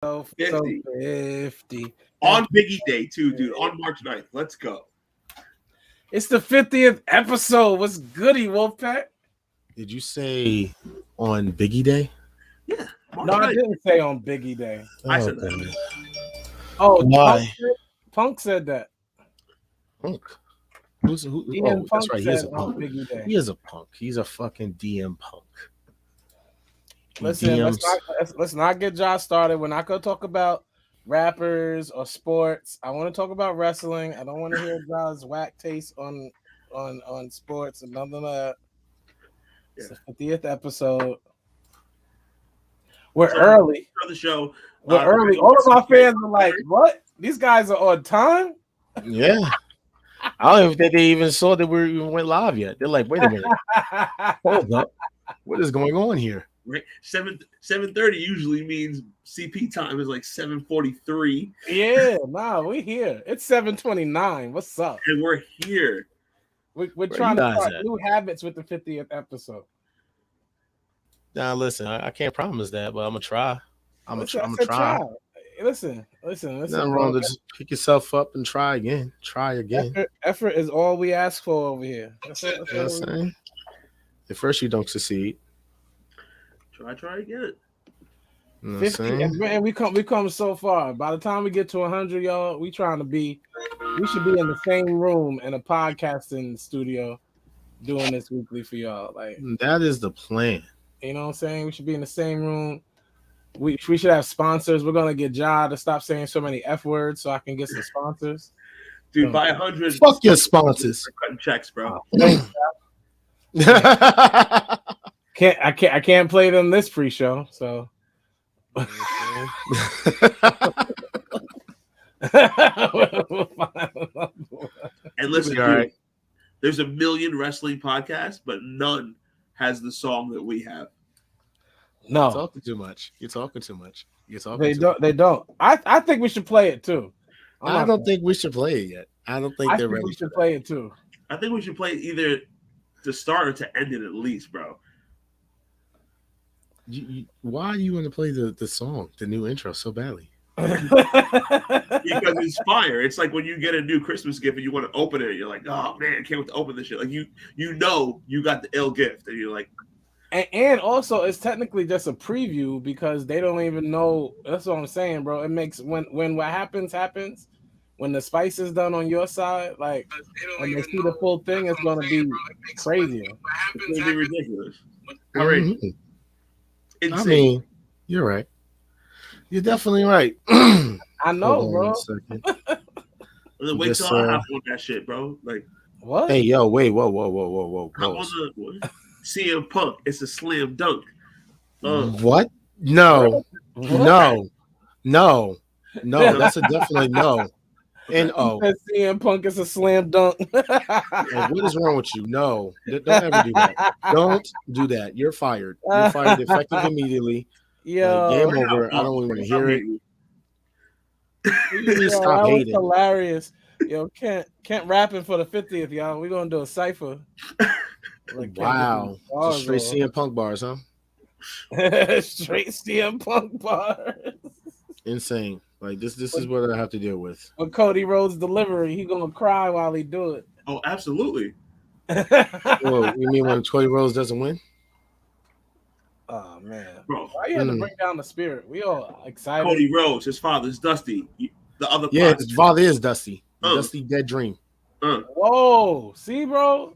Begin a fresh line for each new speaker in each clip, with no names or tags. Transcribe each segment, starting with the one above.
So
50.
50.
On Biggie Day, too, dude. On March 9th. Let's go.
It's the 50th episode. What's goody, Wolfpack?
Did you say on Biggie Day?
Yeah. March
No,
9th.
I didn't say on Biggie Day.
I said that.
Oh,
Why?
Punk said that.
Punk. Who?
DM
Oh,
Punk
that's right. He is
said
a
on
punk.
Biggie Day.
He is a punk. He's a fucking DM punk.
Listen, let's not get Josh started. We're not gonna talk about rappers or sports. I want to talk about wrestling. I don't want to hear Josh's whack taste on sports and none of that. It's the 50th episode. We're early.
For the show.
We're early. All of my fans are like, "What? These guys are on time?"
Yeah. I don't even think they even saw that we even went live yet. They're like, wait a minute. Hold up. What is going on here?
Right, 7:30 usually means CP time is like 7:43.
Yeah, nah, we here. It's 7:29. What's up?
And we're here.
We're trying to start new habits with the 50th episode.
Nah, listen, I can't promise that, but I'm gonna try. I'm gonna try.
Listen.
Nothing wrong to just pick yourself up and try again. Try again.
Effort is all we ask for over here. That's
you know what I'm saying? At first, you don't succeed.
Try again.
You know
50, and we come so far. By the time we get to 100, y'all, we should be in the same room in a podcasting studio doing this weekly for y'all. Like
that is the plan.
You know what I'm saying? We should be in the same room. We should have sponsors. We're gonna get Ja to stop saying so many F words so I can get some sponsors.
Dude, by 100.
Fuck your sponsors.
Cutting checks, bro.
I can't play them this pre-show, so
and listen, dude, there's a million wrestling podcasts, but none has the song that we have.
No,
you're talking too much.
They don't. I think we should play it too.
I don't think we should play it yet. I don't think they're ready.
We should play it too.
I think we should play it either to start or to end it at least, bro.
Why do you want to play the song, the new intro, so badly?
Because it's fire. It's like when you get a new Christmas gift and you want to open it, you're like, oh man, I can't wait to open this shit. Like you know you got the ill gift, and you're like,
and also it's technically just a preview because they don't even know. That's what I'm saying, bro. It makes when what happens. When the spice is done on your side, like when they see the full thing, it's gonna be crazy.
It's gonna be ridiculous. Mm-hmm.
I mean, you're right. You're definitely right.
I know, bro.
Wait till I hop on that shit, bro. Like,
what?
Hey, yo, wait, whoa.
CM Punk, it's a slam dunk.
What? No. That's a definitely no. And
CM Punk is a slam dunk.
What is wrong with you? No, don't ever do that. Don't do that. You're fired. You're fired effective immediately.
Yo,
game over. I don't even want to hear it.
Stop hating. Hilarious. Yo, can't rapping for the 50th, y'all. We're gonna do a cipher.
Wow, just straight CM Punk bars, huh?
Straight CM Punk bars.
Insane. Like this is what I have to deal with.
When Cody Rhodes delivery, he gonna cry while he do it.
Oh, absolutely.
Well, you mean when Cody Rhodes doesn't win?
Oh man,
bro,
why you had to bring down the spirit? We all excited.
Cody Rhodes, his father's Dusty. The other
his father is Dusty. Dusty Dead Dream.
Whoa, see, bro.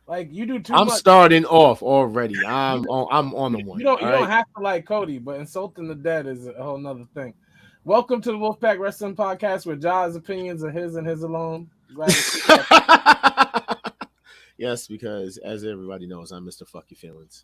Like you do too much.
I'm starting off already. I'm on the one.
You don't have to like Cody, but insulting the dead is a whole nother thing. Welcome to the Wolfpack Wrestling Podcast, where Ja's opinions are his and his alone.
Yes, because as everybody knows, I'm Mr. Fuck Your Feelings.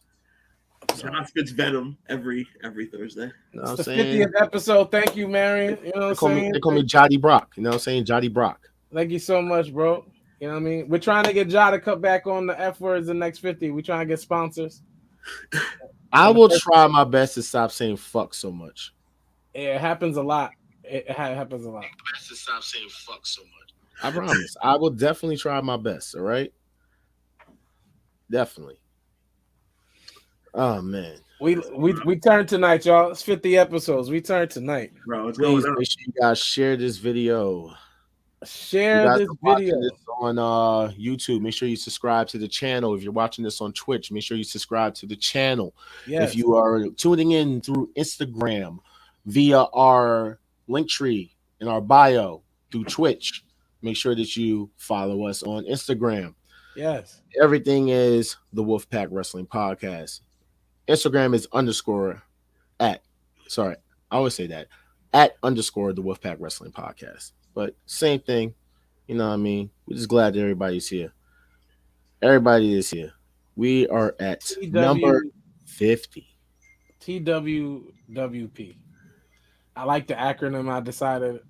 John spits venom every Thursday.
You know
it's the 50th episode. Thank you, Marion. You know what I'm saying?
They call me Jotty Brock. You know what I'm saying? Jotty Brock.
Thank you so much, bro. You know what I mean? We're trying to get Ja to cut back on the F words the next 50. We're trying to get sponsors.
I will try my best to stop saying fuck so much.
Yeah, it happens a lot. It happens a lot.
Best to stop saying fuck so much. I promise. I will definitely try my best. All right. Definitely. Oh man.
We turn tonight, y'all. It's 50 episodes. We turn tonight.
Bro, it's
Please
going up.
make sure you guys share this video. You
Share
guys
this
are
video.
watching this on YouTube. Make sure you subscribe to the channel. If you're watching this on Twitch, make sure you subscribe to the channel.
Yes.
If you are tuning in through Instagram via our link tree in our bio through Twitch, make sure that you follow us on Instagram.
Yes.
Everything is the Wolfpack Wrestling Podcast. Instagram is _at. Sorry, I always say that. @ the Wolfpack Wrestling Podcast. But same thing. You know what I mean? We're just glad that everybody's here. Everybody is here. We are at number 50.
TWWP. I like the acronym I decided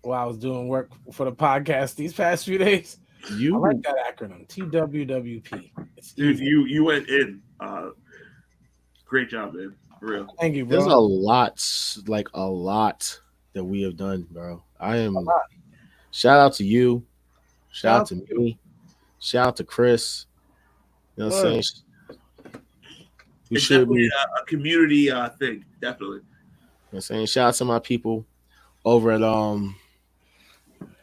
while I was doing work for the podcast these past few days. I like that acronym, TWWP.
Dude, you went in. Great job, man. For real.
Thank you, bro.
There's a lot that we have done, bro. Shout out to you. Shout out to me. Shout out to Chris. You know what I'm saying?
It's definitely a community thing, definitely.
You know what I'm saying? Shout out to my people over at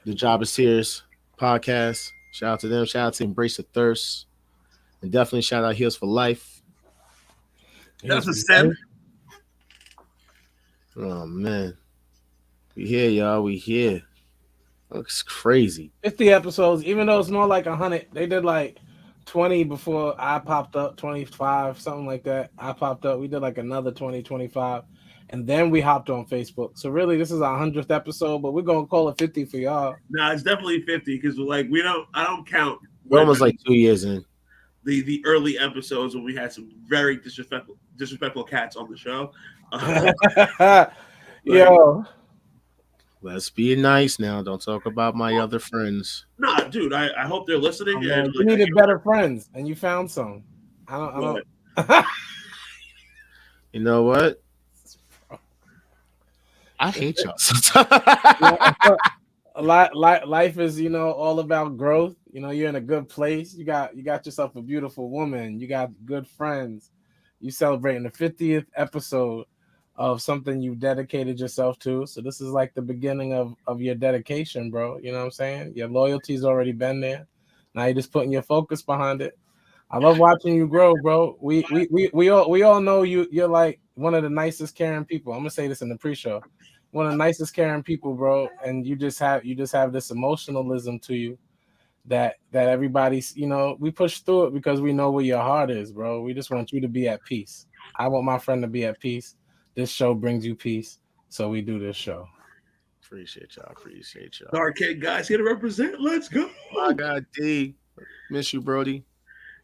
the Job is Serious podcast. Shout out to them. Shout out to Embrace the Thirst. And definitely shout out Heals for Life.
That's a STEM.
Oh man. We here, y'all. We here. Looks crazy.
50 episodes, even though it's more like 100. They did like 20 before I popped up, 25, something like that. I popped up. We did like another 20, 25. And then we hopped on Facebook. So really, this is our 100th episode, but we're gonna call it 50 for y'all.
No, it's definitely 50 because like I don't count.
We're almost like 2 years in.
The early episodes when we had some very disrespectful cats on the show.
Yo.
Let's be nice now. Don't talk about my other friends.
Nah, dude, I hope they're listening.
Oh, man, you needed better friends, and you found some. I don't.
You know what? I hate y'all.
Life is, all about growth. You're in a good place. You got yourself a beautiful woman. You got good friends. You celebrating the 50th episode of something you dedicated yourself to. So this is like the beginning of your dedication, bro. You know what I'm saying? Your loyalty's already been there. Now you're just putting your focus behind it. I love watching you grow, bro. We all know you're like one of the nicest, caring people. I'm gonna say this in the pre-show. One of the nicest, caring people, bro. And you just have this emotionalism to you that everybody's, we push through it because we know where your heart is, bro. We just want you to be at peace. I want my friend to be at peace. This show brings you peace, so we do this show.
Appreciate y'all.
Dark King guys here to represent. Let's go.
My God, D. Miss you, Brody.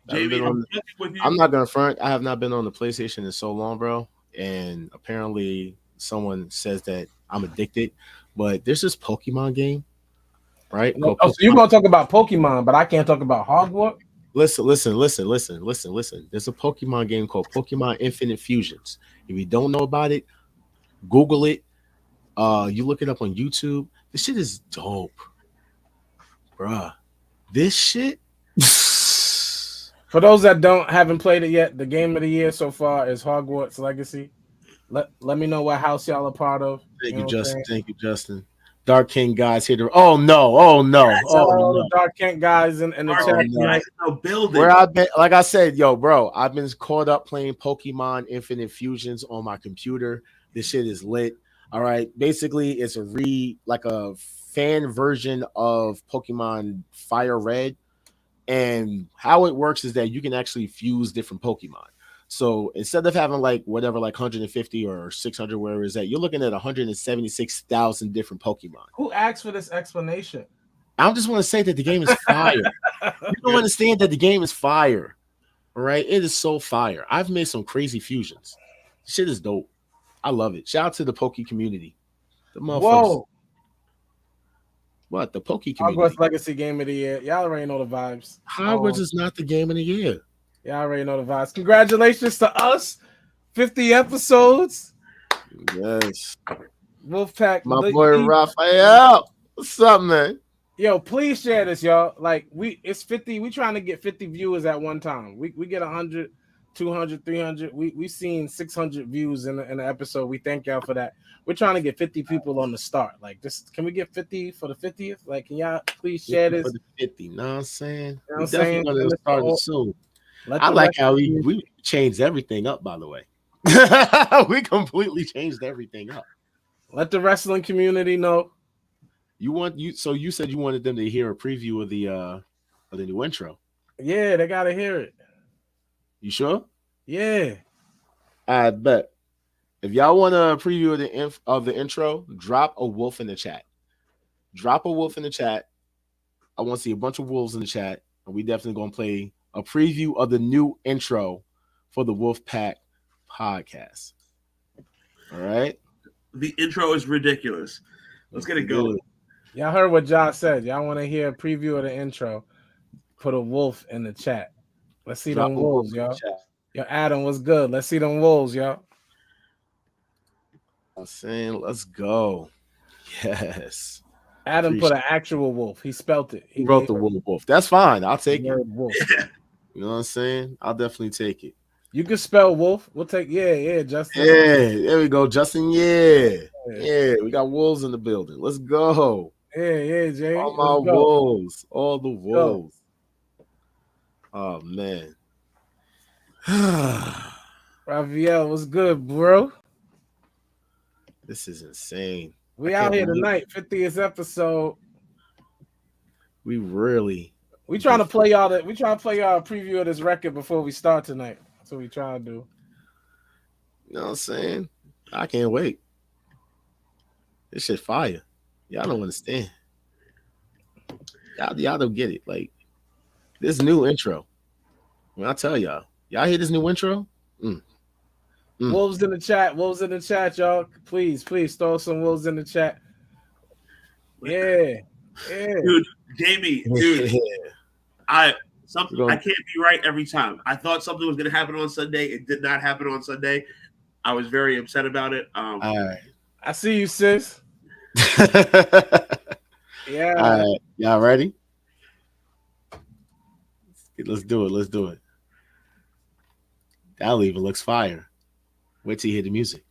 Jamie,
I'm not gonna front. I have not been on the PlayStation in so long, bro. And apparently someone says that I'm addicted. But there's this Pokemon game, right?
So you're gonna talk about Pokemon, but I can't talk about Hogwarts.
Listen. There's a Pokemon game called Pokemon Infinite Fusions. If you don't know about it, Google it. You look it up on YouTube. This shit is dope, bruh. This shit.
For those that haven't played it yet, the game of the year so far is Hogwarts Legacy. Let me know what house y'all are part of.
Thank you, Justin. Thank you, Justin. Dark King guys here to. Oh no!
Dark King guys in the chat.
Guys, no building.
Where I've been, like I said, bro, I've been caught up playing Pokemon Infinite Fusions on my computer. This shit is lit. All right, basically, it's a fan version of Pokemon Fire Red, and how it works is that you can actually fuse different Pokemon. So instead of having like 150 or 600, where is that, you're looking at 176,000 different Pokemon.
Who asked for this explanation?
I just want to say that the game is fire. You don't understand that the game is fire. All right, it is so fire. I've made some crazy fusions. Shit is dope. I love it. Shout out to the Poke community. The motherfuckers. Whoa. What? The Poke community.
Hogwarts Legacy game of the year. Y'all already know the vibes.
Hogwarts is not the game of the year.
Y'all already know the vibes. Congratulations to us. 50 episodes.
Yes.
Wolfpack.
My boy Raphael. What's up, man?
Yo, please share this, y'all. Like, it's 50. We trying to get 50 viewers at one time. We get 100 200, 300. We seen 600 views in the episode. We thank y'all for that. We're trying to get 50 people on the start. Like this, can we get 50 for the 50th? Like, can y'all please share this?
For the 50, you know what I'm saying?
You know what
We
I'm saying?
definitely gonna start it soon.
I
like how we changed everything up, by the way. We completely changed everything up.
Let the wrestling community know.
So you said you wanted them to hear a preview of the new intro.
Yeah, they gotta hear it.
You sure?
Yeah.
I bet. If y'all want a preview of the intro, drop a wolf in the chat. Drop a wolf in the chat. I want to see a bunch of wolves in the chat, and we definitely gonna play a preview of the new intro for the WOLFPACK podcast. All right.
The intro is ridiculous. Let's get it going.
Y'all heard what Josh said. Y'all want to hear a preview of the intro? Put a wolf in the chat. Let's see them wolves, y'all. Yo, Adam, what's good? Let's see them wolves, y'all.
I'm saying, let's go. Yes.
Adam put an actual wolf. He spelt it.
He wrote the wolf. That's fine. I'll take it.
Wolf.
You know what I'm saying? I'll definitely take it.
You can spell wolf. We'll take Justin.
Yeah, there we go, Justin. Yeah. We got wolves in the building. Let's go.
Yeah, Jay.
All my wolves. All the wolves. Oh man.
Raviel, what's good, bro?
This is insane.
We out here tonight, 50th episode.
We
trying to play y'all a preview of this record before we start tonight. That's what we trying to do.
You know what I'm saying? I can't wait. This shit fire. Y'all don't understand. Y'all don't get it. Like this new intro. When I tell y'all hear this new intro?
Wolves in the chat, y'all. Please throw some wolves in the chat. Yeah.
Dude, Jamie, I can't be right every time. I thought something was gonna happen on Sunday. It did not happen on Sunday. I was very upset about it.
All right.
I see you, sis. Yeah.
All right. Y'all ready? Let's do it. That even looks fire. Wait till you hear the music.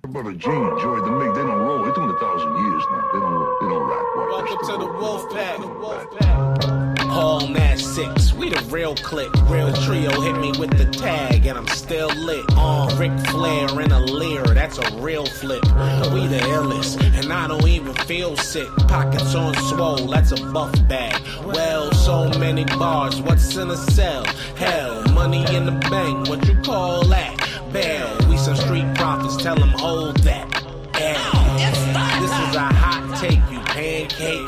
Brother G enjoyed the mix. They don't roll. They're doing 1,000 years now. They don't roll. They don't rock.
Welcome to the WOLFPACK. Hall Match 6, we the real click. Real trio hit me with the tag, and I'm still lit. Ric Flair in a leer, that's a real flip. We the illest, and I don't even feel sick. Pockets on swole, that's a buff bag. Well, so many bars, what's in a cell? Hell, money in the bank, what you call that? Bail, we some street prophets, tell them hold that. This is a hot take, you pancake.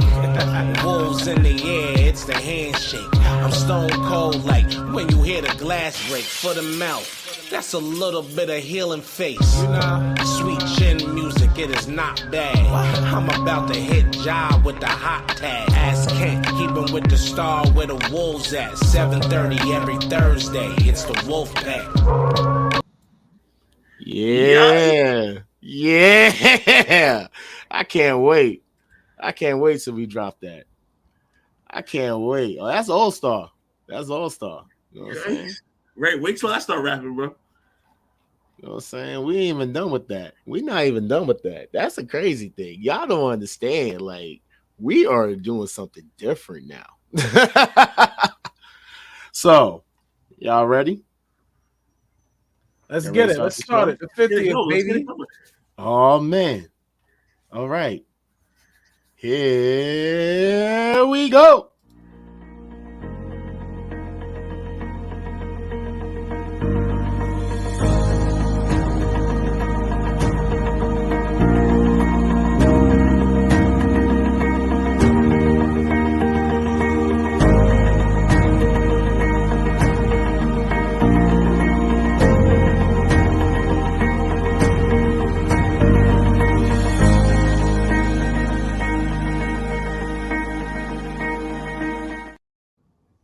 Wolves in the air, it's the handshake. I'm stone cold like when you hear the glass break for the mouth. That's a little bit of healing face. You know, sweet chin music, it is not bad. I'm about to hit job with the hot tag. Ask Kent, keeping with the star where the wolves at. 7:30 every Thursday, it's the WOLFPACK.
Yeah. I can't wait till we drop that. I can't wait. Oh, that's All Star. You know what I'm saying?
Right, wait till I start rapping, bro.
You know what I'm saying? We ain't even done with that. We're not even done with that. That's a crazy thing. Y'all don't understand. Like, we are doing something different now. So, y'all ready?
Let's get it. Let's start it. The 50th, baby.
Oh, man. All right. Here we go.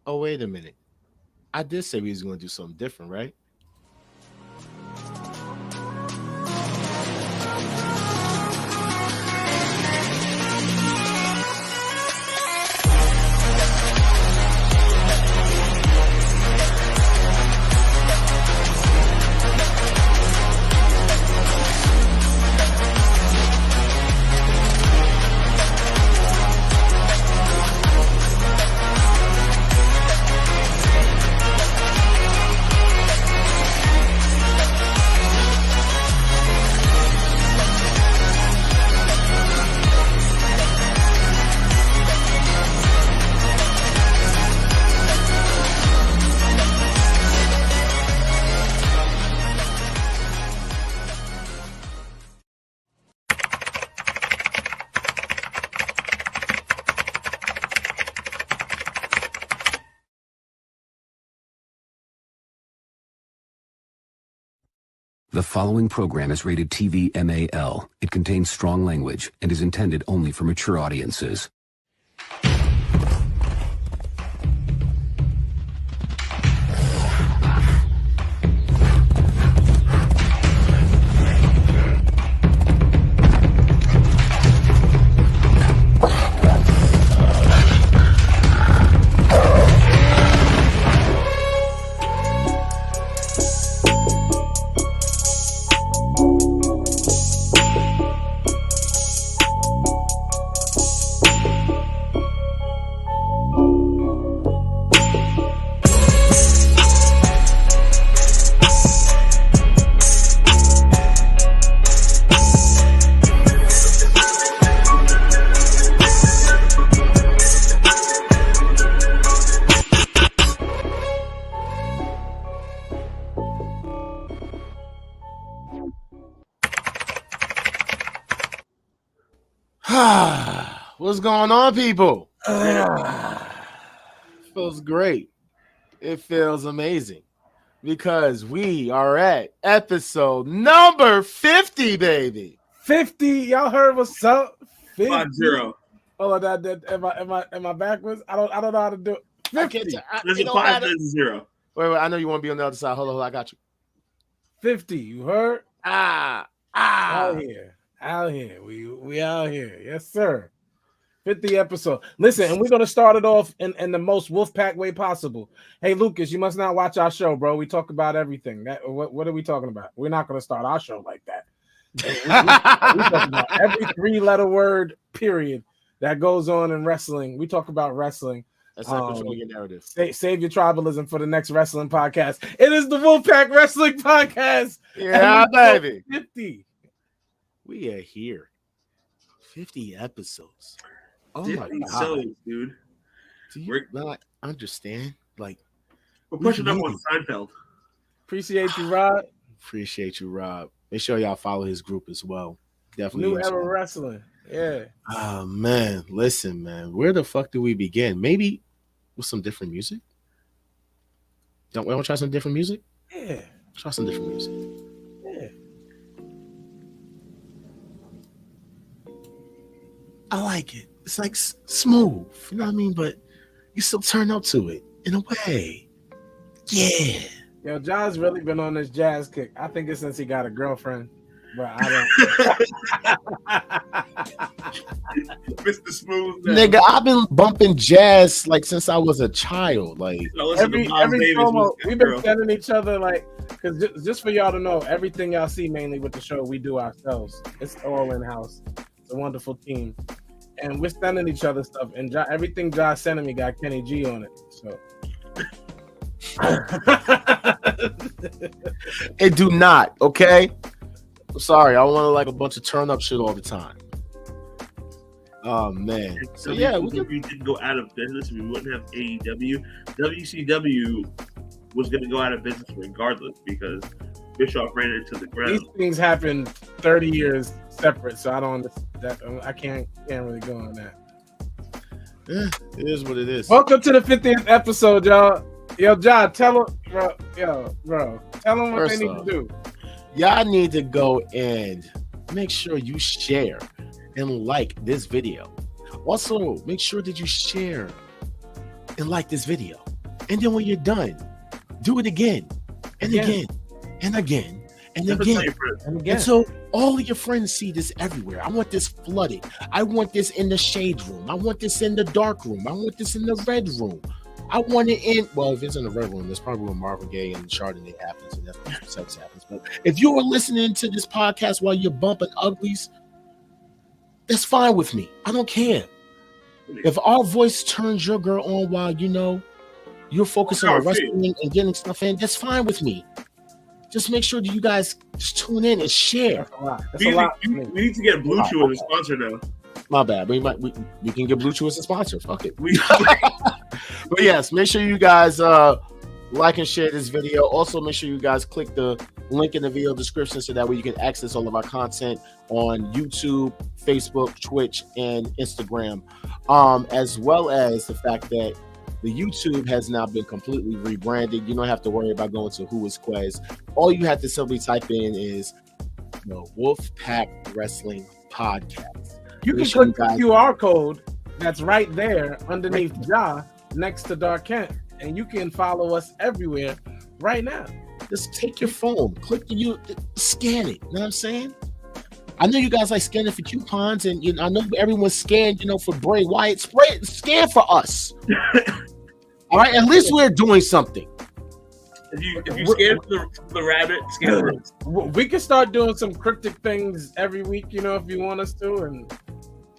Oh, wait a minute. I did say we was going to do something different, right?
The following program is rated TV MAL. It contains strong language and is intended only for mature audiences.
What's going on, people? Feels great. It feels amazing because we are at episode number 50, baby.
50. Y'all heard what's up? 50.
5-0.
Oh, am I backwards? I don't know how to do it. 50.
There's a 5, there's a 0.
Wait, I know you want to be on the other side. Hold on, I got you.
50. You heard?
Out
here. We out here. Yes, sir. 50 episode. Listen, and we're gonna start it off in the most WOLFPACK way possible. Hey, Lucas, you must not watch our show, bro. We talk about everything. What are we talking about? We're not gonna start our show like that. We talk about every 3-letter word period that goes on in wrestling. We talk about wrestling.
That's not controlling your narrative.
Save your tribalism for the next wrestling podcast. It is the WOLFPACK Wrestling Podcast.
Yeah, baby.
50.
We are here. 50 episodes. Oh
50
my god,
shows, dude.
Do you not understand? Like,
We're pushing up on Seinfeld.
Appreciate you, Rod.
Appreciate you, Rob. Make sure y'all follow his group as well. Definitely.
New Era Wrestling. Yeah.
Oh man, listen, man. Where the fuck do we begin? Maybe with some different music. Don't we want to try some different music?
Yeah.
Try some different music.
Yeah.
I like it. It's like smooth, you know what I mean? But you still turn up to it in a way. Yeah.
Yo, John's really been on this jazz kick. I think it's since he got a girlfriend, but I don't.
Mr. Smooth.
Nigga, I've been bumping jazz like since I was a child. Like
every promo, we've been sending each other like, because just for y'all to know, everything y'all see mainly with the show, we do ourselves. It's all in house. It's a wonderful team, and we're sending each other stuff. And everything Josh sending me got Kenny G on it. So.
It do not, okay? I'm sorry, I want to like a bunch of turn up shit all the time. Oh man. So yeah,
we didn't go out of business, we wouldn't have AEW. WCW was going to go out of business regardless because Bischoff ran into the ground.
These things happened 30 years separate, so I don't understand. I can't really go on that.
Yeah, it is what it is.
Welcome to the 50th episode, y'all. Yo, John, tell them, bro, tell them what they need to do.
Y'all need to go and make sure you share and like this video. Also, make sure that you share and like this video. And then when you're done, do it again and again and again and again. And so all of your friends see this everywhere. I want this flooded. I want this in the shade room. I want this in the dark room. I want this in the red room. I want it in, well, if it's in the red room, that's probably where Marvin Gaye and Chardonnay happens, and that's where sex happens. But if you are listening to this podcast while you're bumping uglies, that's fine with me. I don't care. If our voice turns your girl on while, you know, you're focusing on wrestling and getting stuff in, that's fine with me. Just make sure that you guys just tune in and share.
That's a lot. We need to get Blue Chew as a sponsor now.
My bad. We can get Blue Chew as a sponsor. Fuck it. But yes, make sure you guys like and share this video. Also, make sure you guys click the link in the video description so that way you can access all of our content on YouTube, Facebook, Twitch, and Instagram. As well as the fact that The YouTube has now been completely rebranded. You don't have to worry about going to Who Is Quez. All you have to simply type in is the Wolfpack Wrestling Podcast.
You can click the QR code that's right there underneath Ja next to Dark Kent, and you can follow us everywhere right now.
Just take your phone, click scan it. You know what I'm saying? I know you guys like scanning for coupons, and I know everyone's scanned, for Bray Wyatt. Scan for us. All right, at least we're doing something.
If you scan for the rabbit, scan for us.
We can start doing some cryptic things every week, if you want us to, and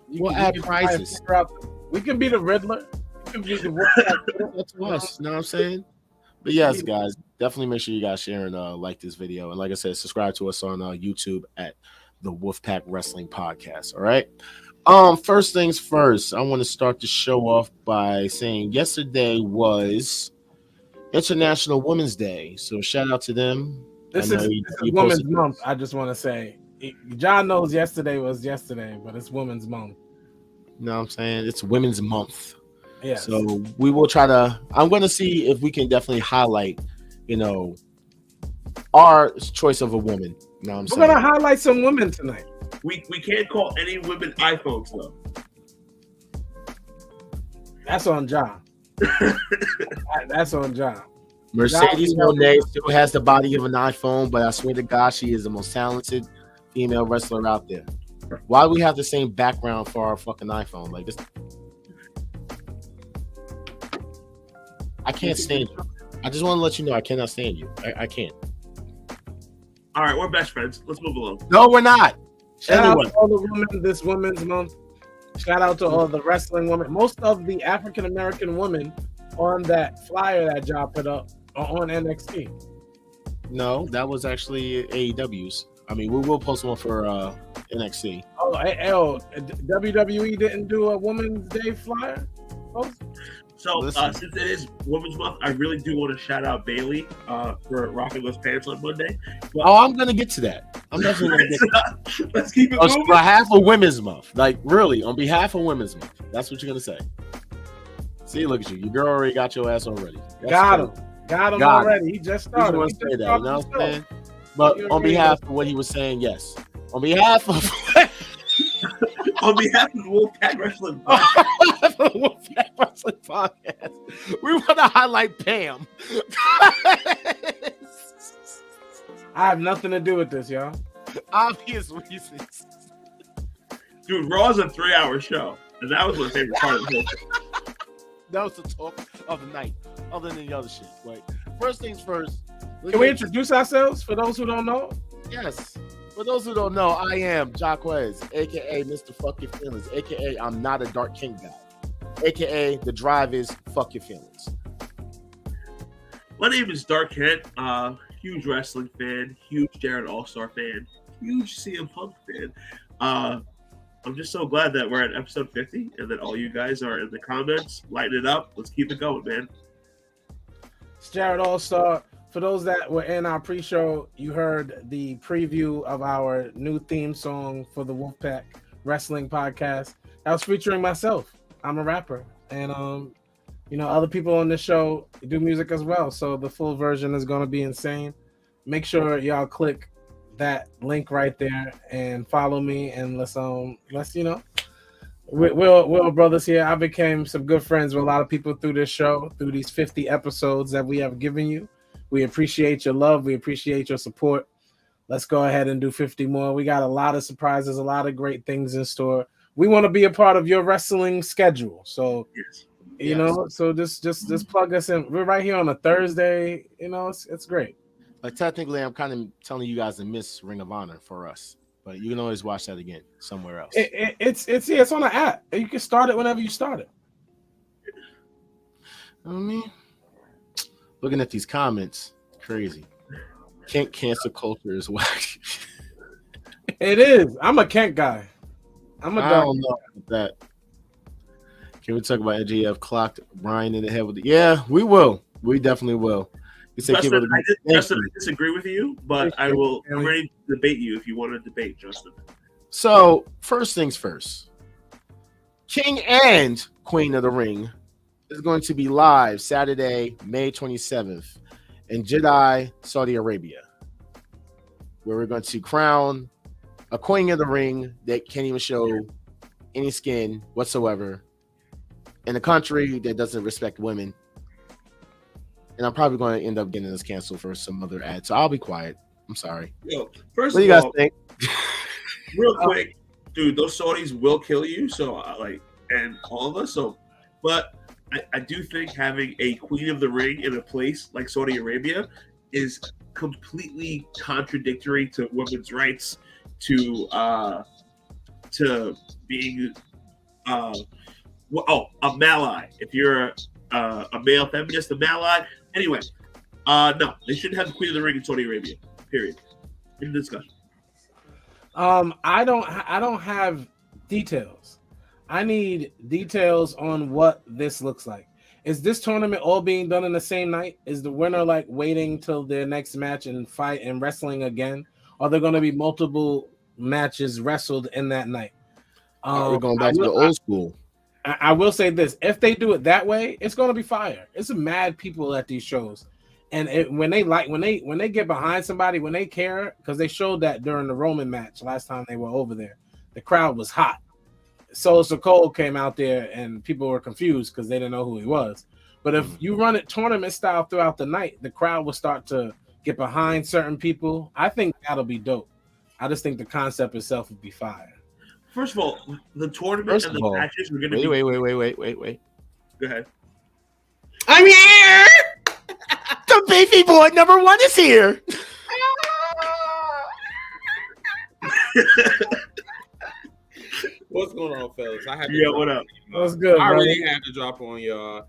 we'll add prizes.
We can be the Riddler. We can be the
That's us. You know what I'm saying? But yes, guys, definitely make sure you guys share and like this video. And like I said, subscribe to us on YouTube at the Wolfpack Wrestling Podcast. All right. First things first, I want to start the show off by saying yesterday was International Women's Day. So shout out to them.
This is Women's Month. I just want to say, John knows yesterday was yesterday, but it's Women's Month.
You know what I'm saying? It's Women's Month.
Yeah.
So we will I'm going to see if we can definitely highlight, our choice of a woman. You know what I'm saying?
We're going to highlight some women tonight.
We can't call any women iPhones, though.
That's on John. That's on John.
Mercedes Moné still has the body of an iPhone, but I swear to God, she is the most talented female wrestler out there. Why do we have the same background for our fucking iPhone? Like this, I can't stand you. I just want to let you know I cannot stand you. I can't.
All right, we're best friends. Let's move along.
No, we're not.
Shout out to all the women this Women's Month. Shout out to all the wrestling women. Most of the African American women on that flyer that y'all put up are on NXT.
No, that was actually AEW's. I mean, we will post one for NXT.
Oh, WWE didn't do a Women's Day flyer?
So since it is Women's Month, I really do want to shout out Bailey for rocking those pants on Monday. But,
I'm going to get to that. I'm definitely going to get to
that. Let's keep it moving.
On behalf of Women's Month. Like, really, on behalf of Women's Month. That's what you're going to say. See, look at you. Your girl already got your ass already.
Got him already. He just started.
He say that, you know what I'm saying? But on behalf of what he was saying, yes. On behalf of...
On behalf of the Wolfpack Wrestling
Podcast, we want to highlight Pam.
I have nothing to do with this, y'all.
Obvious reasons.
Dude, Raw's a 3-hour show, and that was my favorite part of the whole show.
That was the talk of the night, other than the other shit. Like, first things first.
Can we introduce ourselves for those who don't know?
Yes. For those who don't know, I am Jacquez, a.k.a. Mr. Fuck Your Feelings, a.k.a. I'm not a Dark King guy, a.k.a. the drive is Fuck Your Feelings.
My name is Dark Kent, huge wrestling fan, huge Jared All-Star fan, huge CM Punk fan. I'm just so glad that we're at episode 50 and that all you guys are in the comments. Lighten it up. Let's keep it going, man.
It's Jared All-Star. For those that were in our pre-show, you heard the preview of our new theme song for the Wolfpack Wrestling Podcast. That was featuring myself. I'm a rapper. And, other people on the show do music as well. So the full version is going to be insane. Make sure y'all click that link right there and follow me. And we're brothers here. I became some good friends with a lot of people through this show, through these 50 episodes that we have given you. We appreciate your love. We appreciate your support. Let's go ahead and do 50 more. We got a lot of surprises, a lot of great things in store. We want to be a part of your wrestling schedule. So, so just plug us in. We're right here on a Thursday. It's great.
Like, technically, I'm kind of telling you guys to miss Ring of Honor for us, but you can always watch that again somewhere else.
It's on the app. You can start it whenever you start it.
Looking at these comments, crazy. Kent cancer culture is whack.
It is. I'm a Kent guy. I don't
know about that. Can we talk about NJF clocked Brian in the head with it? Yeah, we will. We definitely will.
Justin, I disagree with you, but I'm ready to debate you if you want to debate, Justin.
So, first things first. King and Queen of the Ring is going to be live Saturday, May 27th in Jeddah, Saudi Arabia, where we're going to crown a queen of the ring that can't even show any skin whatsoever in a country that doesn't respect women. And I'm probably going to end up getting this canceled for some other ad, so I'll be quiet. I'm sorry.
Yo, first
What do
of
you guys
all,
think?
real quick, dude, those Saudis will kill you. So and all of us. So, but I do think having a Queen of the Ring in a place like Saudi Arabia is completely contradictory to women's rights, to being a Malai. If you're a male feminist, a Malai. Anyway, no, they shouldn't have the Queen of the Ring in Saudi Arabia. Period. In the discussion.
I don't have details. I need details on what this looks like. Is this tournament all being done in the same night? Is the winner like waiting till their next match and fight and wrestling again? Are there going to be multiple matches wrestled in that night?
We're going back to the old school.
I will say this: if they do it that way, it's going to be fire. It's mad people at these shows, and when they get behind somebody, when they care, because they showed that during the Roman match last time they were over there, the crowd was hot. So Cole came out there, and people were confused because they didn't know who he was. But if you run it tournament style throughout the night, the crowd will start to get behind certain people. I think that'll be dope. I just think the concept itself would be fire.
First of all, the tournament and the matches are going to be.
Wait.
Go ahead.
I'm here. The beefy boy number 1 is here.
What's going on, fellas? I had
Yeah, what up?
What's good?
I
bro?
really had to drop on y'all.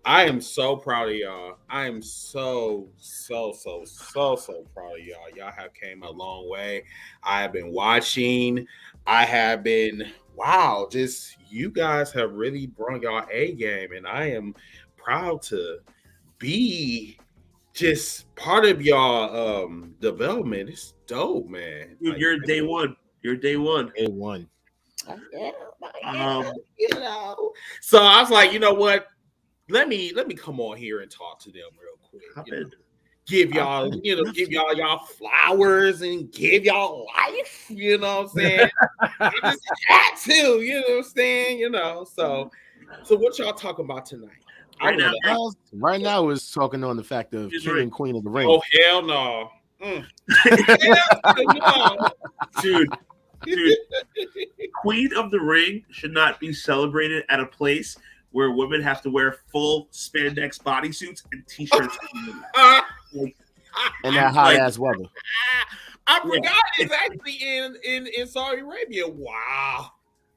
I am so proud of y'all. I am so proud of y'all. Y'all have came a long way. I have been watching. I have been, wow, just you guys have really brought y'all A game, and I am proud to be just part of y'all development. It's dope, man.
Dude, you're day one. You're day one.
Day one.
You know. So I was like, you know what? Let me come on here and talk to them real quick. You know? Give y'all, give y'all flowers and give y'all life. You know what I'm saying? I just had to, you know what I'm saying? You know, so what y'all talking about tonight?
Right now is talking on the fact of King and Queen of the Ring.
Oh, hell no. Hell no.
Dude, Queen of the Ring should not be celebrated at a place where women have to wear full spandex bodysuits and t-shirts.
And that hot ass weather.
I forgot it's actually in Saudi Arabia. Wow.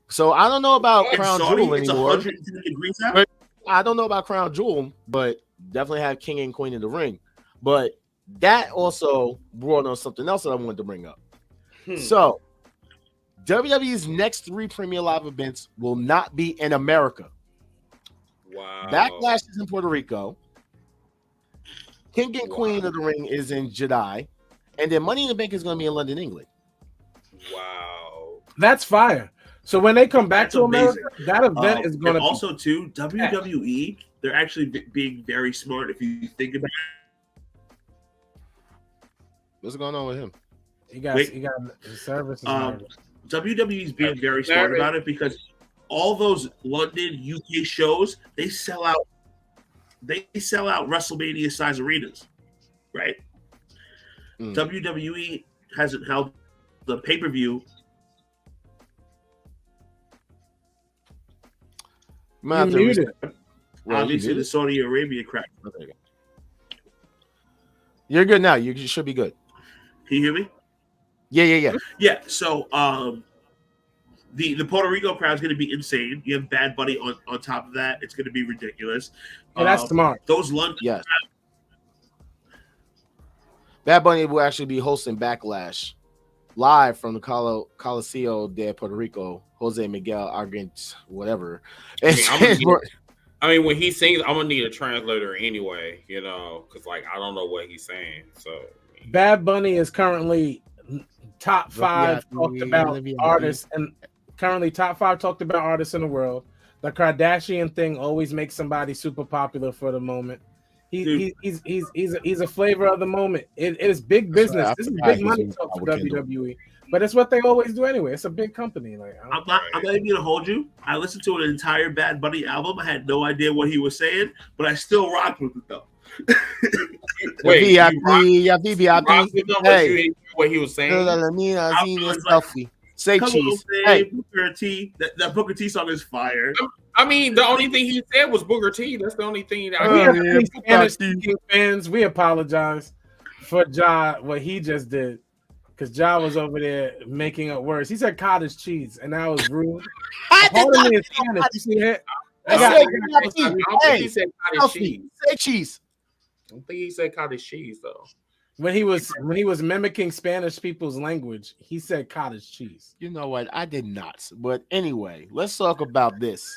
So I don't know about Crown Jewel anymore.
Degrees out.
I don't know about Crown Jewel, but definitely have King and Queen of the Ring. But that also brought on something else that I wanted to bring up. So WWE's next 3 Premier Live events will not be in America.
Wow.
Backlash is in Puerto Rico. King and Queen of the Ring is in Jeddah. And then Money in the Bank is going to be in London, England.
Wow.
That's fire. So when they come back to America, that event is going to
also too WWE. They're actually being very smart. If you think about it.
What's going on with him?
He got the service.
WWE is being very smart about it because all those London, UK shows, they sell out WrestleMania size arenas, right? WWE hasn't held the pay-per-view. Obviously, the Saudi Arabia crap.
Okay. You're good now. You should be good.
Can you hear me?
Yeah.
Yeah. So, the Puerto Rico crowd is going to be insane. You have Bad Bunny on top of that. It's going to be ridiculous.
And that's tomorrow.
Those London.
Yes. Bad Bunny will actually be hosting Backlash live from the Coliseo de Puerto Rico. Jose Miguel Argent, whatever.
I mean, when he sings, I'm gonna need a translator anyway, you know, because like I don't know what he's saying. So
Bad Bunny is currently top 5 talked about artists, and currently top 5 talked about artists in the world. The Kardashian thing always makes somebody super popular for the moment. He's a flavor of the moment. It is big business. This is big money talk for WWE, but it's what they always do anyway. It's a big company. Like
I'm not even gonna hold you. I listened to an entire Bad Bunny album. I had no idea what he was saying, but I still rocked with it though.
Wait,
Hey,
what he was saying?
Say
Come
cheese.
on,
Hey,
Booker T. That Booker T song is fire.
I mean, the only thing he said was Booker T. That's the only thing that
we
I
are
heard.
Spanish-speaking fans. We apologize for Ja what he just did, because Ja was over there making up words. He said cottage cheese, and that was rude. Pardon me in Spanish. You see that?
I don't think he said cottage cheese.
Say cheese.
I don't think he said cottage cheese though.
When he was mimicking Spanish people's language, he said cottage cheese.
You know what? I did not. But anyway, let's talk about this.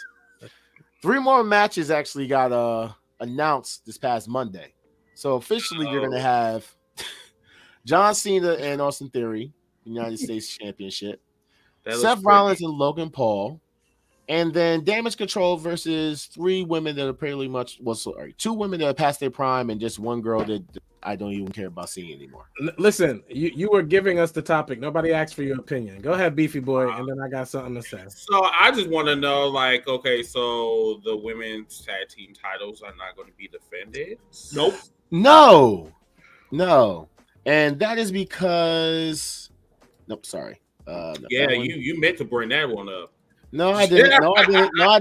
3 more matches actually got announced this past Monday. So officially, you're gonna have John Cena and Austin Theory, United States Championship. Seth Rollins and Logan Paul, and then Damage Control versus 3 women that are pretty much 2 women that are past their prime, and just 1 girl that I don't even care about seeing anymore.
Listen, you were giving us the topic. Nobody asked for your opinion. Go ahead, Beefy Boy, and then I got something to say.
So I just want to know, like, okay, so the women's tag team titles are not going to be defended?
Nope.
No. And that is because sorry.
Yeah, you meant to bring that one up.
No, I didn't. I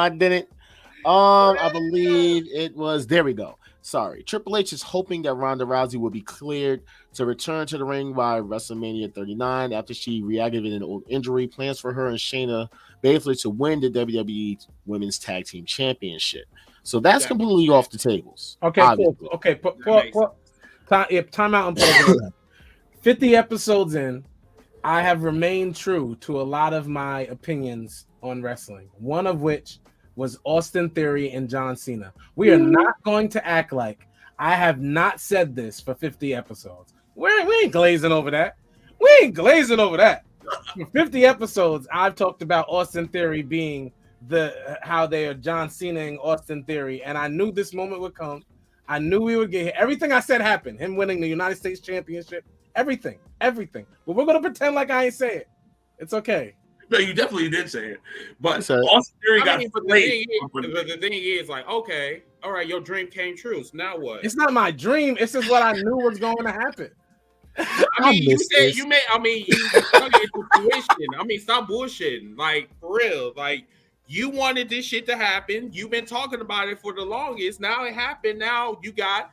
didn't. I believe it was. There we go. Sorry. Triple H is hoping that Ronda Rousey will be cleared to return to the ring by WrestleMania 39 after she reactivated an old injury. Plans for her and Shayna Baszler to win the WWE Women's Tag Team Championship. So that's completely off the tables.
Okay, cool. Okay, time out and pause. 50 episodes in, I have remained true to a lot of my opinions on wrestling, one of which was Austin Theory and John Cena. We are not going to act like I have not said this for 50 episodes. We ain't glazing over that. For 50 episodes, I've talked about Austin Theory being how they are John Cena and Austin Theory, and I knew this moment would come. I knew we would get here. Everything I said happened. Him winning the United States Championship. Everything. But we're gonna pretend like I ain't say it. It's okay.
No, you definitely did say it. But Austin Theory got played.
But the thing is, like, okay, all right, your dream came true. So now what?
It's not my dream. It's just what I knew was going to happen.
I mean, stop bullshitting. Like, for real. Like, you wanted this shit to happen. You've been talking about it for the longest. Now it happened. Now you got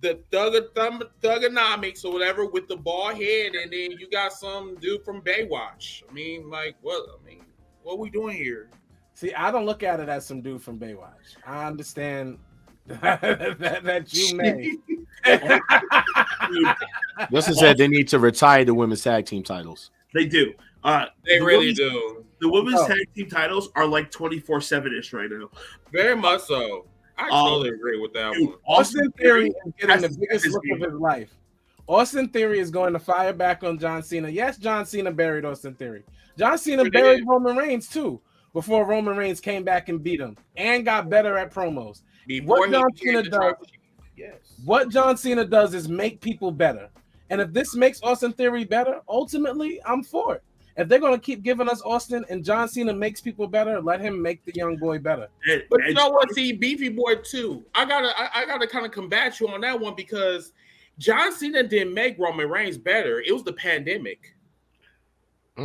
the thugonomics or whatever with the bald head, and then you got some dude from Baywatch. I mean, like, what are we doing here?
See, I don't look at it as some dude from Baywatch. I understand that you may.
Justin said they need to retire the women's tag team titles.
They do.
They really do.
The women's tag team titles are like 24/7-ish right now.
Very much so. I totally agree with that one.
Austin Theory is getting the biggest look of his life. Austin Theory is going to fire back on John Cena. Yes, John Cena buried Austin Theory. John Cena buried Roman Reigns too before Roman Reigns came back and beat him and got better at promos. What John Cena does is make people better. And if this makes Austin Theory better, ultimately, I'm for it. If they're going to keep giving us Austin and John Cena makes people better, let him make the young boy better.
But you know what? See, Beefy Boy too. I gotta kind of combat you on that one, because John Cena didn't make Roman Reigns better. It was the pandemic.
He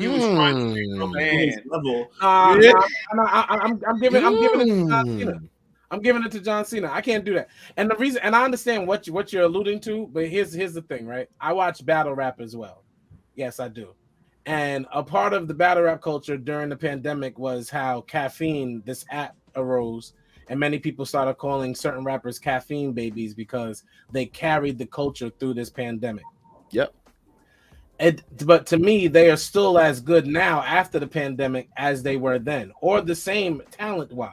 was trying to take Roman Reigns level.
I'm giving it to John Cena. I'm giving it to John Cena. I can't do that. And the reason, and I understand what you're alluding to, but here's the thing, right? I watch battle rap as well. Yes, I do. And a part of the battle rap culture during the pandemic was how caffeine, this app, arose, and many people started calling certain rappers caffeine babies because they carried the culture through this pandemic.
Yep.
But to me, they are still as good now after the pandemic as they were then, or the same talent-wise.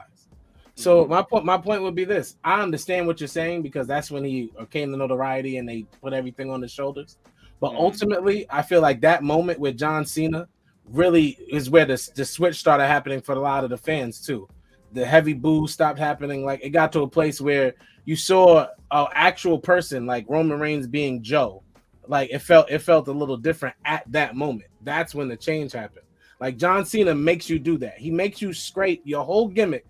So my point would be this: I understand what you're saying, because that's when he came to notoriety and they put everything on his shoulders. But ultimately, I feel like that moment with John Cena really is where the switch started happening for a lot of the fans too. The heavy boo stopped happening. Like it got to a place where you saw an actual person like Roman Reigns being Joe. Like it felt a little different at that moment. That's when the change happened. Like John Cena makes you do that. He makes you scrape your whole gimmick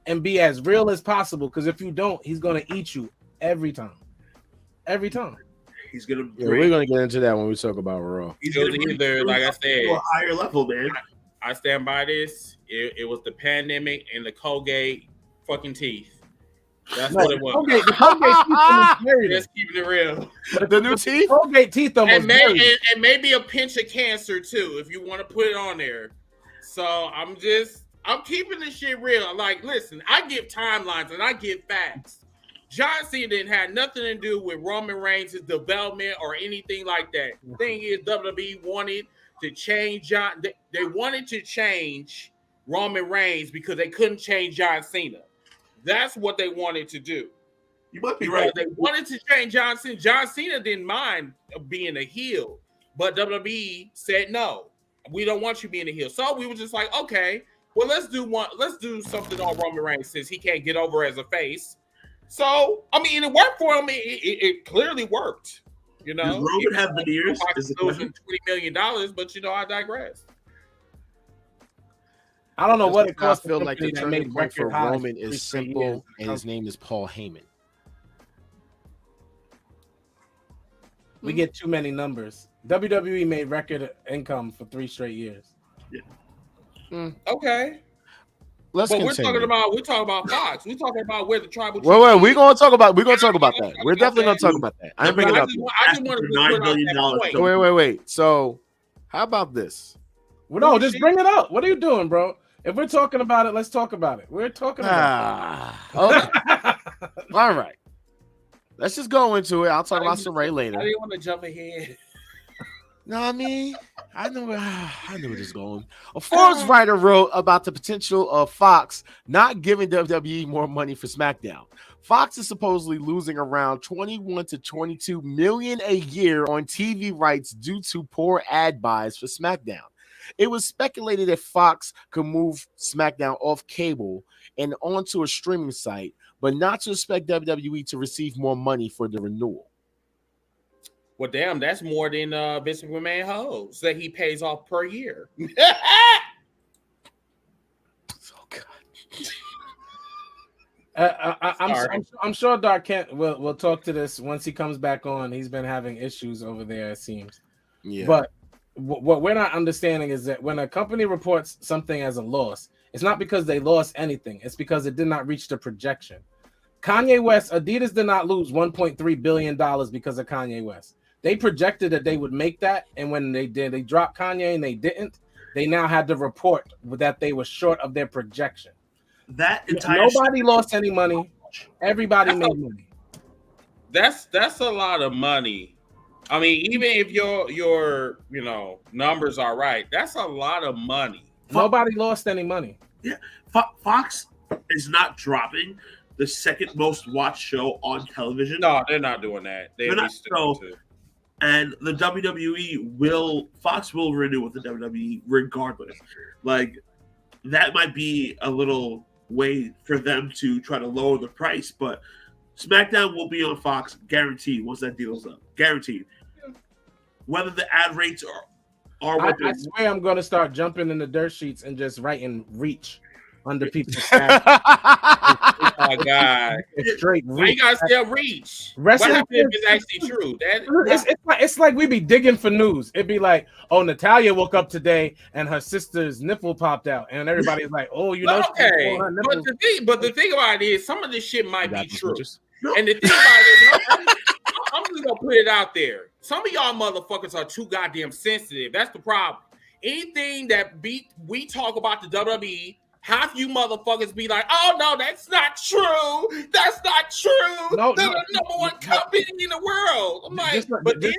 and be as real as possible. Because if you don't, he's gonna eat you every time. Every time.
He's gonna.
We're gonna get into that when we talk about Raw.
He's
It was either, like I said,
to a higher level, man.
I stand by this. It was the pandemic and the Colgate fucking teeth. That's what it was.
The Colgate teeth almost buried
Just
it.
keeping it real.
The new teeth?
Colgate teeth almost
And,
buried it.
and maybe a pinch of cancer too, if you want to put it on there. So I'm keeping this shit real. Like, listen, I give timelines and I give facts. John Cena didn't have nothing to do with Roman Reigns' development or anything like that. The thing is, WWE wanted to change they wanted to change Roman Reigns because they couldn't change John Cena. That's what they wanted to do.
You might be right.
They wanted to change John Cena. John Cena didn't mind being a heel, but WWE said no. We don't want you being a heel. So we were just like, okay, well, let's do something on Roman Reigns since he can't get over as a face. So I mean, it worked for him. It clearly worked. You know,
Does Roman have veneers? Is the
losing
question?
$20 million, but you know, I digress.
I don't know what it
I
cost.
feel like the
that
turning
made
point for
record highs
Roman
3
is
straight
simple,
years.
and his name is Paul Heyman.
We get too many numbers. WWE made record income for 3 straight years.
Okay,
Let's
but
continue.
we're talking about Fox. We're talking about where the tribal.
Wait, we're gonna talk about that. We're definitely gonna talk about that. I didn't bring it
I
up.
just want to
$9
put
billion
out that point.
Wait. So, how about this?
Well, no, just bring it up. What are you doing, bro? If we're talking about it, let's talk about it. We're talking about
Okay.
it.
All right. Let's just go into it. I'll talk about Saray
I
later.
didn't want to jump ahead.
No, I mean, I know where this is going. A Forbes writer wrote about the potential of Fox not giving WWE more money for SmackDown. Fox is supposedly losing around 21 to 22 million a year on TV rights due to poor ad buys for SmackDown. It was speculated that Fox could move SmackDown off cable and onto a streaming site, but not to expect WWE to receive more money for the renewal.
Well, damn, that's more than Vince McMahon holds that he pays off per year.
I'm sure Dark Kent will talk to this once he comes back on. He's been having issues over there, it seems.
Yeah.
But what we're not understanding is that when a company reports something as a loss, it's not because they lost anything. It's because it did not reach the projection. Kanye West, Adidas did not lose $1.3 billion because of Kanye West. They projected that they would make that, and when they did, they dropped Kanye and they didn't. They now had to report that they were short of their projection. Nobody lost any money. Everybody made money.
That's a lot of money. I mean, even if your numbers are right, that's a lot of money.
Nobody lost any money.
Yeah, Fox is not dropping the second most watched show on television.
No, they're not doing that.
They're not. And the WWE Fox will renew with the WWE regardless. Like, that might be a little way for them to try to lower the price, but SmackDown will be on Fox guaranteed once that deal's up. Guaranteed. Whether the ad rates are
I swear I'm going to start jumping in the dirt sheets and just writing reach under people's stats.
Oh my God!
Straight
reach. Why you guys still reach?
Wrestling
what happened if it's actually true?
It's like we be digging for news. It'd be like, oh, Natalia woke up today and her sister's nipple popped out, and everybody's like, oh, you know.
Okay, but the thing about it is, some of this shit might be true. And the thing about it is, I'm just gonna put it out there. Some of y'all motherfuckers are too goddamn sensitive. That's the problem. Anything that we talk about the WWE. Half you motherfuckers be like, oh, no, that's not true. That's not true. They're the number one company in the world. I'm like, but they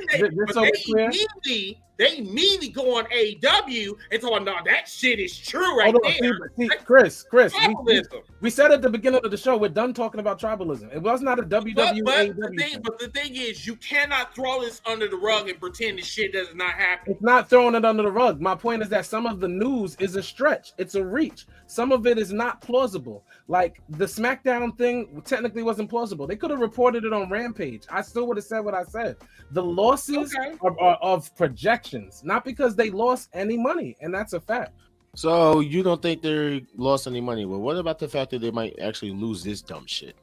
they immediately go on AEW and talk, no, that shit is true right
Hold on,
there.
see, Chris,
Tribalism.
we said at the beginning of the show, we're done talking about tribalism. It was not a WWE.
But the thing is, you cannot throw this under the rug and pretend this shit does not happen.
It's not throwing it under the rug. My point is that some of the news is a stretch. It's a reach. Some of it is not plausible. Like the SmackDown thing technically wasn't plausible. They could have reported it on Rampage. I still would have said what I said. The losses are of projections, not because they lost any money, and that's a fact.
So you don't think they lost any money? Well, what about the fact that they might actually lose this dumb shit?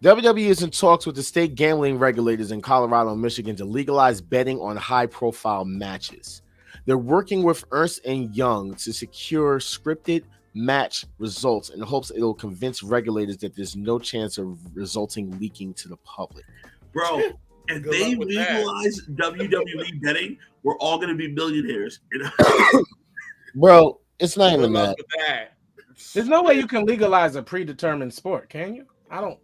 WWE is in talks with the state gambling regulators in Colorado and Michigan to legalize betting on high-profile matches. They're working with Ernst & Young to secure scripted match results in hopes it'll convince regulators that there's no chance of resulting leaking to the public.
Bro, if they legalize WWE betting, we're all going to be millionaires. You know?
Bro, it's not even that.
There's no way you can legalize a predetermined sport, can you? I don't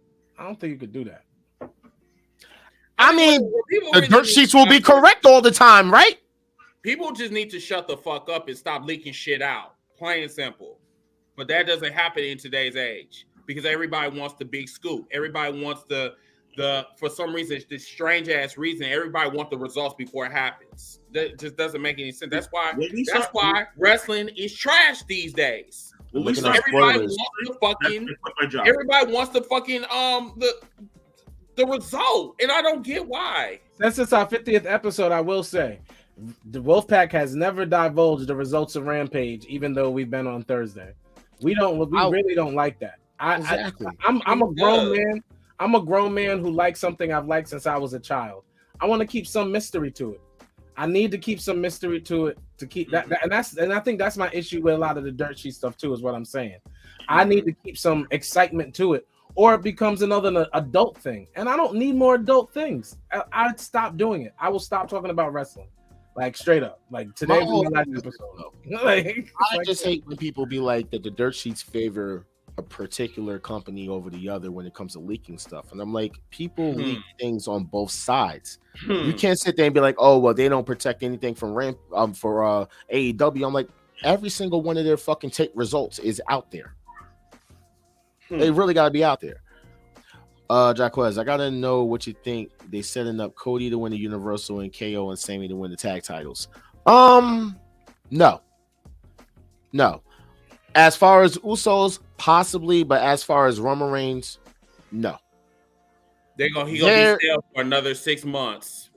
think you could do that.
I mean, the dirt sheets will be correct all the time, right?
People just need to shut the fuck up and stop leaking shit out. Plain and simple. But that doesn't happen in today's age because everybody wants the big scoop. Everybody wants the for some reason, this strange ass reason, everybody wants the results before it happens. That just doesn't make any sense. That's why wrestling is trash these days. Everybody wants the fucking the result, and I don't get why.
Since it's our 50th episode, I will say the Wolfpack has never divulged the results of Rampage, even though we've been on Thursday. We really don't like that. I'm a grown man. I'm a grown man who likes something I've liked since I was a child. I want to keep some mystery to it. I need to keep some mystery to it to keep that and I think that's my issue with a lot of the dirt sheet stuff too, is what I'm saying. I need to keep some excitement to it, or it becomes another adult thing. And I don't need more adult things. I'd stop doing it. I will stop talking about wrestling. Like straight up. Like today was my last episode.
I just hate when people be like that the dirt sheets favor a particular company over the other when it comes to leaking stuff. And I'm like, people leak things on both sides. You can't sit there and be like, oh, well, they don't protect anything from for AEW. I'm like, every single one of their fucking tape results is out there. They really got to be out there. Jaquez, I got to know what you think. They setting up Cody to win the Universal and KO and Sammy to win the tag titles. No. As far as Usos, possibly, but as far as Roman Reigns, no.
He gonna be still for another 6 months.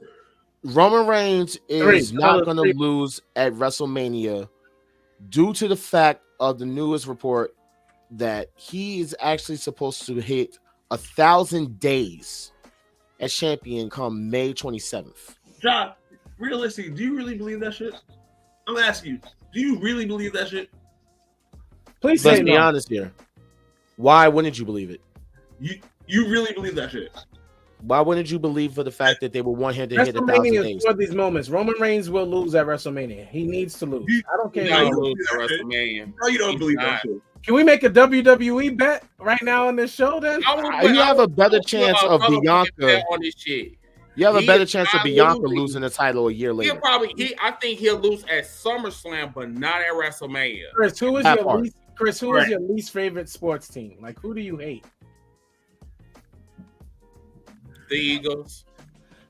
Roman Reigns is not gonna lose at WrestleMania due to the fact of the newest report that he is actually supposed to hit 1,000 days as champion come May 27th.
John, realistically, do you really believe that shit? I'm asking you, do you really believe that shit?
Please
Let's be honest here. Why wouldn't you believe it?
You really believe that shit?
Why wouldn't you believe for the fact that they would want him to hit 1,000 days?
For these moments, Roman Reigns will lose at WrestleMania. He needs to lose. I don't care.
You lose at WrestleMania.
No, you don't believe that shit.
Can we make a WWE bet right now on this show? Then
you have a better chance of Bianca
on this shit.
You have a better chance of Bianca losing the title a year later.
I think he'll lose at SummerSlam, but not at WrestleMania.
Chris, who is your least favorite sports team? Like, who do you hate?
The Eagles.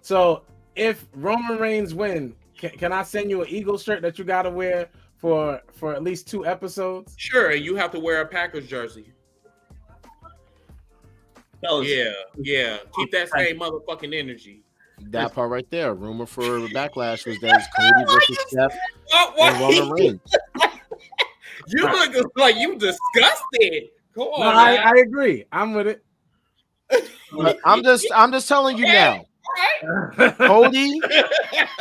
So, if Roman Reigns win, can I send you an Eagles shirt that you got to wear for at least 2 episodes?
Sure, and you have to wear a Packers jersey. Yeah. Keep that same motherfucking energy.
That part right there. Rumor for Backlash was that it's Cody versus Steph and Roman Reigns.
You look like you disgusted. Go on.
No, I agree. I'm with it.
But I'm just telling you now. Cody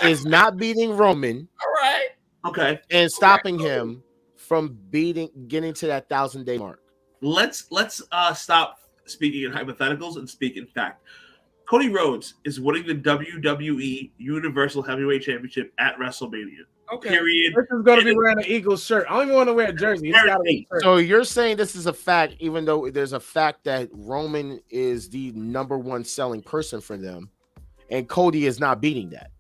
is not beating Roman.
All right.
Okay.
And stopping him from getting to that 1,000-day mark.
Let's stop speaking in hypotheticals and speak in fact. Cody Rhodes is winning the WWE Universal Heavyweight Championship at WrestleMania.
Okay.
Period.
This is going to be wearing an Eagles shirt. I don't even want to wear a jersey.
So you're saying this is a fact, even though there's a fact that Roman is the number 1 selling person for them, and Cody is not beating that.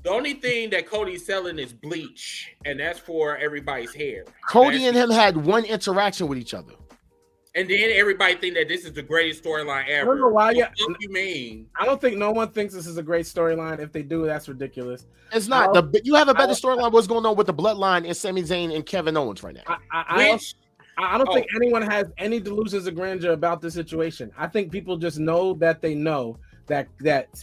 The only thing that Cody's selling is bleach, and that's for everybody's hair.
Cody and him had one interaction with each other.
And then everybody think that this is the greatest storyline ever.
I don't know why.
What you mean?
I don't think no one thinks this is a great storyline. If they do, that's ridiculous.
It's not. You have a better storyline. What's going on with the Bloodline and Sami Zayn and Kevin Owens right now?
I don't think anyone has any delusions of grandeur about the situation. I think people just know that they know that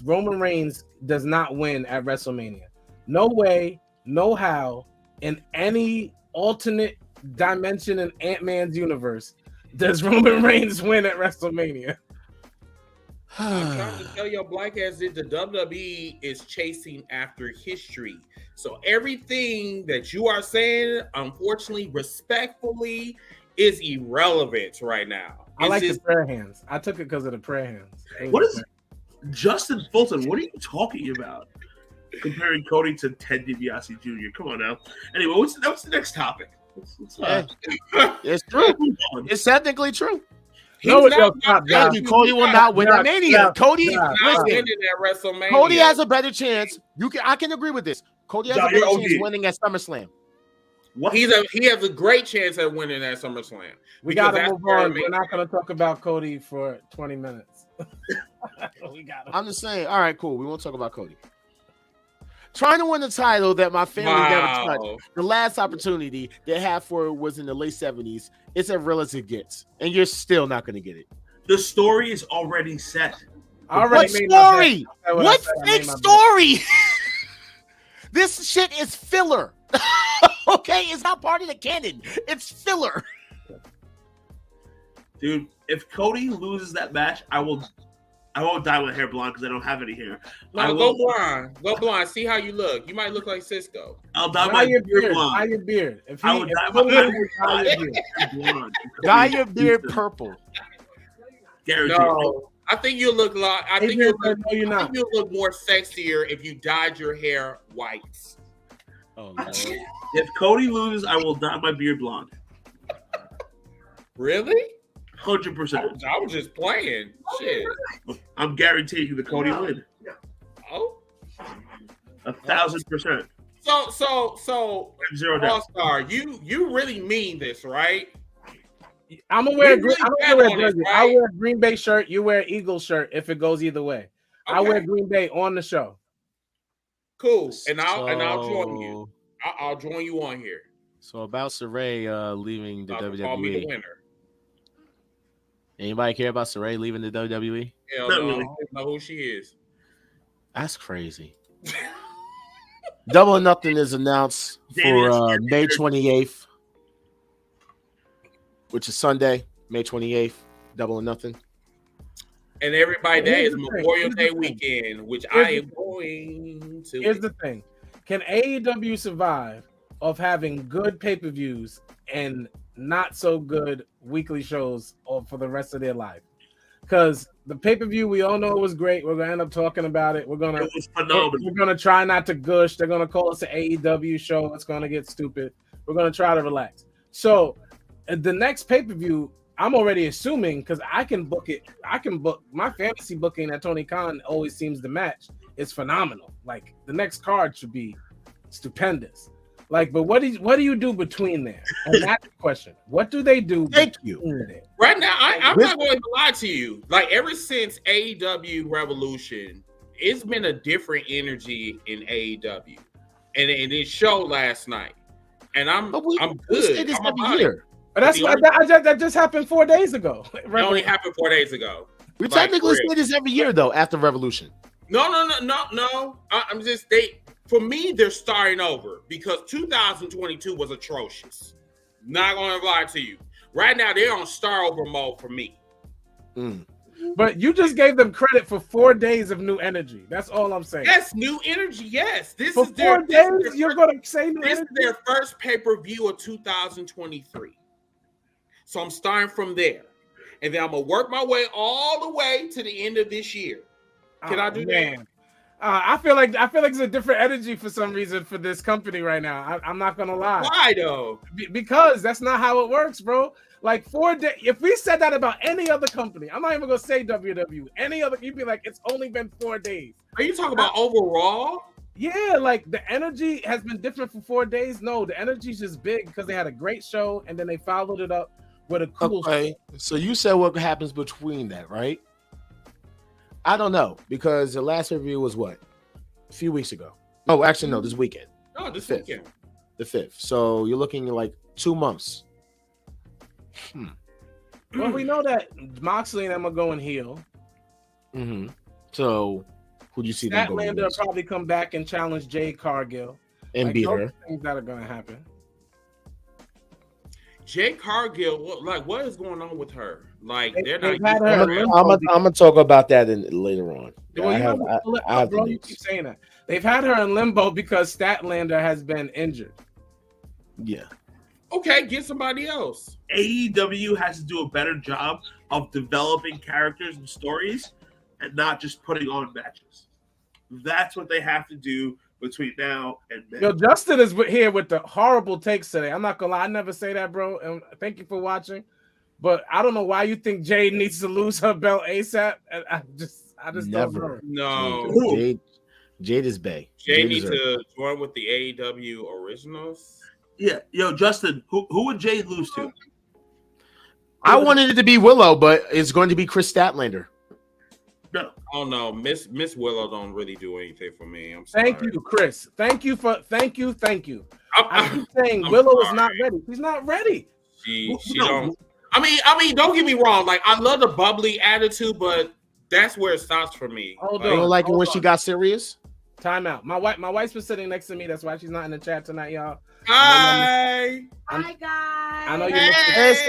Roman Reigns does not win at WrestleMania. No way, no how, in any alternate dimension in Ant-Man's universe does Roman Reigns win at WrestleMania.
I'm trying to tell your black ass that the WWE is chasing after history. So everything that you are saying, unfortunately, respectfully, is irrelevant right now.
I like the prayer hands. I took it because of the prayer hands.
What is Justin Fulton? What are you talking about? Comparing Cody to Ted DiBiase Jr. Come on now. Anyway, what's the next topic?
It's true. It's technically true.
Cody
will not win at Mania. Cody has a better chance. I can agree with this. Cody has a better chance winning at SummerSlam.
He has a great chance at winning at SummerSlam.
We got to move on. We're not going to talk about Cody for 20 minutes.
I'm just saying. All right, cool. We won't talk about Cody. Trying to win the title that my family never touched. The last opportunity they had for it was in the late 70s. It's as real as it gets. And you're still not going to get it.
The story is already set.
What story? What fake story? This shit is filler. Okay? It's not part of the canon. It's filler.
Dude, if Cody loses that match, I won't dye my hair blonde because I don't have any hair.
No, go blonde. Go blonde. See how you look. You might look like Cisco.
I'll dye my beard blonde.
Dye your beard.
I would dye my beard
dye your beard purple.
No,
I think you look like. I think you look more sexier if you dyed your hair white.
Oh no!
If Cody loses, I will dye my beard blonde.
Really?
100%.
I was just playing. Shit.
I'm guaranteeing the Cody win.
Oh.
1,000%.
So
Zero doubt.
All-Star, you really mean this, right?
I'm gonna wear I wear a Green Bay shirt. You wear Eagle shirt if it goes either way. Okay. I wear Green Bay on the show.
Cool. And I'll join you. I'll join you on here.
So about Saray leaving the WWE.
Call me the winner.
Anybody care about Saray leaving the WWE?
Hell no. I don't know who she is.
That's crazy. Double or Nothing is announced for May 28th, which is Sunday, May 28th. Double or Nothing.
And everybody, that is Memorial Day weekend, which I am going to.
Here's the thing. Can AEW survive of having good pay-per-views and not so good weekly shows for the rest of their life? Because the pay-per-view, we all know it was great. We're gonna end up talking about it. We're gonna try not to gush. They're gonna call us an AEW show. It's gonna get stupid. We're gonna try to relax. So the next pay-per-view, I'm already assuming, because I can book it. I can book my fantasy booking that Tony Khan always seems to match. It's phenomenal. Like the next card should be stupendous. Like, but what do you do between there? And that's the question. What do they do?
Thank you.
There?
Right now, I'm not going to lie to you. Like ever since AEW Revolution, it's been a different energy in AEW, and it showed last night. And I'm good. I'm about it.
But that just happened 4 days ago.
It only happened 4 days ago.
We technically say this every year though after Revolution.
No. I'm just for me, they're starting over because 2022 was atrocious. Not going to lie to you. Right now, they're on start over mode for me.
But you just gave them credit for 4 days of new energy. That's all I'm saying.
Yes, new energy. Yes, this
for
is their
4 days. You're going to say new
this
energy?
is their first pay-per-view of 2023. So I'm starting from there, and then I'm gonna work my way all the way to the end of this year. Can I do that?
I feel like it's a different energy for some reason for this company right now. I'm not gonna lie.
Why though?
Because that's not how it works, bro. Like 4 days. If we said that about any other company, I'm not even gonna say WWE. Any other, you'd be like, it's only been 4 days.
Are you talking about overall?
Yeah, like the energy has been different for 4 days. No, the energy's just big because they had a great show and then they followed it up with a cool
Okay,
show.
so you said what happens between that, right? I don't know because the last review was what, a few weeks ago. Oh, actually, no, this weekend,
Oh, this
Fifth.
weekend.
the 5th. So you're looking at like 2 months.
Well, we know that Moxley and them are going heel.
Mm-hmm. So who do you see them going
Statlander will
against?
probably come back and challenge Jade Cargill.
And
Like,
beat
those
her?
things that are going to happen.
Jay Cargill, what is going on with her? Like, they're
They've
not.
had her in limbo.
I'm gonna talk about that later on.
Well,
I
you
have,
know,
I,
pull it
I
up,
have the
bro. You
notes.
keep saying that. They've had her in limbo because Statlander has been injured.
Yeah.
Okay, get somebody else.
AEW has to do a better job of developing characters and stories and not just putting on matches. That's what they have to do between now and then.
Yo, Justin is here with the horrible takes today. I'm not gonna lie, I never say that, bro. And thank you for watching. But I don't know why you think Jade needs to lose her belt ASAP. And I just
Never.
don't know.
No.
Jade is Bay.
Jay
Jade
needs
is
to join with the AEW originals.
Yeah, yo, Justin, who would Jade lose to?
I wanted it to be Willow, but it's going to be Chris Statlander.
No.
Oh no, Miss Willow don't really do anything for me. I'm sorry.
Thank you, Chris. Thank you. I
I'm
keep saying
I'm
Willow is
sorry.
not ready. She's not ready.
She
No.
don't. I mean, don't get me wrong. Like, I love the bubbly attitude, but that's where it stops for me.
Hold
You don't
on.
like it
hold
when
on.
she got serious?
Time out. My wife's been sitting next to me. That's why she's not in the chat tonight, y'all.
Hi.
Hi guys.
I know you're
Hey.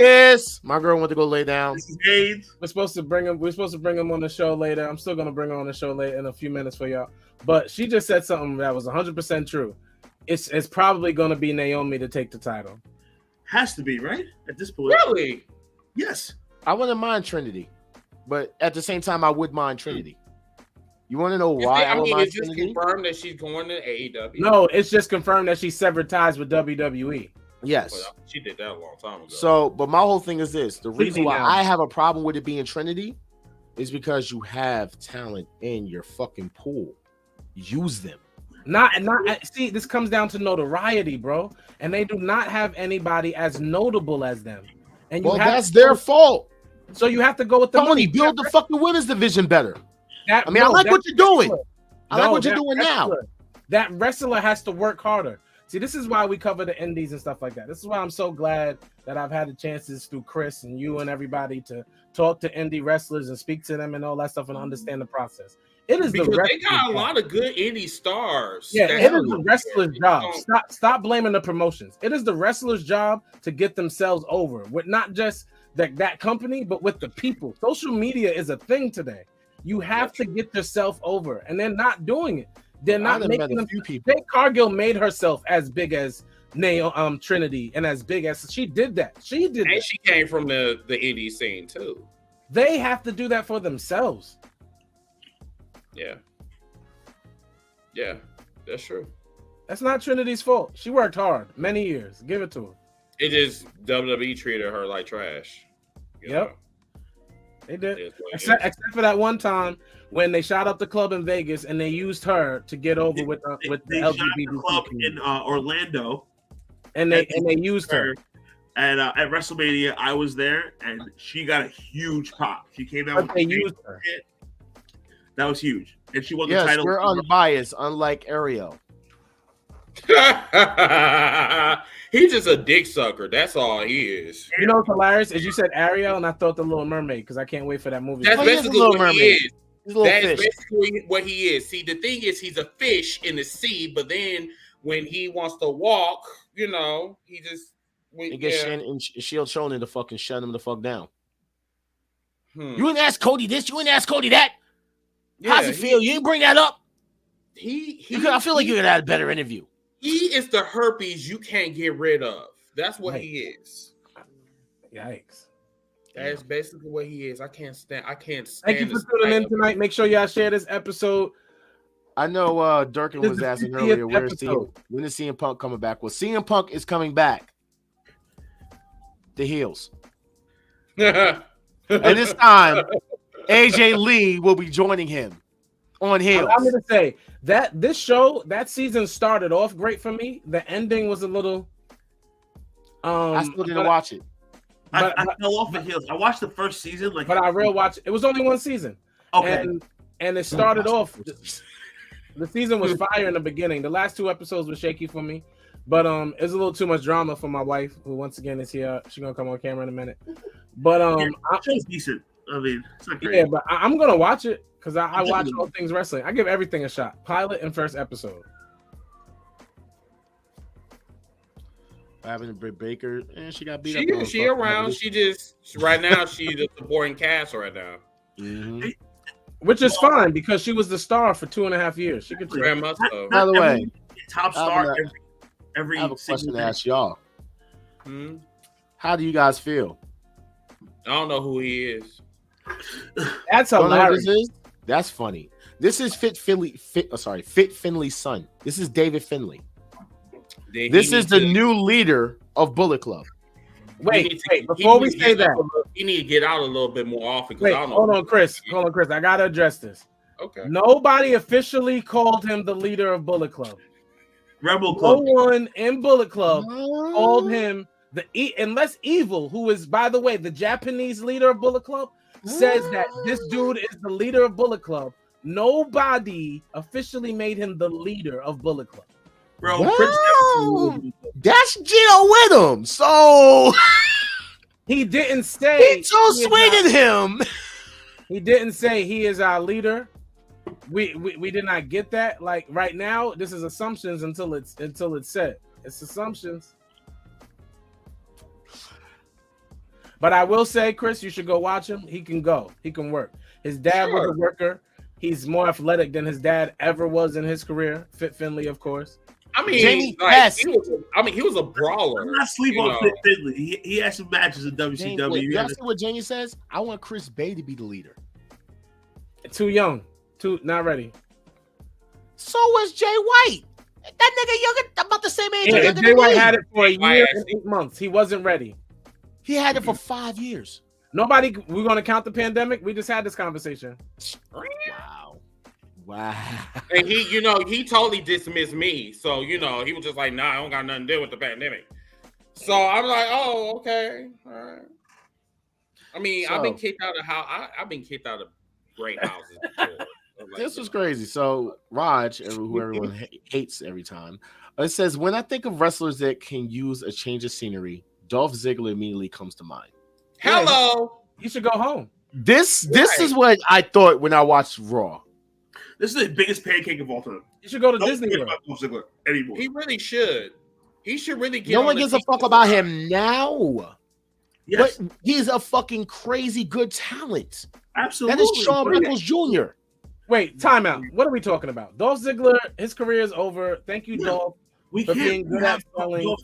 Yes. My girl went to go lay down.
This is Jade.
We're supposed to bring him on the show later. I'm still gonna bring her on the show later in a few minutes for y'all. But she just said something that was 100% true. It's probably gonna be Naomi to take the title.
Has to be, right? At this point.
Really?
Yes.
I wouldn't mind Trinity, but at the same time, I would mind Trinity. You want to know why I don't mind
it's just
Trinity?
confirmed that she's going to AEW.
No, it's just confirmed that she severed ties with WWE.
Yes.
But she did that a long time ago.
So, but my whole thing is this: the reason why
now.
I have a problem with it being Trinity is because you have talent in your fucking pool. Use them.
See, this comes down to notoriety, bro. And they do not have anybody as notable as them. And you
Well,
have
that's their fault.
So you have to go with the
Tony,
money.
build the fucking women's division better.
I
I mean, I like what you're doing. I like what you're doing now.
That wrestler has to work harder. See, this is why we cover the indies and stuff like that. This is why I'm so glad that I've had the chances through Chris and you and everybody to talk to indie wrestlers and speak to them and all that stuff and understand the process. It is
because
the
they got a
wrestler's
lot of good indie stars.
Yeah,
that
it is
are
the
out
wrestler's
there.
job.
You know,
Stop blaming the promotions. It is the wrestler's job to get themselves over with not just that company, but with the people. Social media is a thing today. You have to get yourself over, and they're not doing it. They're not
I've met
making
a
them.
few people.
Jade Cargill made herself as big as Trinity, and as big as she did that. She did
And
that.
she came from the indie scene too.
They have to do that for themselves.
Yeah. Yeah, that's true.
That's not Trinity's fault. She worked hard many years. Give it to her.
It just WWE treated her like trash. You
Yep.
know?
They did.
It is what it
Except
is.
for that one time when they shot up the club in Vegas and they used her to get over with the
They shot
LGBT
the club in Orlando,
and they used her.
and at WrestleMania, I was there, and she got a huge pop. She came out.
But they used her.
That was huge, and she won the
Yes,
title.
we're unbiased, unlike Ariel.
He's just a dick sucker. That's all he is.
You know what's hilarious is you said Ariel and I thought the Little Mermaid because I can't wait for that movie.
That's
Well, he is a
basically
Little
what he
Mermaid.
is.
He's a little
That is
fish.
basically what he is. See, the thing is, he's a fish in the sea, but then when he wants to walk, you know, he just
It gets and Shield Shonen to fucking shut him the fuck down.
Hmm.
You didn't ask Cody this. You didn't ask Cody that. How's
Yeah,
it feel? You didn't bring that up.
He
I feel like you could have had a better interview.
He is the herpes you can't get rid of. That's what he is.
Yikes.
That is basically what he is. I can't stand.
Thank you
this
for tuning in
title.
tonight. Make sure y'all share this episode.
I know Durkin
This
was
is the
asking
50th
earlier, when
episode.
is CM Punk coming back? Well, CM Punk is coming back. The heels. And this time, AJ Lee will be joining him. on heels.
I'm gonna say that this show, that season started off great for me. The ending was a little.
I still didn't watch it.
I fell off the heels. I watched the first season,
but I real watch. It was only one season.
Okay.
And it started off. The season was fire in the beginning. The last 2 episodes were shaky for me, but it was a little too much drama for my wife, who once again is here. She's gonna come on camera in a minute. But
show's decent. I mean, it's not great.
Yeah, but I'm gonna watch it because I watch all things wrestling. I give everything a shot. Pilot and first episode.
Having Britt Baker, and she got beat up.
She around. She just right now. She's a supporting cast right now.
Mm-hmm.
Which is fine because she was the star for 2.5 years. She could.
Very much so.
By the way,
top star every.
I have a question to ask y'all.
Hmm?
How do you guys feel?
I don't know who he is.
That's
Don't know what
hilarious.
this is? That's funny. This is Fit Finley's son. This is David Finley. This is the new leader of Bullet Club.
Wait. Before we say that,
you need to get out a little bit more often.
wait, hold on, Chris. I gotta address this.
Okay.
Nobody officially called him the leader of Bullet Club.
Rebel Club.
No one in Bullet Club called him unless Evil, who is, by the way, the Japanese leader of Bullet Club, says that this dude is the leader of Bullet Club. Nobody officially made him the leader of Bullet Club.
Bro,
Wow. That's Gino with him. So
he didn't say
he too swinging him.
He didn't say he is our leader. We did not get that. Like right now, this is assumptions until it's said. It's assumptions. But I will say, Chris, you should go watch him. He can go. He can work. His dad was a worker. He's more athletic than his dad ever was in his career. Fit Finley, of course.
I mean,
Jamie,
like,
yes.
he was a brawler.
I'm not sleep on Fit Finley. He had some matches in WCW.
Y'all see what Jamie says? I want Chris Bay to be the leader.
Too young. Not ready.
So was Jay White. That nigga younger, about the same age.
Yeah,
younger
Jay
than
White
me.
had it for a year and 8 months. He wasn't ready.
He had it for 5 years.
We're going to count the pandemic? We just had this conversation.
Wow.
And he totally dismissed me. So, he was just like, nah, I don't got nothing to do with the pandemic. So I'm like, oh, okay. All right. I mean, I've been kicked out of I've been kicked out of great houses before.
This was crazy. So Raj, who everyone hates every time, it says, when I think of wrestlers that can use a change of scenery, Dolph Ziggler immediately comes to mind.
Hello.
You should go home.
This is what I thought when I watched Raw.
This is the biggest pancake of all time.
You should go to
Don't
Disney
think
World.
about Dolph Ziggler anymore.
He really should. He should really get
No
on
one
the
gives a
TV
fuck about him now.
Yes,
But he's a fucking crazy good talent.
absolutely.
That is Shawn Michaels Jr.
Wait, timeout. What are we talking about? Dolph Ziggler, his career is over. Thank you, Dolph,
We
for
can't
being good at selling.
Dolph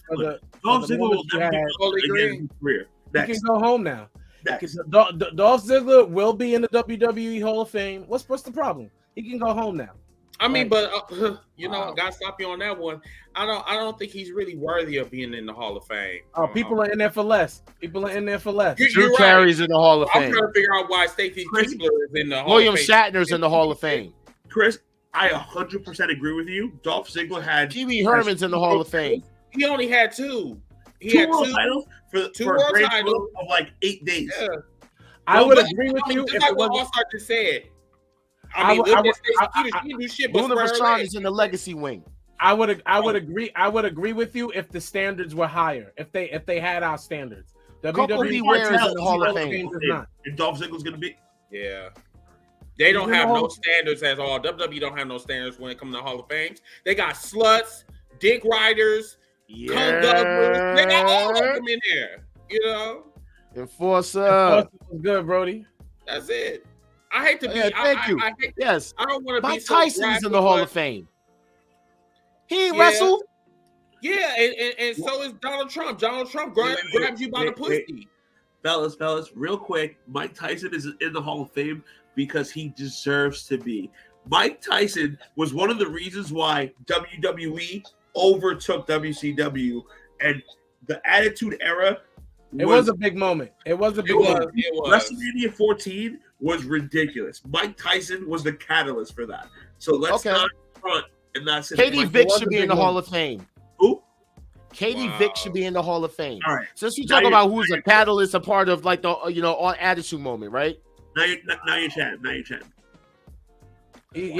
Ziggler will never be
Totally
again in his career.
He can
Next.
go home now.
Next.
Dolph Ziggler will be in the WWE Hall of Fame. What's the problem? He can go home now.
I mean,
Right.
but I gotta stop you on that one. I don't think he's really worthy of being in the Hall of Fame.
Oh, people are in there for less. People are in there for less.
You're
Drew
right.
Carey's in the Hall of
I'm
Fame.
trying to figure out why Stacey Keebler is in the Hall
William
of Fame.
Shatner's in the Hall of Fame.
Chris, I 100% agree with you. Dolph Ziggler had
Pee Wee Herman's in the Hall of Fame.
He only had two. He
two
had
world
two.
titles for
two
a
world
grand
titles.
total of like 8 days.
Yeah.
I would agree with you
Just
if
like
it
what
was.
All-Star just said.
I would- I would-
Stacey Keebler, she didn't do shit but
Luna
spread her
Vachon
legs.
is in the Legacy wing.
I would agree. I would agree with you if the standards were higher. If they had our standards.
Couple
WWE
Ware is in the Hall of
Hall of
Fame.
Fame does not.
And Dolph Ziggler's going to be.
Yeah. They don't
Even
have
though-
no standards at all. WWE don't have no standards when it comes to Hall of Fame. They got sluts, dick riders, cum governors. They got all of them in there.
Enforcer.
Was good, Brody.
That's it. I hate to be.
Yeah, thank you.
I hate,
Yes.
I don't want to be
Mike
so
Tyson's
graphic,
in the Hall
but-
of Fame. He ain't
Yeah.
wrestled.
Yeah, and so is Donald Trump. Donald Trump grabs you by the pussy.
Fellas, real quick. Mike Tyson is in the Hall of Fame because he deserves to be. Mike Tyson was one of the reasons why WWE overtook WCW, and the Attitude Era
It was a big moment. It was a big moment.
It was.
WrestleMania 14 was ridiculous. Mike Tyson was the catalyst for that. So let's not front and not say
Katie Vick should be in the Hall of Fame.
Who?
Katie Vick should be in the Hall of Fame.
All right.
Since we talk about who's a catalyst, a part of like the all attitude moment, right?
Now you're chatting.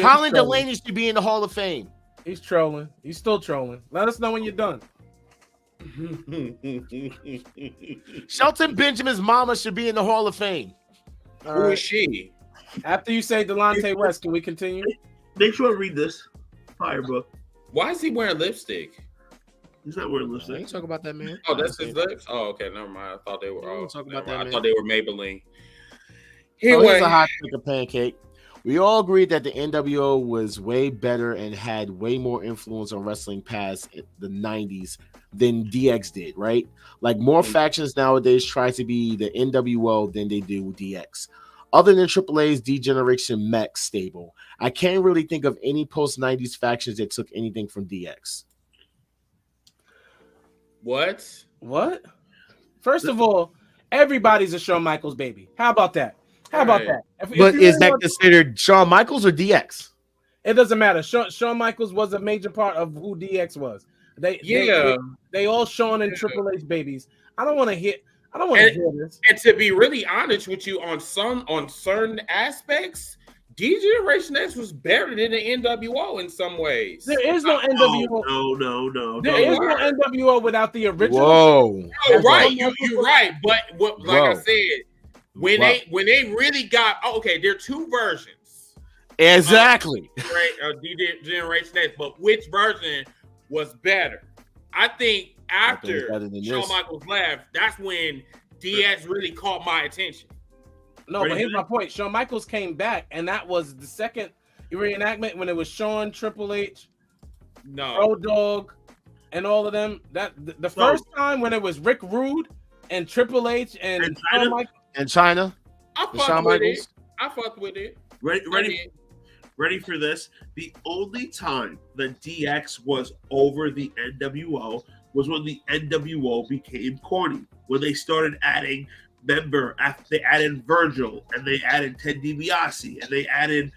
Colin Delaney should be in the Hall of Fame.
He's trolling. He's still trolling. Let us know when you're done.
Shelton Benjamin's mama should be in the Hall of Fame.
Who is she?
After you say Delonte West, can we continue?
Make sure to read this fire book.
Why is he wearing lipstick?
He's not wearing
I
lipstick.
ain't talking about that, man.
Oh, that's his lips. Oh, okay, never mind. I thought they were. Oh,
talk about that,
I
man.
thought they were Maybelline.
So
Anyway,
here's a hot take of pancake. We all agreed that the NWO was way better and had way more influence on wrestling past the 90s than DX did, right? Like more factions nowadays try to be the NWO than they do with DX. Other than AAA's D-Generation Mech stable, I can't really think of any post-90s factions that took anything from DX.
what?
First of all, everybody's a Shawn Michaels baby. How about that?
Right.
But is that considered Shawn Michaels or DX?
It doesn't matter. Shawn Michaels was a major part of who DX was. They all Shawn and Triple H babies. I don't want to hear this.
And to be really honest with you, on certain aspects, D-Generation X was better than the NWO in some ways.
There is no NWO.
No.
There is no NWO without the original.
Whoa.
Oh, right, you're right. But I said, when they really got there are two versions.
Exactly.
D-Generation X, but which version was better? I think after Shawn Michaels left, that's when DX really caught my attention.
No, but here's my point. Shawn Michaels came back, and that was the second reenactment when it was Shawn, Triple H, Road Dogg, and all of them. That the first time when it was Rick Rude and Triple H and Shawn Michaels
and China.
I fucked with it.
Ready for this? The only time that DX was over the NWO was when the NWO became corny. When they started adding after they added Virgil and they added Ted DiBiase and they added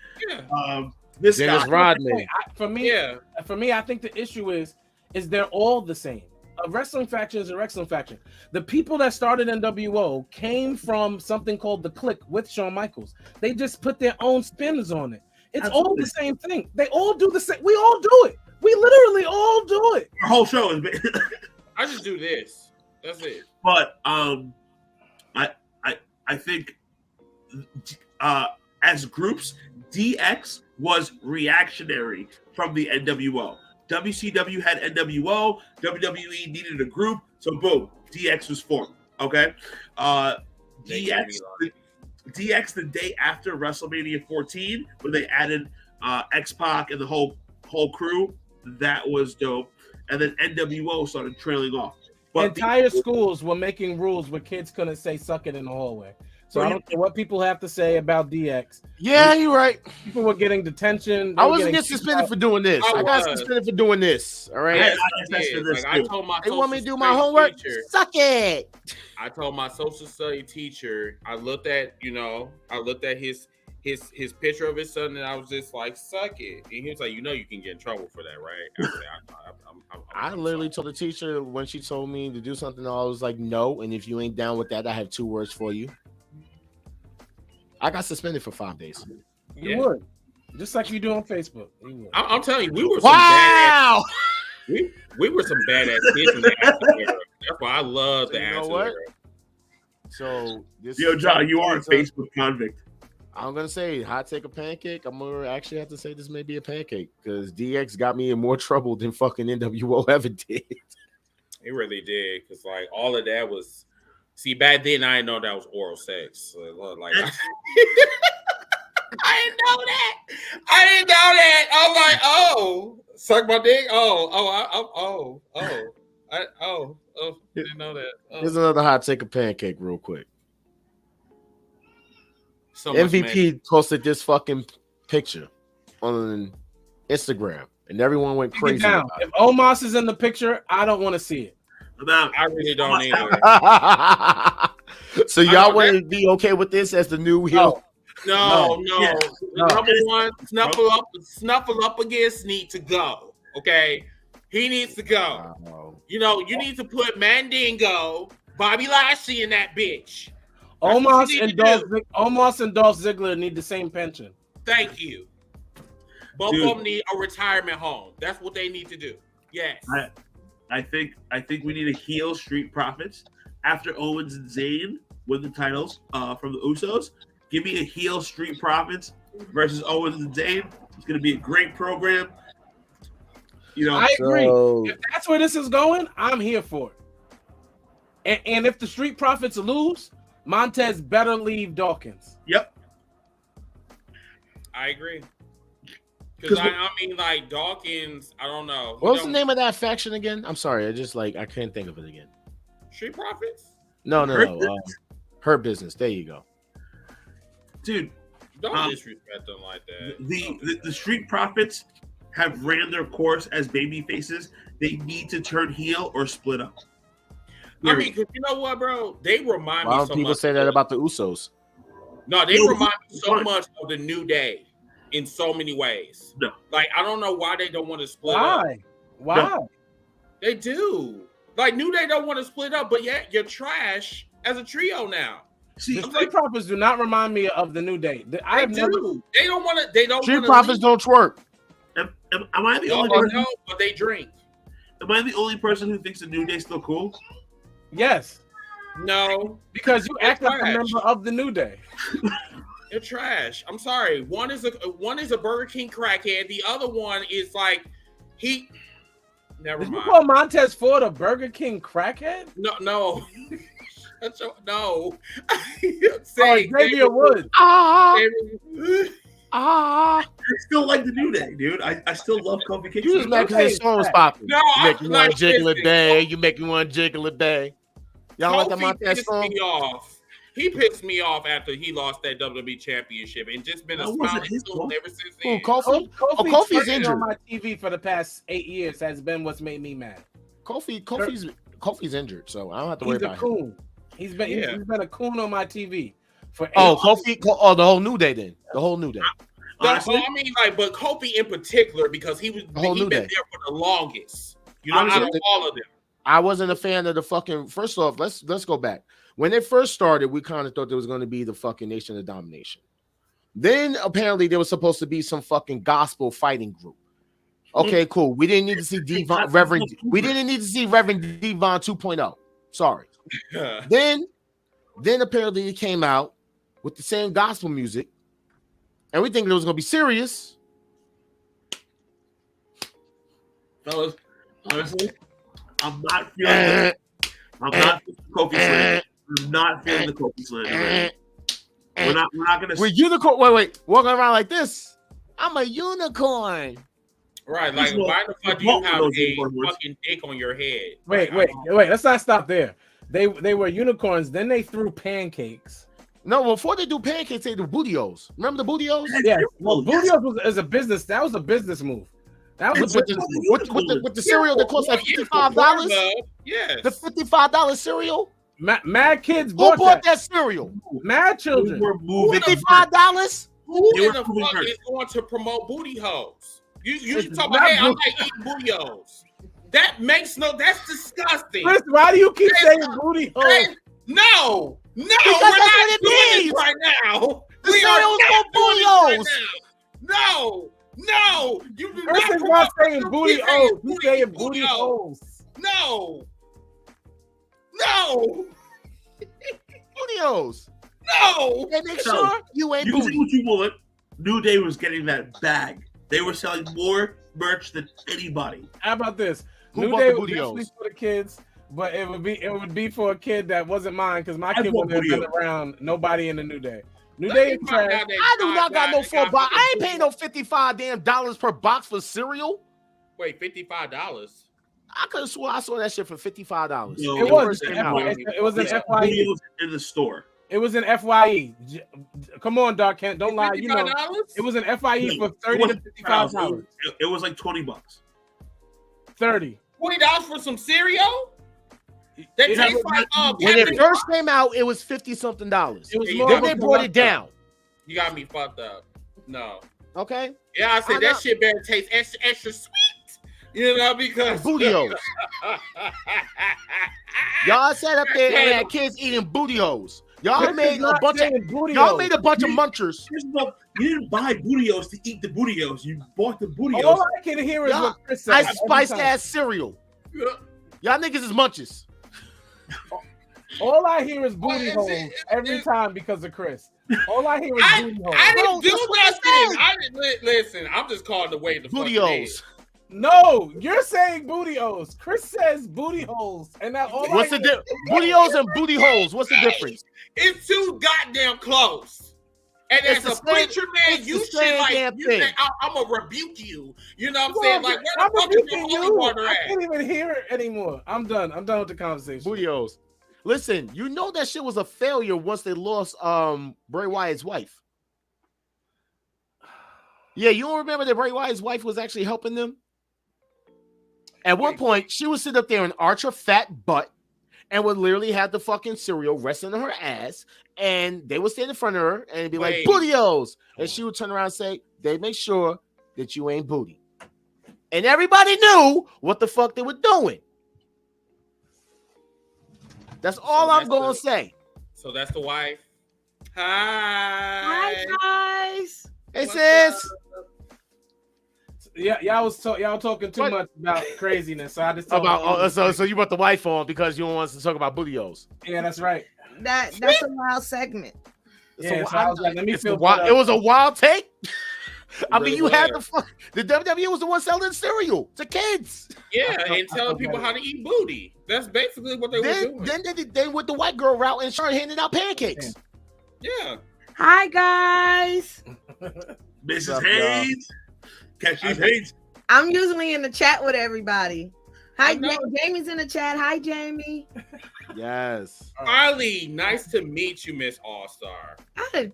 this
Dennis
guy.
Rodman.
For me, I think the issue is they're all the same. A wrestling faction is a wrestling faction. The people that started NWO came from something called the Clique with Shawn Michaels. They just put their own spins on it. It's all the same thing. They all do the same. We all do it. We literally all do it.
Our whole show is.
I just do this. That's it.
But I think as groups, DX was reactionary from the NWO. WCW had NWO. WWE needed a group, so boom, DX was formed. Okay, DX the day after WrestleMania 14 when they added X-Pac and the whole crew, that was dope. And then NWO started trailing off. But
entire schools were making rules where kids couldn't say "suck it" in the hallway. So I don't care what people have to say about DX.
Yeah, you're right.
People were getting detention.
I wasn't getting suspended for doing this. I got suspended for doing this. All right.
I told my
they want me to do my homework.
Teacher,
suck it.
I told my social study teacher. I looked at his picture of his son, and I was just like, "Suck it." And he was like, "You know, you can get in trouble for that, right?"
I literally told the teacher when she told me to do something, I was like, "No." And if you ain't down with that, I have 2 words for you. I got suspended for 5 days.
You would, just like you do on Facebook.
I'm telling you, we were some badass. We were some badass kids in the acting era. That's why I love the acting era.
So
John, you are a Facebook convict.
I'm gonna say hot take a pancake. I'm gonna actually have to say this may be a pancake because DX got me in more trouble than fucking NWO ever did.
It really did, because like all of that was. See, back then I didn't know that was oral sex. So, like, I didn't know that. I'm like, oh, suck my dick. Didn't know that.
Here's another hot take a pancake, real quick.
So
MVP posted this fucking picture on Instagram, and everyone went crazy.
If Omos is in the picture, I don't want to see it.
I really don't either.
So y'all want to be okay with this as the new heel?
No.
No.
Number one, snuffle up against need to go. Okay, he needs to go.
Wow.
You know, you need to put Mandingo, Bobby Lashley in that bitch.
Omos and Dolph Ziggler need the same pension.
Thank you. Both
Dude.
of them need a retirement home. That's what they need to do. Yes.
I think we need a heel Street Profits after Owens and Zayn win the titles from the Usos. Give me a heel Street Profits versus Owens and Zayn. It's going to be a great program. You know,
I agree. If that's where this is going, I'm here for it. And if the Street Profits lose, Montez better leave Dawkins.
Yep.
I agree. Because I mean, like Dawkins, I don't know.
What's the name of that faction again? I'm sorry, I can't think of it again.
Street Profits?
No. Hurt Business. There you go.
Dude,
don't disrespect them like that.
The Street Profits have ran their course as baby faces. They need to turn heel or split up.
I mean, because you know what, bro? They remind me so much.
People say that about the Usos.
No, they remind me so much of the New Day in so many ways.
No.
Like, I don't know why they don't want to split up.
Why?
No.
They do. Like, New Day don't want to split up, but yet you're trash as a trio now.
See,
the Street Profits do not remind me of the New Day.
They don't want to. They don't.
Street Profits don't twerk.
Am I the only
person?
person?
No, but they drink.
Am I the only person who thinks the New Day's still cool?
Yes.
No.
Because you act like a member of the New Day.
They're trash. I'm sorry. One is a Burger King crackhead. The other one is like Never
Did
mind.
you call Montez Ford a Burger King crackhead?
No. No.
Xavier Woods.
I still like the New Day, dude. I still love Kofi Kingston.
You just mad because his song was popping.
No,
you make me want to jiggle it, babe. You make me want to jiggle it, babe. Y'all like the Montez song?
He pissed me off after he lost that WWE championship and just been a smiling fool ever since then.
Kofi? Kofi's injured.
On my TV for the past 8 years has been what's made me mad.
Kofi's injured, so I don't have to worry about him.
He's been a coon on my TV for
Kofi. The whole New Day then. The whole New Day.
Honestly, I mean, like, but Kofi in particular because he been there for the longest. You know, out of all of them.
I wasn't a fan of the fucking. First off, let's go back. When it first started, we kind of thought there was going to be the fucking Nation of Domination. Then apparently there was supposed to be some fucking gospel fighting group. Okay, cool. We didn't need to see Reverend. We didn't need to see Reverend Devon 2.0. Sorry. Then apparently it came out with the same gospel music, and we think it was going to be serious.
Fellas, honestly, I'm not feeling Kofi Slam. I'm not feeling the Kofi Slam. We're not gonna.
We're unicorn. Wait. Walking around like this. I'm a unicorn.
Right, like why the fuck do you have a fucking dick on your head?
Wait. Let's not stop there. They were unicorns. Then they threw pancakes.
No, before they do pancakes, they do bootios. Remember the bootios?
Yeah. Well, bootios was a business. That was a business move. That was
with the cereal that cost like $55.
Yeah,
the $55 cereal.
Mad kids
Who bought that cereal?
Mad children.
$55.
Who in the fuck is going to promote booty hoes? You talk about, hey, I like eating booty hoes. That makes that's disgusting.
Chris, why do you keep saying booty hoes?
No,
because
we're not doing this right now.
The cereal's for booty hoes.
No, you do
Chris is not saying booty hoes. He's saying booty hoes.
No.
Booty hoes.
No.
They make sure you ain't
booty.
You
see what you want. New Day was getting that bag. They were selling more merch than anybody.
How about this?
Who
New
bought
Day
the
was
booty
definitely
hoes?
for the kids, but it would be for a kid that wasn't mine because my kid wouldn't have been around. Nobody in the New Day. New Day is trash.
I do not got no $4 box. I ain't paying no $55 per box for cereal.
Wait, $55?
I could have swore I saw that shit for $55.
No,
It was an FYE
in the store.
It was an FYE. Come on, Dark Kent, don't lie. You know, it was an FYE for $30 to $55.
It was like $20.
$30
for some cereal. That tastes like
when it first came out, it was $50-something.
It was
then they brought it down.
You got me fucked up. No.
Okay.
Yeah, I said that shit better taste extra sweet. You know, because
booty-os. Y'all sat up there and had kids eating booty-os. Y'all made a bunch of munchers.
You didn't buy booty-os to eat the booty-os. You bought the booty-os.
All I can hear is what Chris said.
Ice spiced ass cereal. Y'all niggas is munchers.
All I hear is booty holes every time because of Chris. All I hear is booty holes.
I didn't do nothing. I didn't listen. I'm just calling the way the
booty-os.
No, you're saying booty-os. Chris says booty holes, and that all.
What's the difference? Booty-os and booty holes. What's the difference?
It's too goddamn close. And as a preacher man, you should like. You say, I'm gonna rebuke you. You know what I'm saying? Like, where the fuck is your holy water at?
I can't even hear it anymore. I'm done. I'm done with the conversation.
Booty-os. Listen, you know that shit was a failure once they lost Bray Wyatt's wife. Yeah, you don't remember that Bray Wyatt's wife was actually helping them? At one point, she would sit up there and arch her fat butt and would literally have the fucking cereal resting on her ass, and they would stand in front of her and be like, booty-os. And she would turn around and say, they make sure that you ain't booty. And everybody knew what the fuck they were doing. That's all I'm going to say.
So that's the wife. Hi.
Hi, guys.
Hey, sis.
Yeah, y'all talking too much about craziness. So I just
so you brought the wife on because you don't want us to talk about booty-os.
Yeah, that's right.
That's a wild segment.
Yeah, so I was like, let me feel.
It was a wild take. I mean, you had the WWE was the one selling cereal to kids.
Yeah, and telling people how to eat booty. That's basically what they were doing.
Then they went the white girl route and started handing out pancakes.
Yeah.
Hi, guys.
Mrs. Hayes. Catch these Hayes.
I'm usually in the chat with everybody. Hi, Jamie's in the chat. Hi, Jamie.
Yes.
Finally, nice to meet you, Miss All-Star.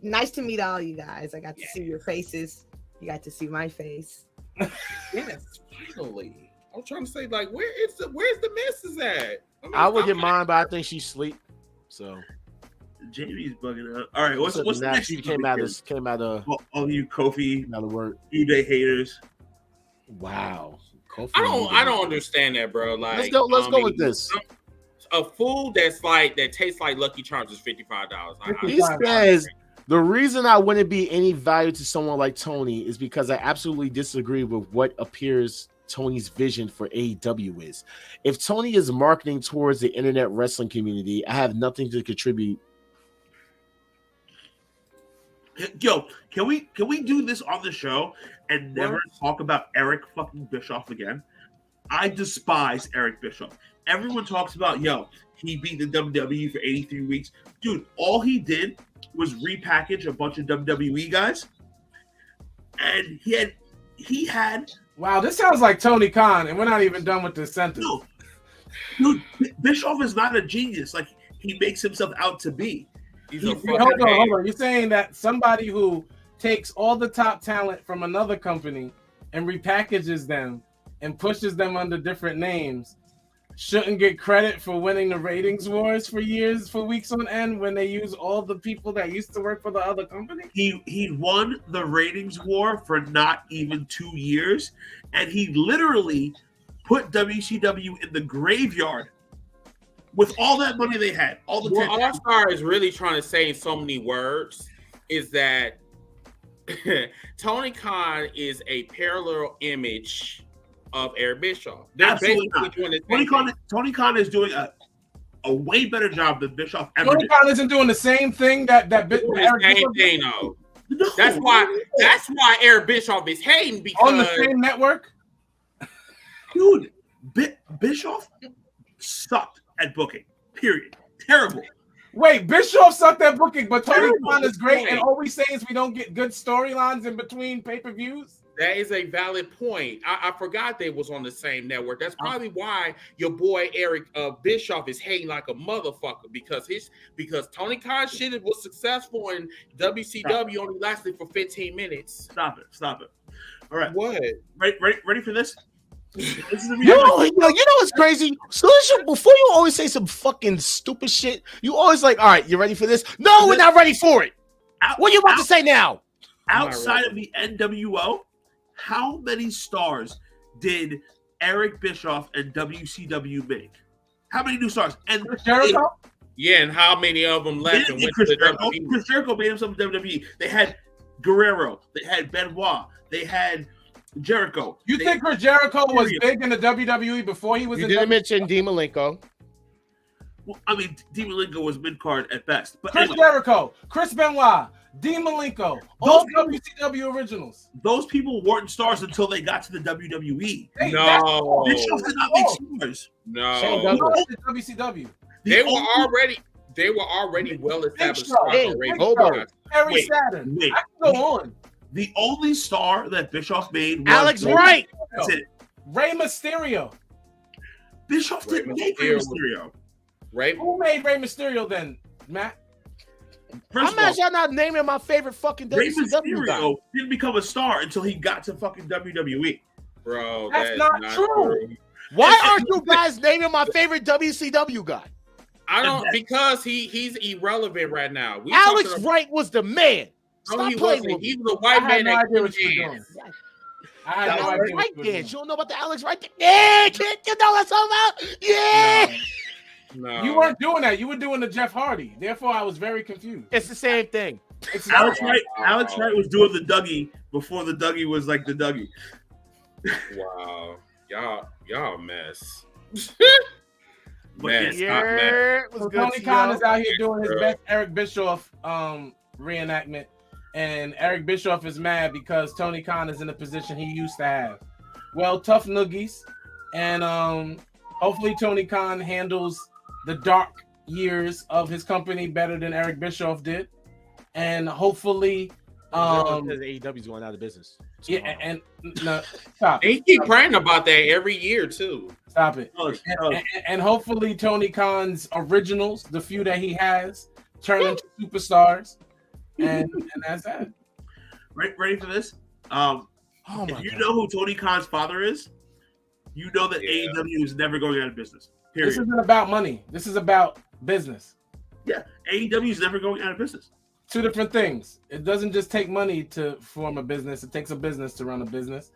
Nice to meet all you guys. I got to see your faces. You got to see my face.
Yes, finally. I'm trying to say, like, where's the missus at?
I would get mine, but I think she's asleep. So
Jamie's bugging up. All right, what's the next?
She came out of
all you Kofi,
another word.
eBay haters.
Wow. Kofi
I don't understand that, bro. Like,
let's go with this.
A food that tastes like Lucky Charms is $55.
He says the reason I wouldn't be any value to someone like Tony is because I absolutely disagree with what appears Tony's vision for AEW is. If Tony is marketing towards the internet wrestling community, I have nothing to contribute.
Yo, can we do this on the show and never talk about Eric fucking Bischoff again? I despise Eric Bischoff. Everyone talks about, he beat the WWE for 83 weeks. Dude, all he did was repackage a bunch of WWE guys. And he had
wow, this sounds like Tony Khan, and we're not even done with this sentence.
No. Dude, Bischoff is not a genius like he makes himself out to be.
Hold on. You're saying that somebody who takes all the top talent from another company and repackages them and pushes them under different names shouldn't get credit for winning the ratings wars for weeks on end when they use all the people that used to work for the other company?
He won the ratings war for not even 2 years, and he literally put WCW in the graveyard with all that money they had. All the
All-Star is really trying to say in so many words is that Tony Khan is a parallel image of Eric Bischoff.
Absolutely not. Tony Khan is doing a way better job than Bischoff ever
Tony
did.
Khan isn't doing the same thing that Eric
Bischoff thing, though. No. That's why Eric Bischoff is hating because
on the same network.
Dude, Bischoff sucked at booking. Period. Terrible.
Wait, Bischoff sucked at booking, but Tony Khan is great, and all we say is we don't get good storylines in between pay-per-views?
That is a valid point. I forgot they was on the same network. That's probably why your boy Eric Bischoff is hating like a motherfucker because Tony Khan's shit was successful and WCW only lasted for 15 minutes.
Stop it. All right.
What?
Ready for this?
You know what's crazy? Before you always say some fucking stupid shit, you always like, all right, you ready for this? No, we're not ready for it. What are you about to say now?
Outside of the NWO, how many stars did Eric Bischoff and WCW make? How many new stars? And
Jericho?
Yeah, and how many of them left and went to the WWE?
Chris Jericho made himself in WWE. They had Guerrero. They had Benoit. They had Jericho.
You think Chris Jericho was big in the WWE before he was
You
in
didn't
WWE?
mention Dean Malenko.
Well, I mean, Dean Malenko was mid-card at best. But
Chris
anyway,
Jericho, Chris Benoit, Dean Malenko, all WCW originals.
those people weren't stars until they got to the WWE.
No.
Bischoff did not make stars.
Shane
No.
Douglas.
WCW.
They were already well established
Big Show.
stars
Hey,
already.
Bobo.
Harry
Wait,
Saturn.
wait.
I can go on.
The only star that Bischoff made was
Alex Wright.
That's it.
Rey Mysterio.
Bischoff
Rey
didn't make Rey
Mysterio.
Mysterio.
Right?
Who made Rey Mysterio then, Matt?
First
I'm
of all,
not y'all not naming my favorite fucking
Rey
WCW guy.
Mysterio didn't become a star until he got to fucking WWE.
Bro,
That's
that is
not true.
Why aren't you guys naming my favorite WCW guy?
I don't because he's irrelevant right now. We
Alex
talking about-
Wright was the man.
No,
Stop
he
playing
wasn't.
with
He
me.
was a
I
white
had
man
no
that
idea what
could
you were
dance.
doing. I had no
Alex
idea
Wright
what you were
dance.
doing.
You don't know about the Alex Wright dance? Yeah, kid, you know what I'm talking about? Yeah.
No.
You weren't doing that. You were doing the Jeff Hardy. Therefore, I was very confused.
It's the same thing.
It's
Alex
not.
Wright was doing the Dougie before the Dougie was like the Dougie.
Wow. Y'all a mess.
But
Mess,
it's
hot mess.
Yeah, it was
So
good.
Tony Khan is out here doing his
Bro.
best Eric Bischoff reenactment, and Eric Bischoff is mad because Tony Khan is in a position he used to have. Well, tough noogies, and hopefully Tony Khan handles the dark years of his company better than Eric Bischoff did, and hopefully,
AEW's going out of business.
yeah, and no, stop,
They keep praying about that every year too.
stop it.
Oh,
And hopefully Tony Khan's originals, the few that he has, turn into superstars, and that's that.
ready for this?
Oh
If
my
you
God.
know who Tony Khan's father is, you know that
Yeah.
AEW is never going out of business.
This
Period.
isn't about money. This is about business.
Yeah, AEW is never going out of business.
Two different things. It doesn't just take money to form a business. It takes a business to run a business.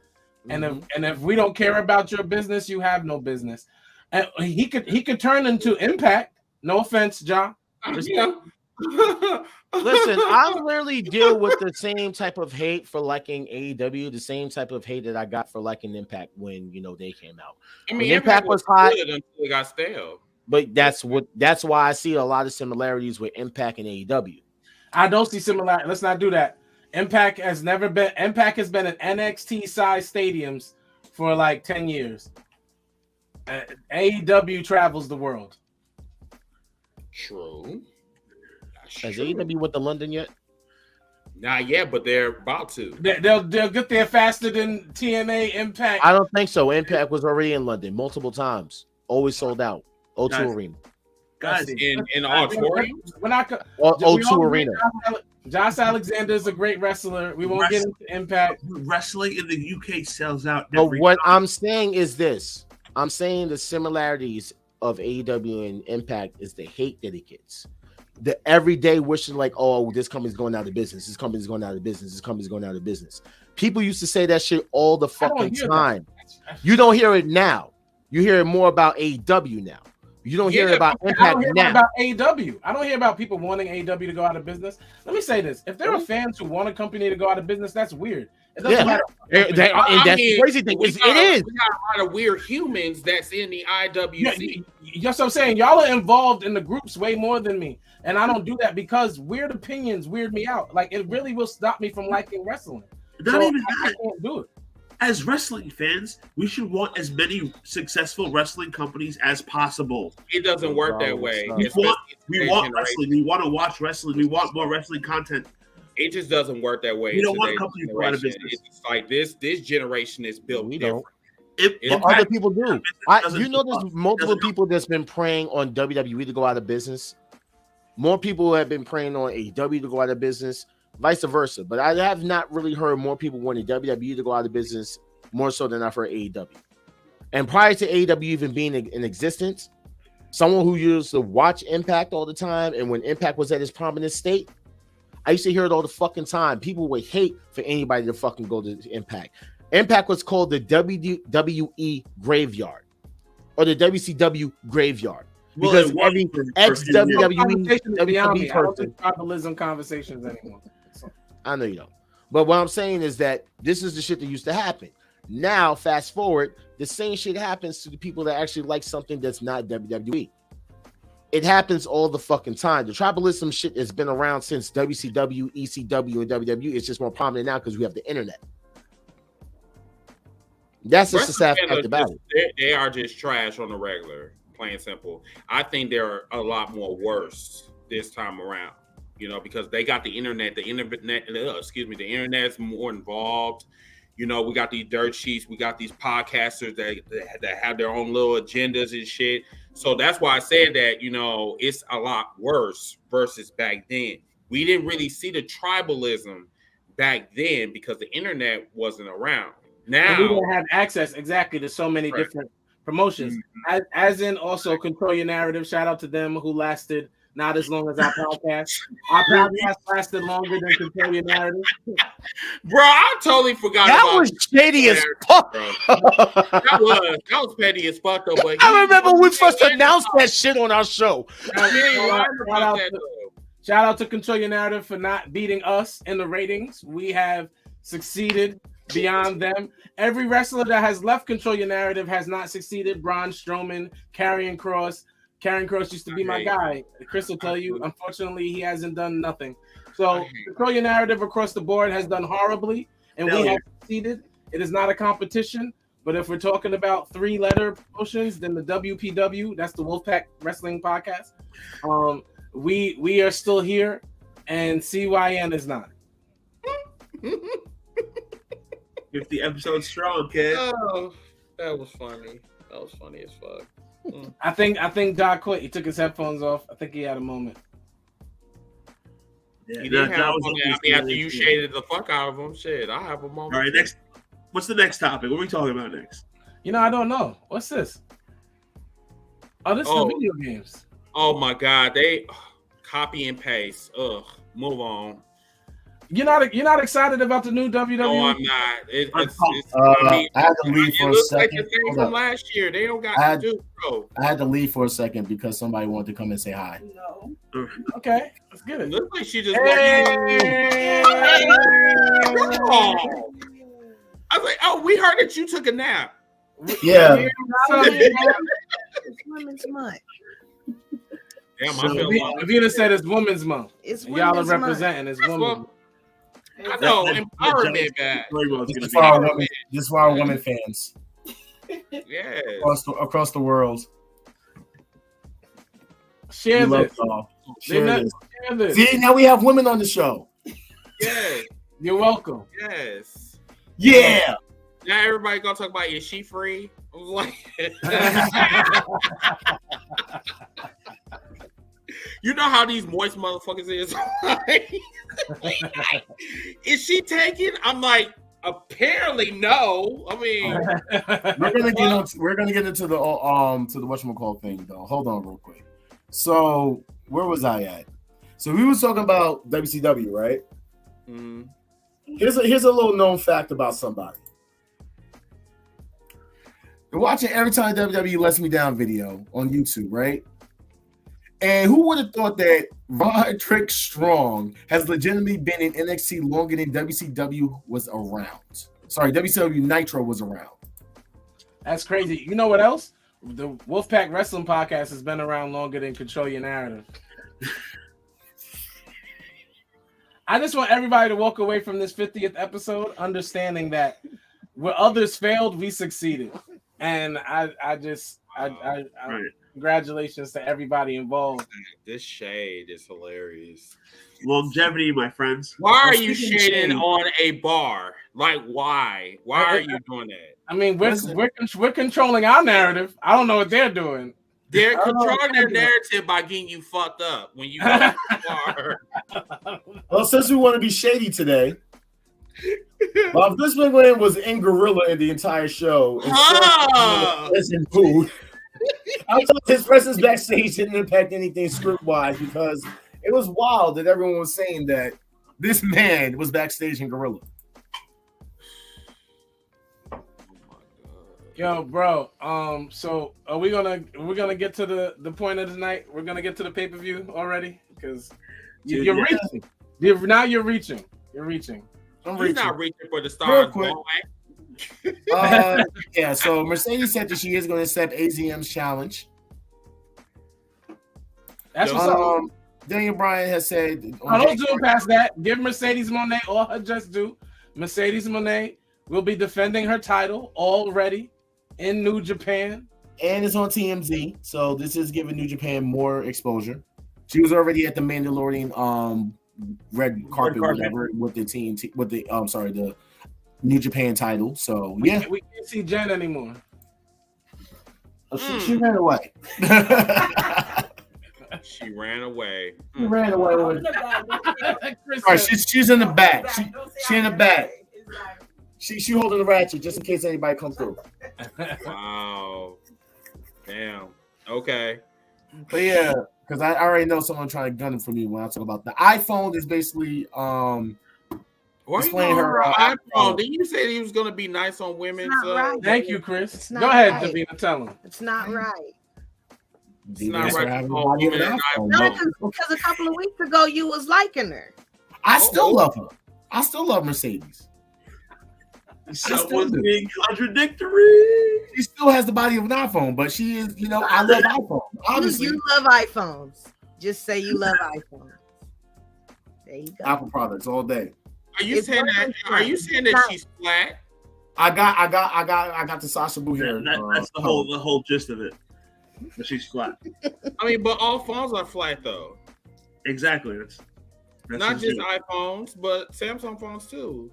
And if we don't care about your business, you have no business. And he could turn into Impact. No offense, John.
Yeah.
Listen, I literally deal with the same type of hate for liking AEW, the same type of hate that I got for liking Impact when they came out.
I mean,
When Impact was hot,
good until it got stale.
but that's why I see a lot of similarities with Impact and AEW.
I don't see similarity. Let's not do that. Impact has been in NXT size stadiums for like 10 years. AEW travels the world.
True. That's
Has
true.
AEW went to London yet?
Not yet, but they're about to.
They'll get there faster than TNA Impact.
I don't think so. Impact was already in London multiple times. Always sold out. O2
Guys.
Arena.
Guys,
In the auditorium.
We're not.
O2 Arena.
Josh Alexander is a great wrestler. We won't get into Impact.
wrestling in the UK sells out.
But
every
what
time.
I'm saying is this. I'm saying the similarities of AEW and Impact is the hate that it gets. The everyday wishing like, oh, this company's going out of business. This company's going out of business. This company's going out of business. People used to say that shit all the
I don't
fucking
hear
time.
that.
You don't hear it now. You hear it more about AEW now. You don't hear it about
I don't
Impact
hear
now.
about AEW. I don't hear about people wanting AEW to go out of business. Let me say this: if there are fans who want a company to go out of business, that's weird. It doesn't
Yeah.
matter.
And that's the crazy thing.
We
It
got
is.
a lot of weird humans that's in the IWC.
That's what I'm saying. Y'all are involved in the groups way more than me, and I don't do that because weird opinions weird me out. Like it really will stop me from liking wrestling.
Not even
I
that.
can't do it.
As wrestling fans, we should want as many successful wrestling companies as possible.
It doesn't work that way.
We
especially
want,
in
we
today's
want
generation.
wrestling. We want to watch wrestling. We want more wrestling content.
It just doesn't work that way.
We
in
don't want
today's
companies to go out of
generation.
business.
It's like this generation is built
We
different.
don't.
It-
But other
Impact
people do.
doesn't
You know,
do
there's
us.
multiple
Doesn't
people that's been praying on WWE to go out of business. More people have been praying on AEW to go out of business, vice versa. But I have not really heard more people wanting WWE to go out of business more so than I've heard AEW. And prior to AEW even being in existence, someone who used to watch Impact all the time, and when Impact was at its prominent state, I used to hear it all the fucking time. People would hate for anybody to fucking go to Impact. Impact was called the WWE graveyard or the WCW graveyard because every ex-WWE person.
Tribalism conversations anymore.
I know you don't. But what I'm saying is that this is the shit that used to happen. Now, fast forward, the same shit happens to the people that actually like something that's not WWE. It happens all the fucking time. The tribalism shit has been around since WCW, ECW, and WWE. It's just more prominent now because we have the internet. That's just the sad fact about it.
They are just trash on the regular, plain simple. I think they're a lot more worse this time around, you know, because they got the internet. The internet's more involved. You know, we got these dirt sheets. We got these podcasters that have their own little agendas and shit. So that's why I said that, you know, it's a lot worse versus back then. We didn't really see the tribalism back then because the internet wasn't around. Now
and we didn't have access exactly to so many different promotions. As in also Control Your Narrative. Shout out to them who lasted not as long as our podcast. Our podcast lasted longer than Control Your Narrative.
Bro, I totally forgot
that
about
was shady as fuck.
That was petty as fuck though. But
I remember when we first announced that shit on our show.
Shout out to Control Your Narrative for not beating us in the ratings. We have succeeded beyond them. Every wrestler that has left Control Your Narrative has not succeeded. Braun Strowman, Karrion Kross. Karrion Kross used to be my guy. Chris will tell you, unfortunately, he hasn't done nothing. So Control Your Narrative across the board has done horribly, and we have succeeded. It is not a competition, but if we're talking about 3-letter promotions, then the WPW, that's the Wolfpack Wrestling Podcast. We are still here, and CYN is not.
50 episodes strong, kid.
Oh, that was funny. That was funny as fuck.
I think Doc quit. He took his headphones off. I think he had a moment.
Yeah,
he didn't have a moment. I mean, after you shaded the fuck out of him, shit, I have a moment.
All right, next. What's the next topic? What are we talking about next?
You know, I don't know. What's this? Oh, this is the video games.
Oh my god, they copy and paste. Ugh, move on.
You're not excited about the new WWE?
No, I'm not.
I had to leave for a second.
Like the thing from last year. They don't got to do, bro.
I had to leave for a second because somebody wanted to come and say hi.
No. Okay, let's get it.
Looks like she just.
Hey!
I was like, oh, we heard that you took a nap.
Yeah.
It's Women's Month.
Damn,
So if you'd have said it's Women's Month,
it's
y'all are representing it's women.
I know, empowerment back.
This is for our women fans.
Yeah.
Across the world.
Share this.
Share this. See, now we have women on the show.
Yeah.
You're welcome.
Yes.
Yeah.
Now everybody gonna talk about, is she free? I was like, you know how these moist motherfuckers is. Is she taken? I'm like, apparently no. I mean,
we're gonna get into the whatchamacallit thing though. Hold on real quick. So where was I at? So we was talking about WCW, right?
Mm-hmm.
Here's a little known fact about somebody. You're watching Every Time WWE Lets Me Down video on YouTube, right? And who would have thought that Roderick Strong has legitimately been in NXT longer than WCW was around? Sorry, WCW Nitro was around.
That's crazy. You know what else? The Wolfpack Wrestling Podcast has been around longer than Control Your Narrative. I just want everybody to walk away from this 50th episode understanding that where others failed, we succeeded. And congratulations to everybody involved.
This shade is hilarious.
Longevity, my friends.
Why are you shading on a bar? Like, why? Why are you doing that?
I mean, we're controlling our narrative. I don't know what they're doing.
They're controlling their narrative by getting you fucked up when you go to the bar.
Well, since we want to be shady today, well, this McMahon was in gorilla in the entire show. And food. I thought his presence backstage didn't impact anything script-wise because it was wild that everyone was saying that this man was backstage in Gorilla.
Yo, bro. So are we're gonna get to the point of the night? We're gonna get to the pay-per-view already? Because you're reaching. Now you're reaching. You're reaching.
He's not reaching for the stars.
Yeah, so Mercedes said that she is going to accept AZM's challenge.
That's what's
Daniel Bryan has said.
Don't zoom past that. Give Mercedes Moné all her just due. Mercedes Moné will be defending her title already in New Japan.
And it's on TMZ, so this is giving New Japan more exposure. She was already at the Mandalorian red carpet, whatever, with the TNT, with the the New Japan title. So
we can't see Jen anymore.
She ran away.
She ran away.
She ran away. Right, she's in the back. She in the back. She holding the ratchet just in case anybody comes through.
Wow. Damn. Okay.
But yeah, because I already know someone trying to gun it for me when I talk about the iPhone is basically
explain her iPhone. Didn't you say he was gonna be nice on women?
Right.
Thank you, Chris. Go ahead, Davina. Tell him.
It's not right.
It's not right.
No, because a couple of weeks ago you was liking her.
I still love her. I still love Mercedes.
Someone's being contradictory.
She still has the body of an iPhone, but she is, I love iPhone. Obviously,
you love iPhones. Just say you love iPhones. There you go.
Apple products all day.
Are you saying that she's flat?
I got the Sasha Boo hair.
That's the whole gist of it. But she's flat.
I mean, but all phones are flat though.
Exactly. That's
not just iPhones, but Samsung phones too.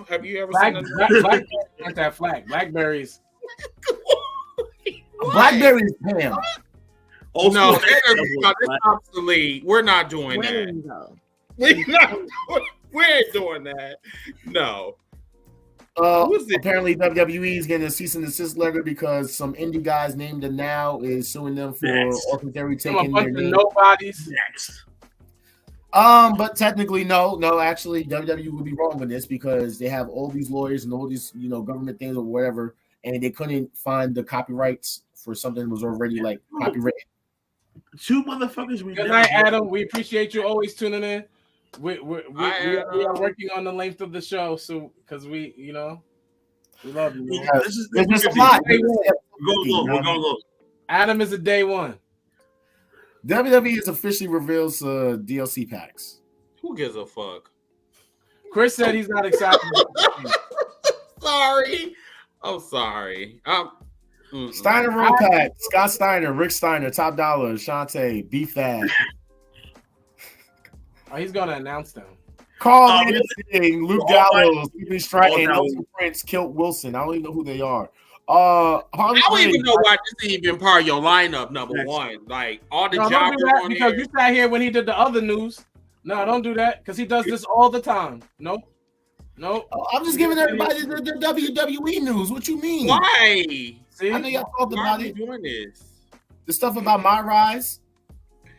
Have you ever
seen
Blackberries?
Not that flat. Blackberries.
Blackberries, damn.
No, that's obsolete. We're not doing that. We ain't doing that. No.
Apparently WWE is getting a cease and desist letter because some indie guys named the Now is suing them for arbitrary taking their name.
Nobodies
next.
But technically, no. Actually, WWE would be wrong with this because they have all these lawyers and all these, government things or whatever, and they couldn't find the copyrights for something that was already copyrighted.
Two motherfuckers.
Good night, Adam. We appreciate you always tuning in. We are working on the length of the show, so because we love you.
There's just a lot.
We're going low.
Adam is a day one.
WWE has officially revealed DLC packs.
Who gives a fuck?
Chris said he's not excited.
Sorry. I'm sorry.
Steiner Roll Pack, Scott Steiner, Rick Steiner, Top Dollar, Shantae, Beef Fad.
He's gonna announce them.
Carl Anderson, Luke Gallows, Stephen Stratton, Nelson Prince, Kilt Wilson. I don't even know who they are.
I don't even know why this is even part of your lineup. Number one, like all the jobbers on
because
here.
you sat here when he did the other news. No, don't do that because he does this all the time. Nope.
I'm just giving everybody the WWE news. What you mean?
Why?
See?
I know y'all talked about it.
Doing this?
The stuff about My Rise. You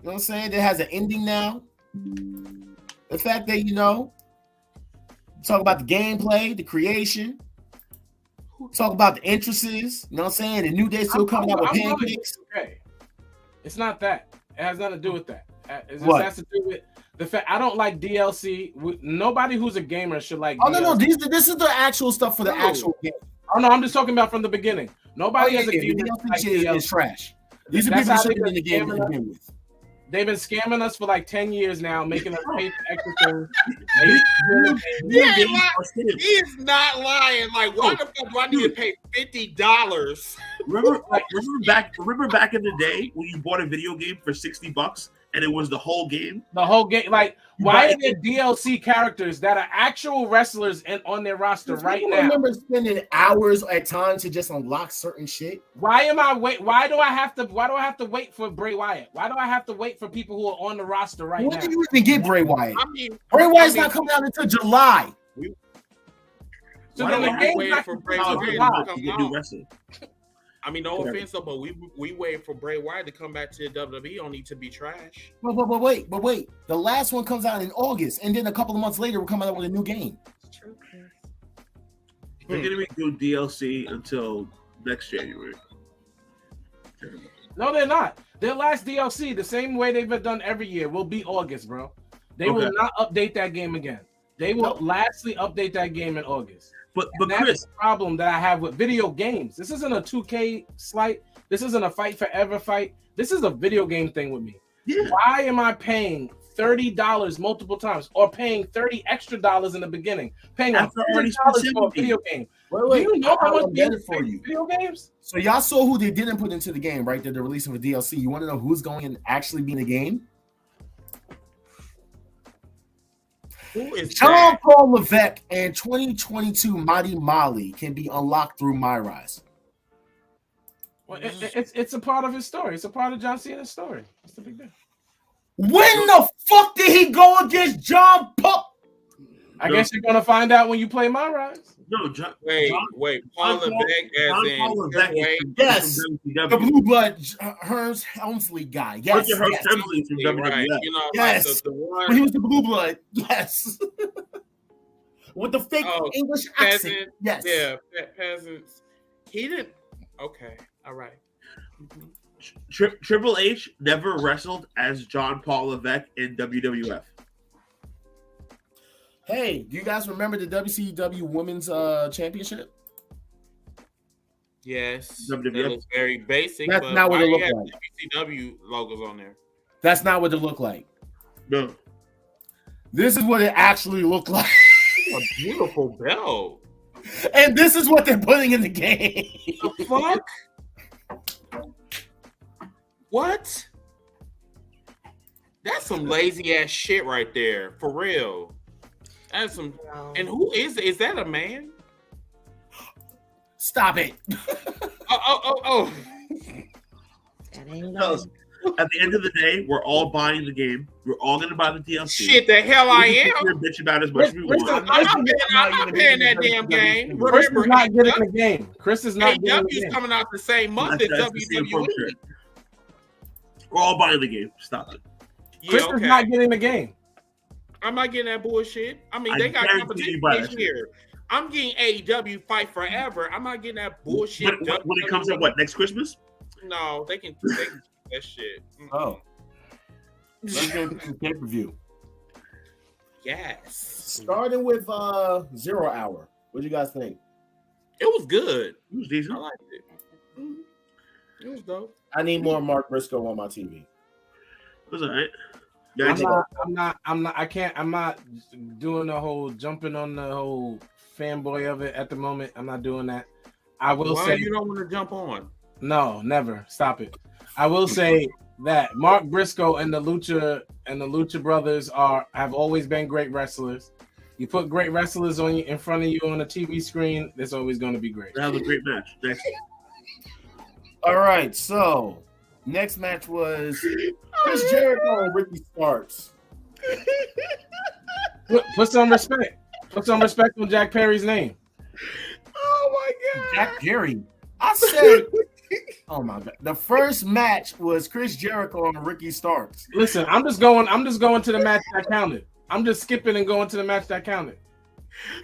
know what I'm saying? That has an ending now. The fact that, talk about the gameplay, the creation, talk about the entrances, you know what I'm saying? The New Day still coming out with pancakes.
Okay. It's not that. It has nothing to do with that. It just
What?
has to do with the fact I don't like DLC. Nobody who's a gamer should like
Oh,
DLC.
no. This is the actual stuff for the actual game.
Oh, no, I'm just talking about from the beginning. Nobody has a gamer like DLC.
It's trash. These are people shouldn't be in the game to begin with.
They've been scamming us for like 10 years now, making us pay for extra things.
He is not lying. Like, why the fuck do I need to pay $50?
Remember back in the day when you bought a video game for $60 and it was the whole game?
The whole game. Like, why are there DLC characters that are actual wrestlers on their roster right now?
I remember spending hours at times to just unlock certain shit.
Why do I have to wait for Bray Wyatt? Why do I have to wait for people who are on the roster right now?
When did you even get Bray Wyatt?
Bray
Wyatt's not coming out until July.
So then the game's not
for Bray
coming out
Wyatt
until
to
July.
come out? I mean, no offense though, but we wait for Bray Wyatt to come back to the WWE. Don't need to be trash.
But wait. The last one comes out in August, and then a couple of months later, we're coming out with a new game.
They're gonna be doing DLC until next January.
No, they're not. Their last DLC, the same way they've been done every year, will be August, bro. They will not update that game again. They will lastly update that game in August.
But
that's
Chris,
the problem that I have with video games. This isn't a 2K slight. This isn't a fight forever fight. This is a video game thing with me.
Yeah.
Why am I paying $30 multiple times, or paying $30 extra in the beginning, paying $100 for a video game?
Wait,
do you know how much
get it for you?
Video games?
So y'all saw who they didn't put into the game, right? That they're releasing for DLC. You want to know who's going to actually be in the game?
Who is
John Paul Levesque and 2022 Mighty Molly can be unlocked through MyRise.
Well, it's a part of his story. It's a part of John Cena's story. What's the big deal?
When the fuck did he go against John Paul?
I guess you're gonna find out when you play MyRise.
No,
wait. Paul Levesque as in
yes, the Blue Blood Hearns Helmsley guy. Yes,
Helmsley from WWE.
Right. You know,
yes.
like the one,
when he was the Blue Blood. Yes, with the fake English accent.
Peasant,
yes,
yeah, peasants. He didn't. Okay, all right.
Triple H never wrestled as John Paul Levesque in WWF.
Hey, do you guys remember the WCW Women's Championship?
Yes,
WWF.
that looks very basic.
That's
but
not what it
why
looked
you
like.
have WCW logos on there.
That's not what it looked like.
No.
This is what it actually looked like.
A beautiful belt.
And this is what they're putting in the game.
The fuck? What? That's some lazy ass shit right there, for real. That's some. And who is that? A man?
Stop it.
Oh.
That ain't
No, at the end of the day, we're all buying the game. We're all going to buy the DLC.
Shit, the hell I am.
We're bitch about as much as we want.
I'm not paying that damn game.
Chris is not getting the game. Chris is not getting the
AEW's
game.
coming out the same month as WWE.
We're all buying the game. Stop it.
Chris is not getting the game.
I'm not getting that bullshit. I mean, they got competition this year. I'm getting AEW Fight Forever. I'm not getting that bullshit.
When it comes up, next Christmas?
No, they can do that shit.
Oh. Let's go to the pay-per-view.
Yes.
Starting with 0 Hour. What do you guys think?
It was good.
It was decent.
I liked it. It was dope.
I need more Mark Briscoe on my TV.
It was all right.
I'm not doing the whole jumping on the whole fanboy of it at the moment. I'm not doing that. I will say
you don't want to jump on.
No, never. Stop it. I will say that Mark Briscoe and the Lucha Brothers have always been great wrestlers. You put great wrestlers in front of you on a TV screen, it's always going to be great.
That was a great match. Thanks.
All right, so next match was Chris Jericho and Ricky Starks.
Put some respect. Put some respect on Jack Perry's name.
Oh my god,
Jack Perry. I said, oh my god. The first match was Chris Jericho and Ricky Starks.
Listen, I'm just going to the match that counted. I'm just skipping and going to the match that counted.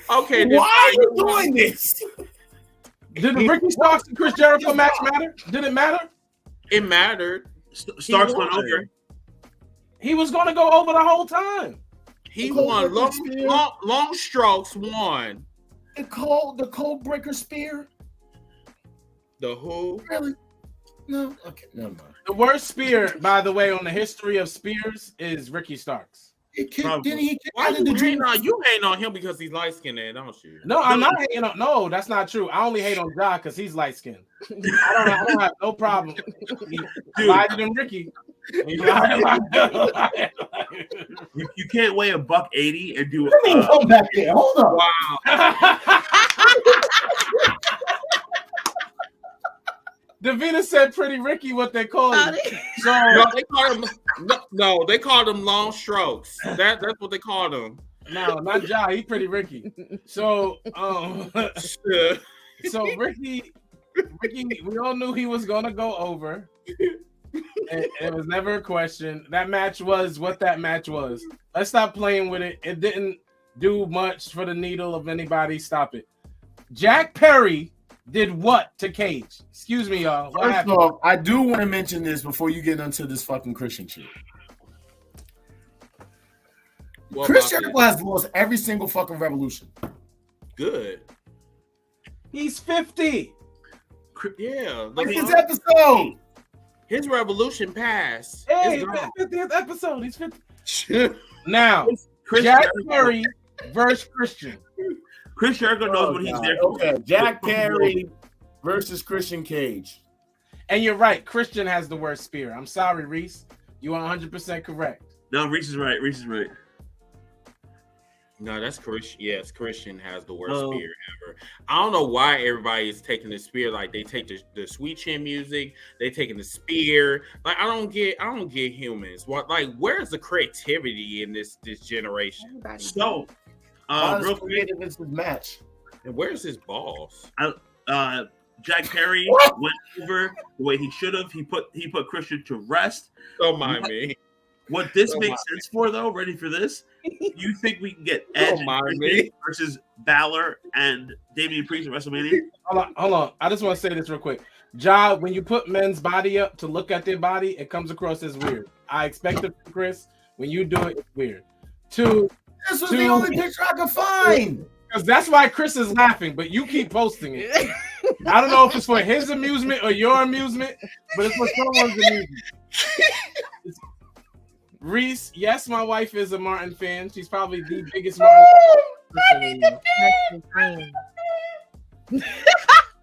Okay,
why are you doing this?
Did the Ricky Starks and Chris Jericho match matter? Did it matter?
It mattered.
Starks went over.
He was going to go over the whole time.
He won. Long Strokes won.
The Code Breaker Spear.
The who?
Really? No. Okay, never mind.
The worst spear, by the way, on the history of spears is Ricky Starks.
Why you hate on him because he's light skinned, don't you?
No, I'm not hating on. No, that's not true. I only hate on Ja because he's light skinned. I don't have no problem. Lighter than Ricky.
You can't weigh $180 and do.
Let me go back there. Hold on.
Wow.
Davina said "Pretty Ricky" what they call him. So
they called him Long Strokes. That's what they called him.
No, not Ja. He's Pretty Ricky. So so Ricky Ricky, we all knew he was gonna go over. It was never a question. That match was what that match was. Let's stop playing with it. It didn't do much for the needle of anybody. Stop it. Jack Perry did what to Cage? Excuse me, y'all. What
First
happened?
off, I do want to mention this before you get into this fucking Christian shit. Chris Jericho has lost every single fucking revolution.
Good.
He's 50.
Yeah.
Look at his episode.
His revolution passed.
Hey, 50th episode. He's 50. Now, Jack Perry versus Christian.
Chris Jericho knows what he's there for.
Okay, Jack Perry versus Christian Cage.
And you're right. Christian has the worst spear. I'm sorry, Reese. You are 100% correct.
No, Reese is right. Reese is right.
No, that's Christian. Yes, Christian has the worst spear ever. I don't know why everybody is taking the spear. Like they take the sweet chin music, they taking the spear. Like I don't get humans. What like where's the creativity in this generation?
So, real quick,
this match.
And where's his balls?
Jack Perry went over the way he should have. He put Christian to rest.
Don't mind me.
What this makes sense for, though, ready for this? You think we can get Edge versus Balor and Damian Priest at WrestleMania?
Hold on. I just want to say this real quick. Ja, when you put men's body up to look at their body, it comes across as weird. I expect it from Chris. When you do it, it's weird.
This was the only picture I could find.
Because that's why Chris is laughing, but you keep posting it. I don't know if it's for his amusement or your amusement, but it's for someone's amusement. Reese, yes, my wife is a Martin fan. She's probably the biggest Martin fan.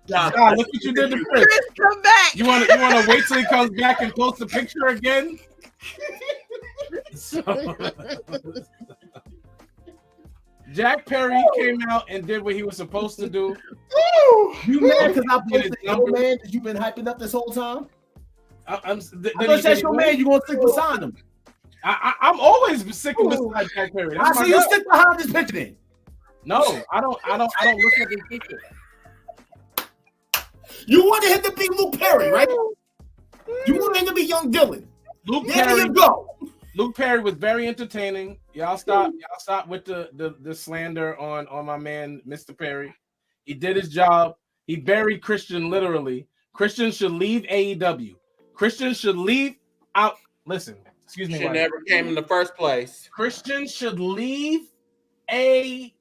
God, look what you did to Chris.
Chris, come back.
You want to wait till he comes back and post the picture again? Jack Perry came out and did what he was supposed to do.
You mad because I posted your man that you've been hyping up this whole time? I thought that's your man. You gonna stick beside him?
I'm always sticking beside Jack Perry.
I see you stick behind this picture then.
No, I don't look at this picture.
You wanted him to be Luke Perry, right? You wanted him to be Young Dylan. There you go.
Luke Perry was very entertaining. Y'all stop with the slander on my man, Mr. Perry. He did his job. He buried Christian literally. Christian should leave AEW. Christian should leave out. Listen, excuse me.
Should never came in the first place.
Christian should leave AEW.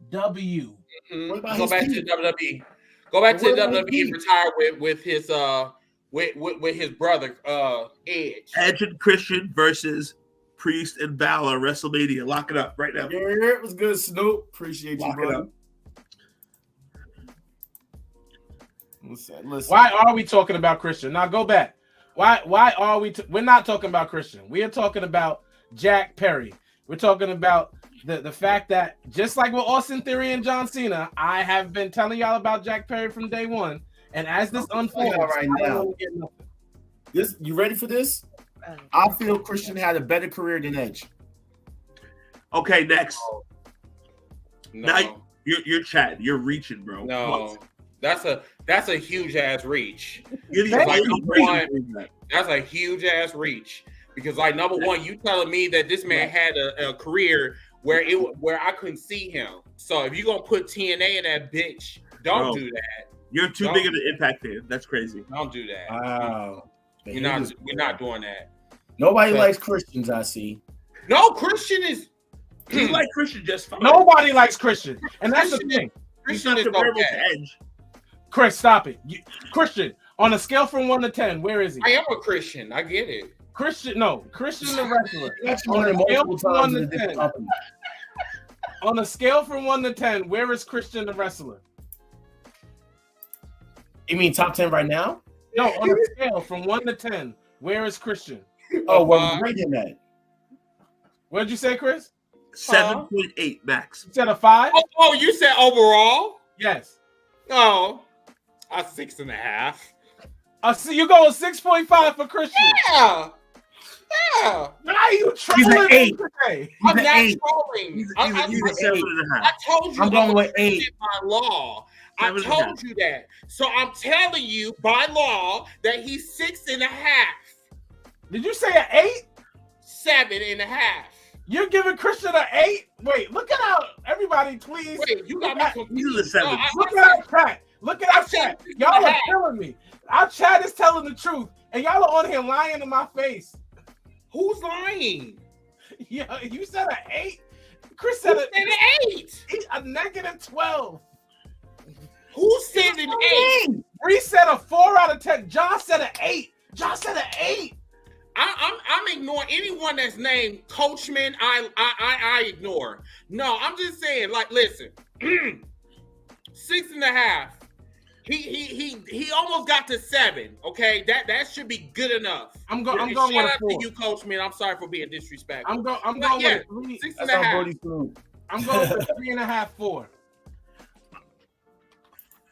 Mm-hmm. Go back to WWE. Go back to WWE and retire with his with his brother Edge.
Edge and Christian versus Priest and Balor WrestleMania. Lock it up right now.
Yeah, it was good, Snoop. Appreciate you, brother. Listen.
Why are we talking about Christian? Now go back. Why are we? We're not talking about Christian. We are talking about Jack Perry. We're talking about the fact that just like with Austin Theory and John Cena, I have been telling y'all about Jack Perry from day one. And as this unfolds,
right now, you ready for this? I feel Christian had a better career than Edge.
Okay, next.
No.
Now you're chatting. You're reaching, bro.
No, that's a huge ass reach. That's a huge ass reach because like number one, you telling me that this man had a career where I couldn't see him. So if you're gonna put TNA in that bitch, don't do that.
You're too big of an Impact fan. That's crazy.
Don't do that.
Wow.
We're not doing that.
Nobody likes Christians, I see.
No, Christian is.
You like Christian just fine.
Nobody likes Christian, and that's the thing.
Christian is okay.
Edge.
Chris, stop it. Christian, on a scale from 1 to 10, where is he?
I am a Christian. I get it.
Christian the wrestler. On a scale from 1 to 10. On a scale from 1 to 10, where is Christian the wrestler?
You mean top 10 right now?
No, on a scale from 1 to 10, where is Christian?
Oh, well, we're rating that.
What did you say, Chris?
7.8 max.
You said a 5?
Oh, you said overall?
Yes.
Oh, a 6.5.
So you go 6.5 for Christian.
Yeah. Yeah.
Why are you
He's an
trolling
8.
today?
I'm
an
not
8.
trolling.
He's
I
a 7.5.
told you
I'm going
I'm
with 8.
restricted by law. I
7.5.
told you that. So I'm telling you by law that he's 6.5.
Did you say an 8?
7.5.
You're giving Christian an 8? Wait, look at how everybody, please.
Wait, you got me confused.
He's a 7.
Look at our chat. Look at our chat. Y'all are killing me. Our chat is telling the truth, and y'all are on here lying in my face.
Who's lying?
Yeah, you said an 8. Chris said
an 8.
A -12.
Who said an 8?
Bree said a 4 out of 10. John said an 8. John said an 8.
I'm ignoring anyone that's named Coachman. I ignore. No, I'm just saying. Like, listen, 6.5. He almost got to 7. Okay, that should be good enough.
I'm going
Shout
with
out
a 4.
to you, Coachman. I'm sorry for being disrespectful.
I'm going
yeah,
with a 3.
6.5.
I'm going with 3.5, 4.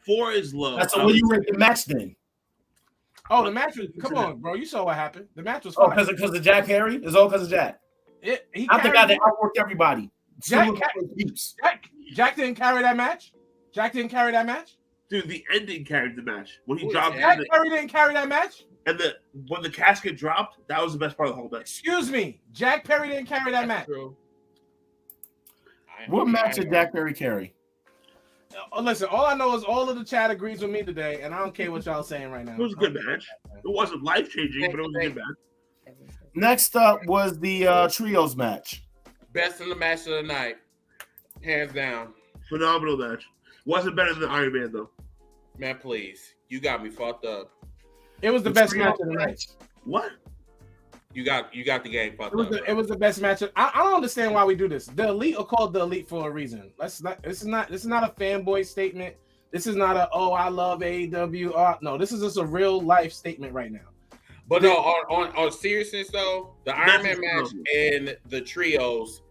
4 is low.
That's what you rate the match then.
Oh, the match was. Come on, bro. You saw what happened. The match was.
Oh,
fine.
because of Jack Perry? It's all because of Jack. I'm the guy that outworked everybody.
Jack didn't carry that match. Jack didn't carry that match.
Dude, the ending carried the match. When he dropped
Jack Perry didn't carry that match.
And when the casket dropped, that was the best part of the whole match.
Excuse me, Jack Perry didn't carry that match.
What match did Jack Perry carry?
Listen, all I know is all of the chat agrees with me today, and I don't care what y'all saying right now.
It was a good match. It wasn't life changing, but it was a good match.
Next up was the trios match.
Best in the match of the night, hands down.
Phenomenal match. Wasn't better than Iron Man though.
Man, please, you got me fucked up.
It was the best match of the night.
What?
You got the game fucked up.
It was the best match. I don't understand why we do this. The Elite are called the Elite for a reason. This is not a fanboy statement. This is not I love AEW. No, this is just a real life statement right now.
But no, on seriousness though, the Iron Man match and the trios,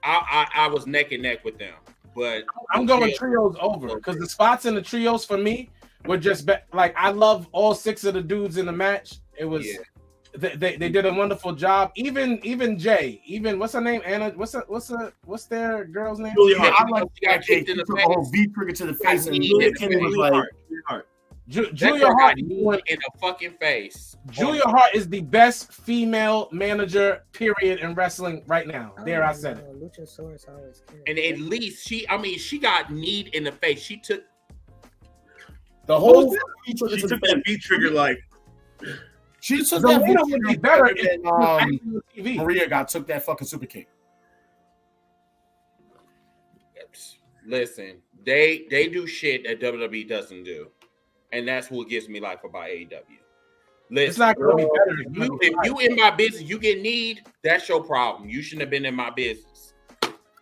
I was neck and neck with them. But
I'm going trios over because the spots in the trios for me were just like I love all 6 of the dudes in the match. It was. Yeah. They did a wonderful job. Even Jay, what's her name? Anna. What's their girl's name?
Julia Hart. I like that kicked in the face. A V trigger to the face, and Julia was like,
Julia Hart
in the fucking face.
Julia Hart is the best female manager, period, in wrestling right now. I said it.
Luchasaurus always cares.
And at least she got kneed in the face. She took
the whole.
She took that V trigger like.
She took that would be better than Maria took that fucking super kick.
Listen, they do shit that WWE doesn't do, and that's what gets me life about AEW. Listen,
it's not going to be better.
If you in my business, you get need. That's your problem. You shouldn't have been in my business.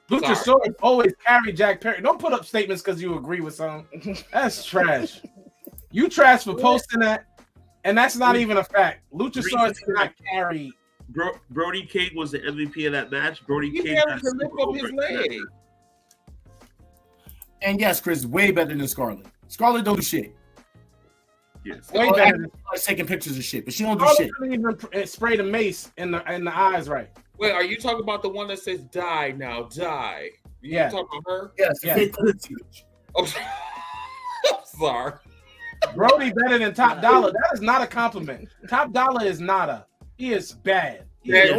Luchasaurus always carry Jack Perry. Don't put up statements because you agree with something. That's trash. You trash for posting that. And that's not even a fact. Luchasaurus cannot carry.
Brody King was the MVP of that match. Brody King
has to lift up his leg.
And yes, Chris, way better than Scarlett. Scarlett don't do shit.
Yes,
way better than taking pictures of shit, but she don't do shit.
Couldn't even spray the mace in the eyes right.
Wait, are you talking about the one that says "Die now, die"?
Yeah,
talking about her?
Yes.
Oh, sorry.
Brody better than Top Dollar. That is not a compliment. Top Dollar is nada. He is bad.
Man,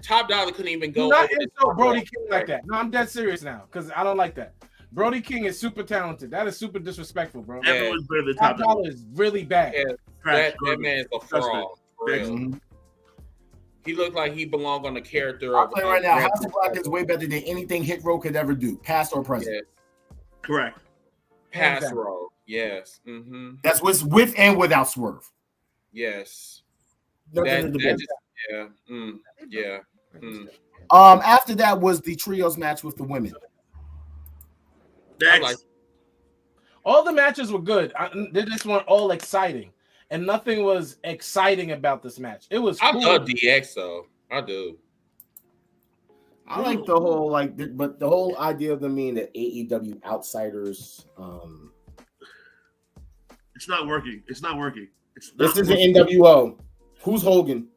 Top Dollar couldn't even go.
Not insult Brody King like that. No, I'm dead serious now because I don't like that. Brody King is super talented. That is super disrespectful, bro.
Everyone's better than
Top Dollar is really bad.
Yeah, that man is a fraud. He looked like he belonged on the character.
I'll play right now. House of Black is way better than anything Hit Row could ever do, past or present.
Yes.
Correct.
Past Row. Yes. Mm-hmm.
That's what's with and without Swerve.
Yes.
Yeah.
Yeah.
After that was the trios match with the women.
All the matches were good. They just weren't all exciting. And nothing was exciting about this match. It was.
I love DX though. I do.
I like the whole but the whole idea of them being the AEW outsiders.
It's not working. It's not working. It's not
This is the
working.
NWO. Who's Hogan?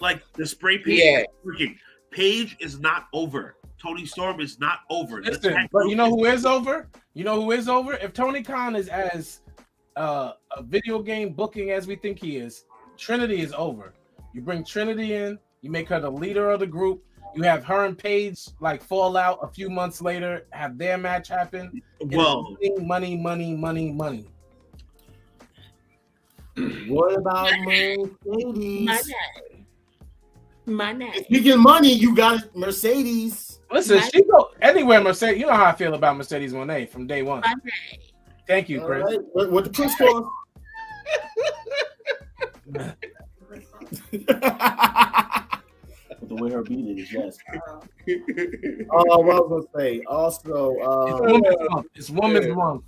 Like the spray paint is working. Paige is not over. Tony Storm is not over.
Listen, but you know who is over? You know who is over? If Tony Khan is as a video game booking as we think he is, Trinity is over. You bring Trinity in, you make her the leader of the group. You have her and Paige like fall out a few months later, have their match happen.
Well,
money.
What about Mercedes?
Money.
Speaking of money, you got Mercedes.
Listen, she go anywhere Mercedes. You know how I feel about Mercedes Moné from day one. Thank you, Chris.
Right. What the Chris cost? The way her beat is, yes. What I was gonna say. Also,
it's Women's Month.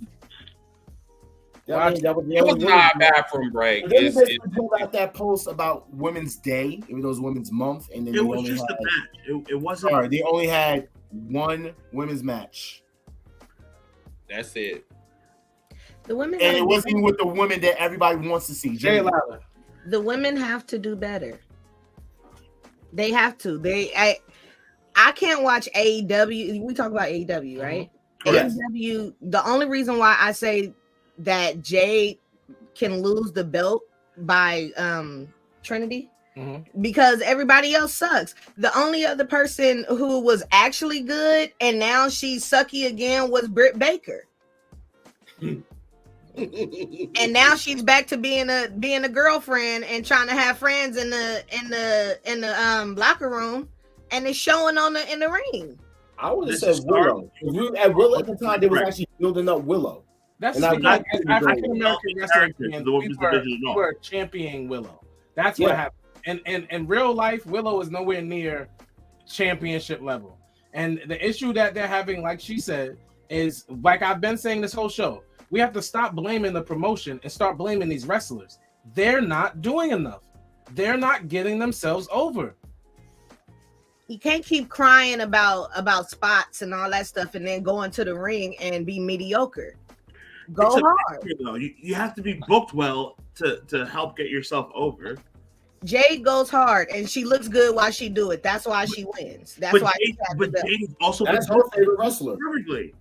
That was
It was not a bathroom break.
They pulled out that post about Women's Day. It was Women's Month, and then
it was just a match. It wasn't.
Sorry, they only had one women's match.
That's it.
The women,
and it wasn't even with the women that everybody wants to see.
Jay Lawler.
The women have to do better. They have to. I can't watch AEW. We talk about AEW, right?
Yes.
AEW. The only reason why I say that Jade can lose the belt by Trinity, because everybody else sucks. The only other person who was actually good and now she's sucky again was Britt Baker. And now she's back to being a girlfriend and trying to have friends in the locker room, and it's showing in the ring.
I would have said Willow. At Willow at the time, they was actually building up Willow.
That's
and
African American wrestling fans. We were championing Willow. That's what happened. And in real life, Willow is nowhere near championship level. And the issue that they're having, like she said, is like I've been saying this whole show. We have to stop blaming the promotion and start blaming these wrestlers. They're not doing enough. They're not getting themselves over.
You can't keep crying about spots and all that stuff and then go into the ring and be mediocre. Go hard.
Though. You have to be booked well to help get yourself over.
Jade goes hard and she looks good while she do it. That's why she wins. That's why.
Jade is also
that's her favorite wrestler.
Perfectly.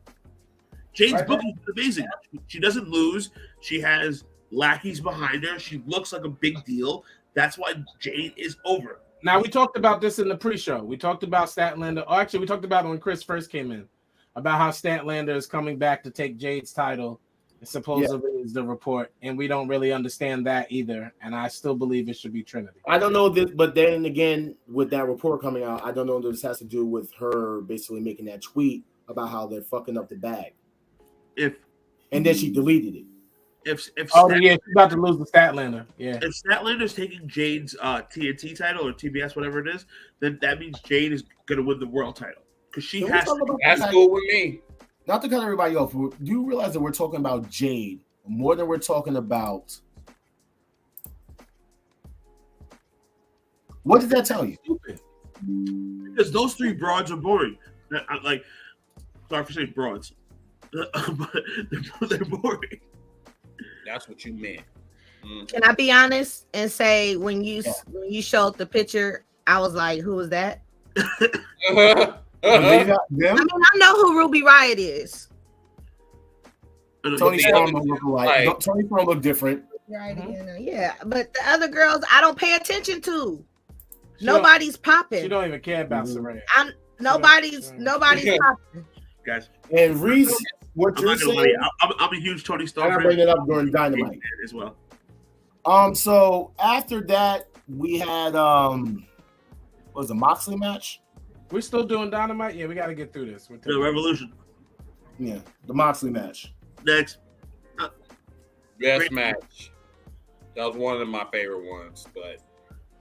Jade's booking is amazing. She doesn't lose. She has lackeys behind her. She looks like a big deal. That's why Jade is over.
Now, we talked about this in the pre-show. We talked about Statlander. Oh, actually, we talked about it when Chris first came in, about how Statlander is coming back to take Jade's title. Supposedly is the report, and we don't really understand that either. And I still believe it should be Trinity.
I don't know this, but then again, with that report coming out, I don't know if this has to do with her basically making that tweet about how they're fucking up the bag. And then she deleted it.
If
she's about to lose the Statlander. Yeah.
If Statlander's taking Jade's TNT title or TBS, whatever it is, then that means Jade is going to win the world title because she has to.
That's cool with me.
Not to cut everybody off, do you realize that we're talking about Jade more than we're talking about? What did that tell you?
Because those three broads are boring. Like, sorry for saying broads, but they're boring.
That's what you meant.
Can I be honest and say when you showed the picture, I was like, "Who was that?" I mean, I know who Ruby Riott is.
Tony Storm don't look alike. Tony Storm look different.
Right, yeah. But the other girls, I don't pay attention to. Nobody's popping.
She don't even care about Saraya.
Nobody's popping.
Guys,
and Reese, what you're saying?
I'm a huge Tony Storm fan.
I bring it up during Dynamite
as well.
So after that, we had what was the Moxley match?
We're still doing Dynamite? Yeah, we got to get through this.
The Revolution.
Yeah, the Moxley match.
Next.
Best match. That was one of my favorite ones, but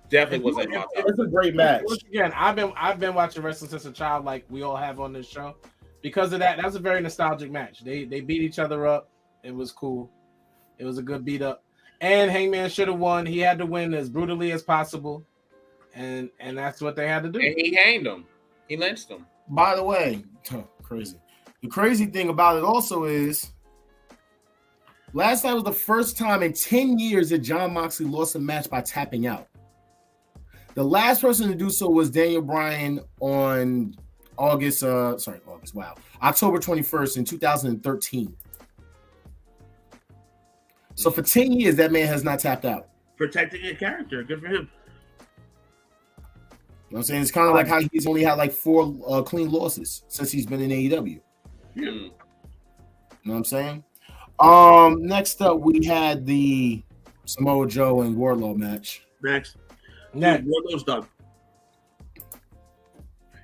definitely wasn't my top.
It's a great match.
Once again, I've been watching wrestling since a child, like we all have on this show. Because of that, that's a very nostalgic match. They beat each other up. It was cool. It was a good beat up. And Hangman should have won. He had to win as brutally as possible. And that's what they had to do.
And he hanged him. He lynched him.
By the way, crazy. The crazy thing about it also is Last night was the first time in 10 years that Jon Moxley lost a match by tapping out. The last person to do so was Daniel Bryan on October 21st in 2013. So for 10 years, that man has not tapped out.
Protecting a character. Good for him.
You know what I'm saying? It's kind of like how he's only had like 4 clean losses since he's been in AEW.
Yeah.
You know what I'm saying? Next up, we had the Samoa Joe and Wardlow match.
Next. Wardlow's done.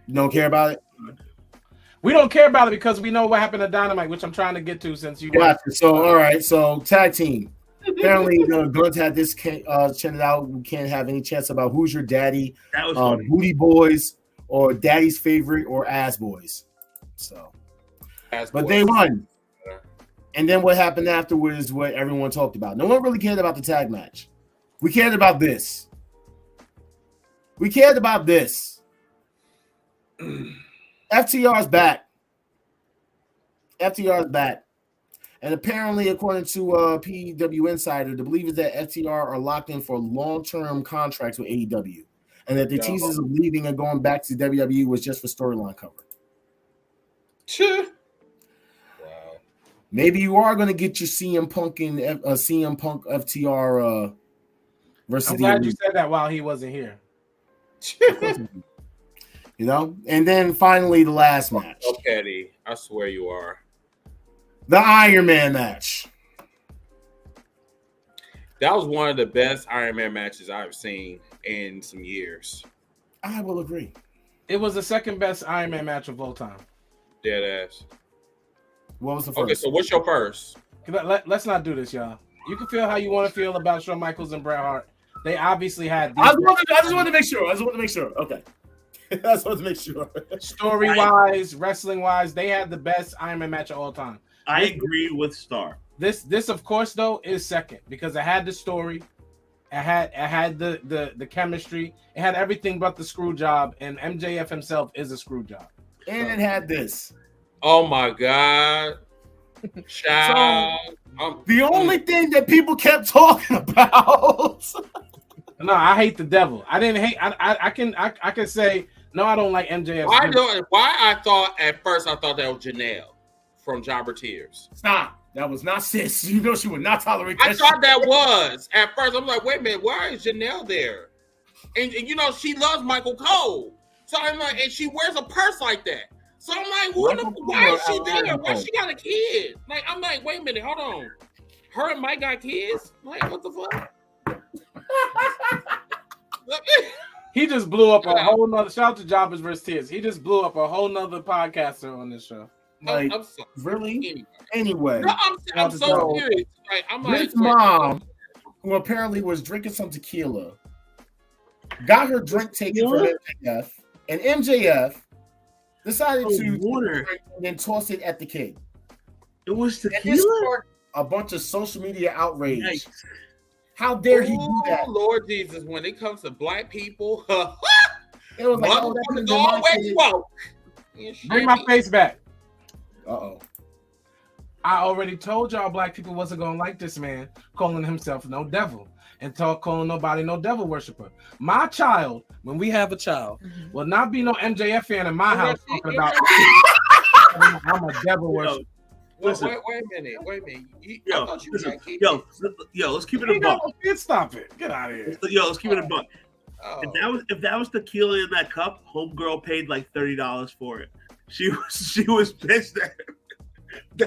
You don't care about it?
We don't care about it because we know what happened to Dynamite, which I'm trying to get to since you.
Gotcha. So, all right. So, tag team. Apparently, Guns had this chanted out. We can't have any chance about who's your daddy,
That was funny.
Booty Boys, or Daddy's Favorite, or Ass Boys. So, but they won. And then what happened afterwards is what everyone talked about. No one really cared about the tag match. We cared about this. FTR's back. And apparently, according to PW Insider, the belief is that FTR are locked in for long-term contracts with AEW. And that the teasers of leaving and going back to WWE was just for storyline cover.
Wow.
Maybe you are going to get your CM Punk FTR versus.
I'm glad you said that while he wasn't here.
You know, and then finally the last match.
Oh, Petty, I swear you are.
The Iron Man match.
That was one of the best Iron Man matches I've seen in some years.
I will agree.
It was the second best Iron Man match of all time.
Dead ass.
What was the first?
Okay, so what's your first?
Let's not do this, y'all. You can feel how you want to feel about Shawn Michaels and Bret Hart. They obviously had.
I just want to make sure. Okay. I just want to make sure.
Story-wise, wrestling-wise, they had the best Iron Man match of all time.
I agree with Star.
This of course though is second because it had the story, it had the chemistry, it had everything but the screw job, and MJF himself is a screw job.
And it had this.
Oh my God. Child.
The only thing that people kept talking about.
No, I hate the devil. I didn't hate. I can say no. I don't like MJF.
Why I thought at first I thought that was Janelle from Jobber Tears.
Stop. That was not sis. You know she would not tolerate that.
I thought that was at first. I'm like, wait a minute, why is Janelle there? And you know she loves Michael Cole, so I'm like, and she wears a purse like that. So I'm like, why is she there? Why she got a kid? Like I'm like, wait a minute, hold on. Her and Mike got kids? Like what the fuck?
He just blew up a whole nother. Shout out to Jobbers vs. Tears. He just blew up a whole nother podcaster on this show.
Like,
I'm sorry.
Really? Anyway.
No, I'm so serious. Like, I'm like,
this mom, who apparently was drinking some tequila, got her drink taken from MJF, and MJF decided to
water
and then toss it at the kid.
It was
And this
tequila?
sparked a bunch of social media outrage. Yikes. How dare he do that?
Lord Jesus, when it comes to black people,
it was like,
motherfuckers always woke.
Bring my face back.
Uh-oh.
I already told y'all black people wasn't gonna like this man calling himself no devil and calling nobody no devil worshiper. My child, when we have a child, will not be no MJF fan in my house talking about I'm a devil worshiper.
Wait a minute.
Yo, let's keep it a buck.
Stop it. Get out of here.
Yo, let's keep it a buck. If that was tequila in that cup, homegirl paid like $30 for it. She was pissed at him.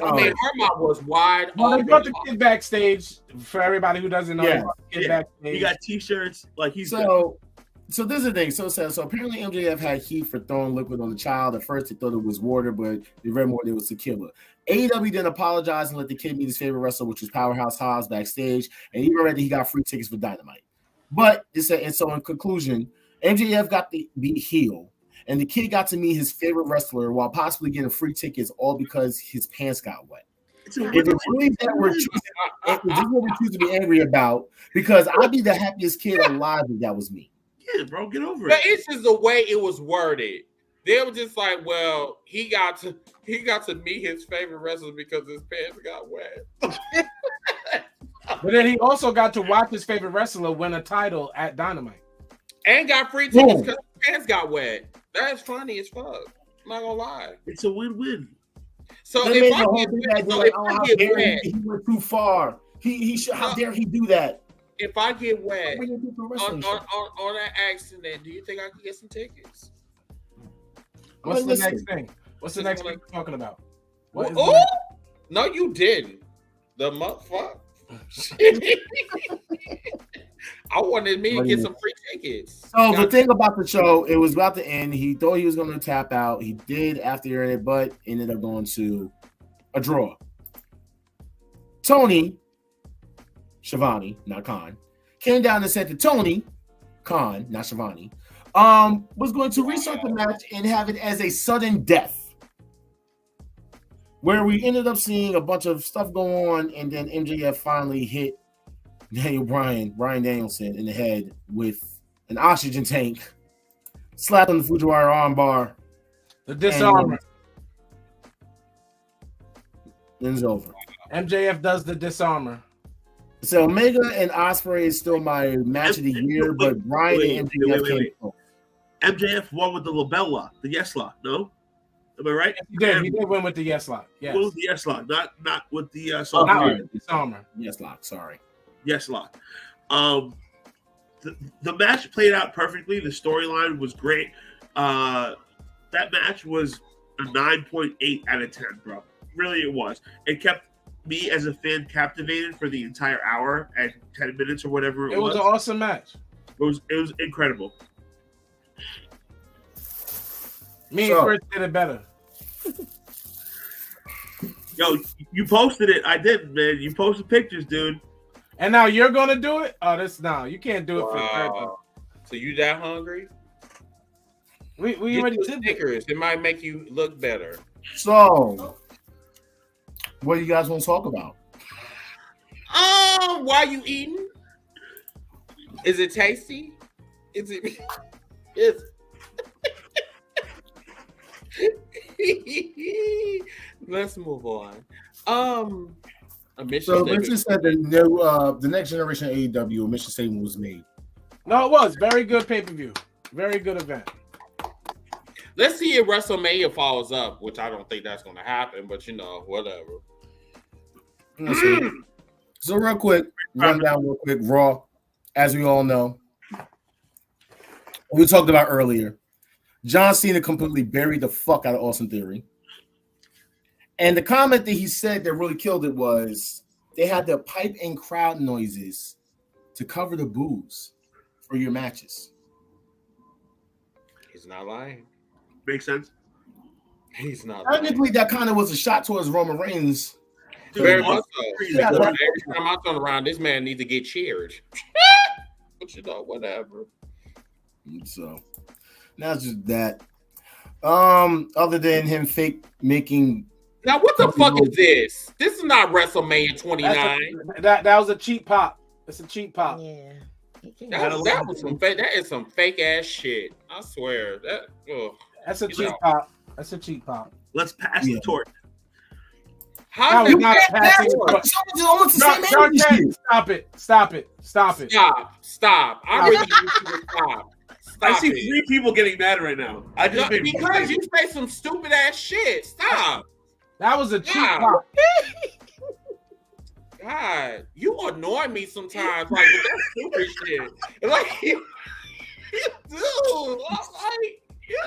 I mean, her mouth was wide.
Well, they brought the kid backstage for everybody who doesn't know.
Yeah. He got t-shirts like he's
so this is the thing. So apparently MJF had heat for throwing liquid on the child. At first, they thought it was water, but they read more it was tequila. AEW then apologized and let the kid meet his favorite wrestler, which was Powerhouse Hobbs, backstage, and even read that he got free tickets for Dynamite. But so in conclusion, MJF got to be heel, and the kid got to meet his favorite wrestler while possibly getting free tickets, all because his pants got wet. If it's really that this is what we choose to be angry about, because I'd be the happiest kid alive if that was me.
Yeah, bro, get over
it. But it's just the way it was worded. They were just like, well, he got to meet his favorite wrestler because his pants got wet.
But then he also got to watch his favorite wrestler win a title at Dynamite.
And got free tickets because his pants got wet. That's funny as fuck. I'm not gonna lie.
It's a win-win.
So
They
if
made
I
the whole
get
thing
wet,
that
so
like,
if
oh,
I
how
get
dare
wet,
he went too far. He should. How dare he do that?
if I get wet
What are you doing for a wrestling show?
on that accident, do you think I can get some tickets?
What's the
listen.
next thing? What's the next thing we're talking about? What is
Oh,
the
no, you didn't. The motherfucker. I wanted me to get some free tickets.
So the thing about the show, it was about to end. He thought he was going to tap out. He did after it, but ended up going to a draw. Tony Schiavone, not Khan, came down and said to Tony Khan, not Schiavone, was going to restart the match and have it as a sudden death, where we ended up seeing a bunch of stuff go on, and then MJF finally hit Brian Danielson in the head with an oxygen tank, slapped on the Fujiwara armbar.
The disarmer.
Then it's over.
MJF does the disarmer.
So Omega and Ospreay is still my match of the year, but Brian and MJF came close.
MJF won with the label lock, the yes lock. No, am I right?
He did win with the yes lock. Yes.
Won with the yes lock, not with the
disarmer.
Yes lock. Sorry.
Yes lock. The match played out perfectly. The storyline was great. That match was a 9.8 out of 10, bro. Really, it was. It kept me as a fan captivated for the entire hour and 10 minutes or whatever it was.
It was an awesome match.
It was incredible.
Me and Chris did it better.
Yo, you posted it. I did, man. You posted pictures, dude.
And now you're gonna do it? Oh, you can't do it for
Wow. So you that hungry?
We
Get
already
the
did
Snickers. It might make you look better.
So, what do you guys want to talk about?
Why you eating? Is it tasty? Is it? Let's move on. A mission
So
statement.
Richard said the next generation of AEW, a mission statement was made.
No, it was very good pay-per-view. Very good event.
Let's see if WrestleMania follows up, which I don't think that's going to happen, but whatever.
So real quick, Raw, as we all know, we talked about earlier, John Cena completely buried the fuck out of Austin Theory. And the comment that he said that really killed it was they had to pipe in crowd noises to cover the boos for your matches.
He's not lying.
Makes sense.
He's not lying.
Technically, that kind of was a shot towards Roman Reigns.
Very much so.
Yeah,
Every time I turn around, this man needs to get cheered. But whatever.
So now it's just that. Other than him fake making.
Now what the fuck is this? This is not WrestleMania 29.
That was a cheap pop. It's a cheap pop.
Yeah.
That was some fake. That is some fake ass shit. I swear.
That's a cheap pop. That's a cheap pop.
Let's pass the torch.
How
you
did
not
that
passing
happen?
the torch? Stop it. Stop it. Stop it.
Stop. I really need you to stop.
I see
it.
3 people getting mad right now.
Because you say some stupid ass shit. Stop.
That was a cheap pop.
God, you annoy me sometimes, like with that stupid shit. Like you do. I'm like, you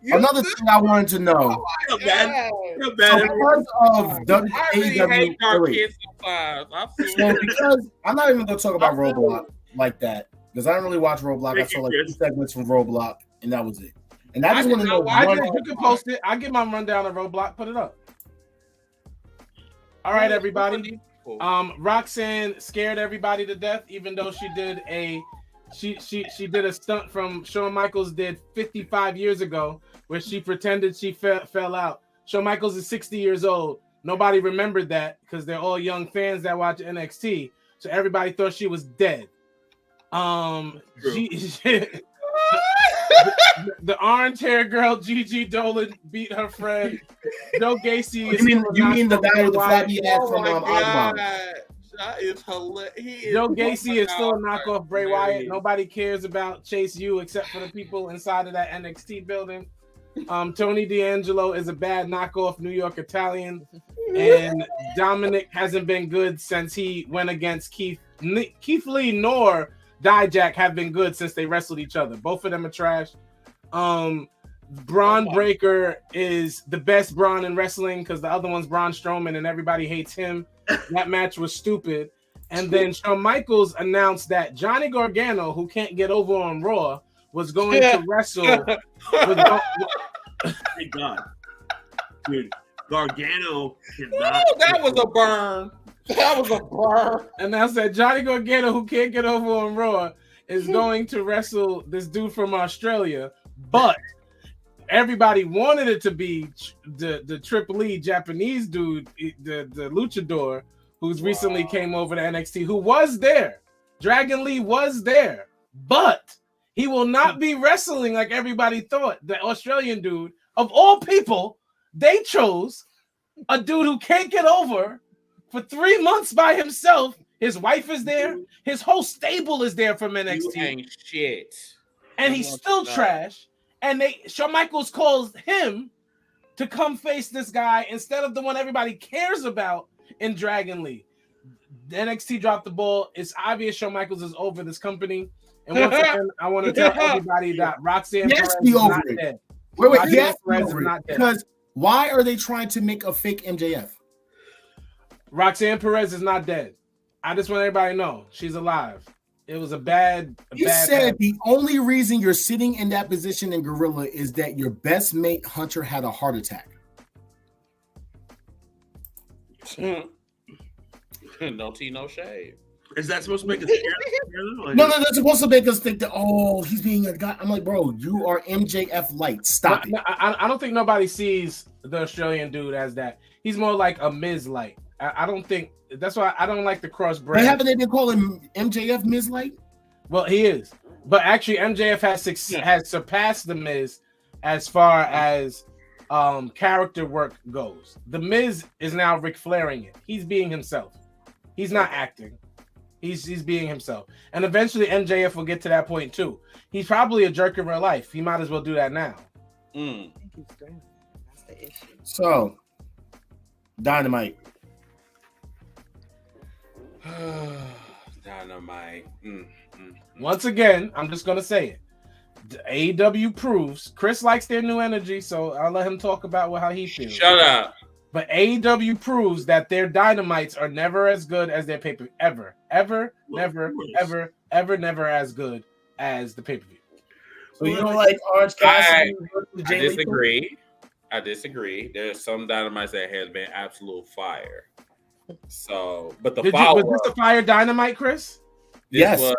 do.
Another thing I wanted to know.
Oh
Because of
I really hate dark
AEW,
kids sometimes.
because I'm not even going to talk about Roadblock like that because I don't really watch Roadblock. I saw like 2 segments from Roadblock, and that was it. And I just want to know.
You can post it. I get my rundown of Roadblock. Put it up. All right, everybody. Roxanne scared everybody to death, even though she did a stunt from Shawn Michaels did 55 years ago, where she pretended she fell out. Shawn Michaels is 60 years old. Nobody remembered that because they're all young fans that watch NXT. So everybody thought she was dead. The orange hair girl Gigi Dolan beat her friend Joe Gacy.
You mean the guy with the flabby ass from Oddball?
That is hilarious.
Joe Gacy is still a
That's
knockoff Bray
hilarious.
Wyatt. Nobody cares about Chase U except for the people inside of that NXT building. Tony D'Angelo is a bad knockoff New York Italian, and Dominic hasn't been good since he went against Keith Lee nor Dijak have been good since they wrestled each other. Both of them are trash. Braun Breaker is the best Braun in wrestling because the other one's Braun Strowman and everybody hates him. That match was stupid. And then Shawn Michaels announced that Johnny Gargano, who can't get over on Raw, was going to wrestle.
Thank God. Dude, Gargano cannot.
That was a burn. That was a burn.
And I said Johnny Gargano, who can't get over on Raw, is going to wrestle this dude from Australia, but everybody wanted it to be the Triple E Japanese dude, the luchador, who's recently came over to NXT, who was there. Dragon Lee was there, but he will not be wrestling like everybody thought. The Australian dude, of all people, they chose a dude who can't get over for 3 months by himself. His wife is there. His whole stable is there from NXT.
You ain't shit.
And he's still trash. And Shawn Michaels calls him to come face this guy instead of the one everybody cares about in Dragon Lee. The NXT dropped the ball. It's obvious Shawn Michaels is over this company. And once again, I want to tell everybody that Roxanne Perez is not dead.
Wait,
Roxanne Perez is not dead.
Because why are they trying to make a fake MJF?
Roxanne Perez is not dead. I just want everybody to know she's alive. It was a bad.
The only reason you're sitting in that position in Gorilla is that your best mate Hunter had a heart attack.
No tea, no shade.
Is that supposed to make us scared?
No, that's supposed to make us think that, oh, he's being a guy. I'm like, bro, you are MJF light. Stop it.
I don't think nobody sees the Australian dude as that. He's more like a Miz light. I don't think that's why I don't like the cross brand.
But haven't they been calling MJF Miz light?
Well, he is. But actually, MJF has surpassed the Miz as far as character work goes. The Miz is now Ric Flairing it. He's being himself. He's not acting. He's being himself. And eventually MJF will get to that point too. He's probably a jerk in real life. He might as well do that now.
That's the issue.
So, Dynamite.
Dynamite.
Once again, I'm just going to say it. AEW proves Chris likes their new energy, so I'll let him talk about how he feels.
Shut up.
But AEW proves that their Dynamites are never as good as their pay-per-view. Ever, never as good as the pay-per-view.
So you don't like Orange Cassidy?
I disagree. There's some Dynamites that has been absolute fire. So, but was
this a fire Dynamite, Chris?
Yes.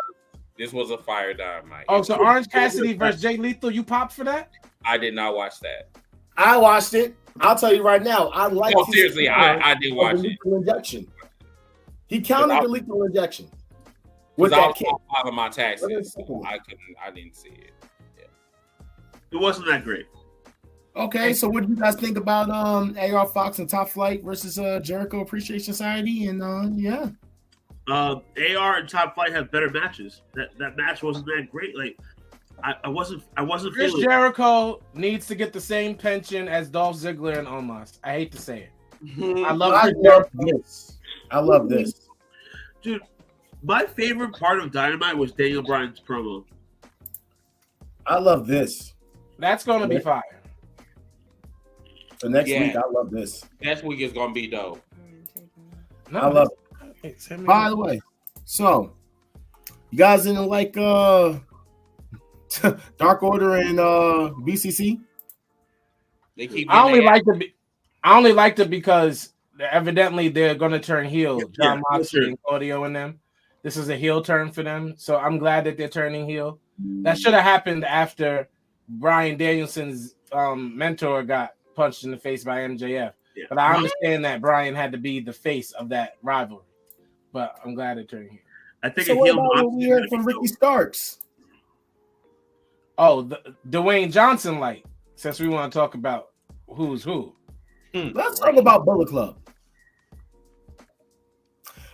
This was a fire Dynamite.
Oh, so Orange Cassidy versus Jay Lethal, you popped for that?
I did not watch that.
I watched it. I'll tell you right now. I like.
Oh, seriously, I did watch it.
Injection. He counted the lethal injection with that kick.
Out of my taxes, I didn't see it. Yeah.
It wasn't that great.
Okay, so what do you guys think about AR Fox and Top Flight versus Jericho Appreciation Society? And
AR and Top Flight have better matches. That match wasn't that great. Like I wasn't
Chris
feeling
Jericho needs to get the same pension as Dolph Ziggler and Omos. I hate to say it. I love
this. I love this.
Dude, my favorite part of Dynamite was Daniel Bryan's promo.
I love this.
That's going to be fire.
For next week, I love this.
Next week is going to be dope.
I love it. By the way, so you guys didn't like Dark Order and BCC?
I only liked it because evidently they're going to turn heel. John Moxley and Claudio and them. This is a heel turn for them, so I'm glad that they're turning heel. That should have happened after Bryan Danielson's mentor got punched in the face by MJF. Yeah. But I understand that Bryan had to be the face of that rivalry. But I'm glad they're turning heel.
I think
so what about what we heard from Ricky Starks?
Oh, Dwayne Johnson light. Since we want to talk about who's who.
Let's talk about Bullet Club.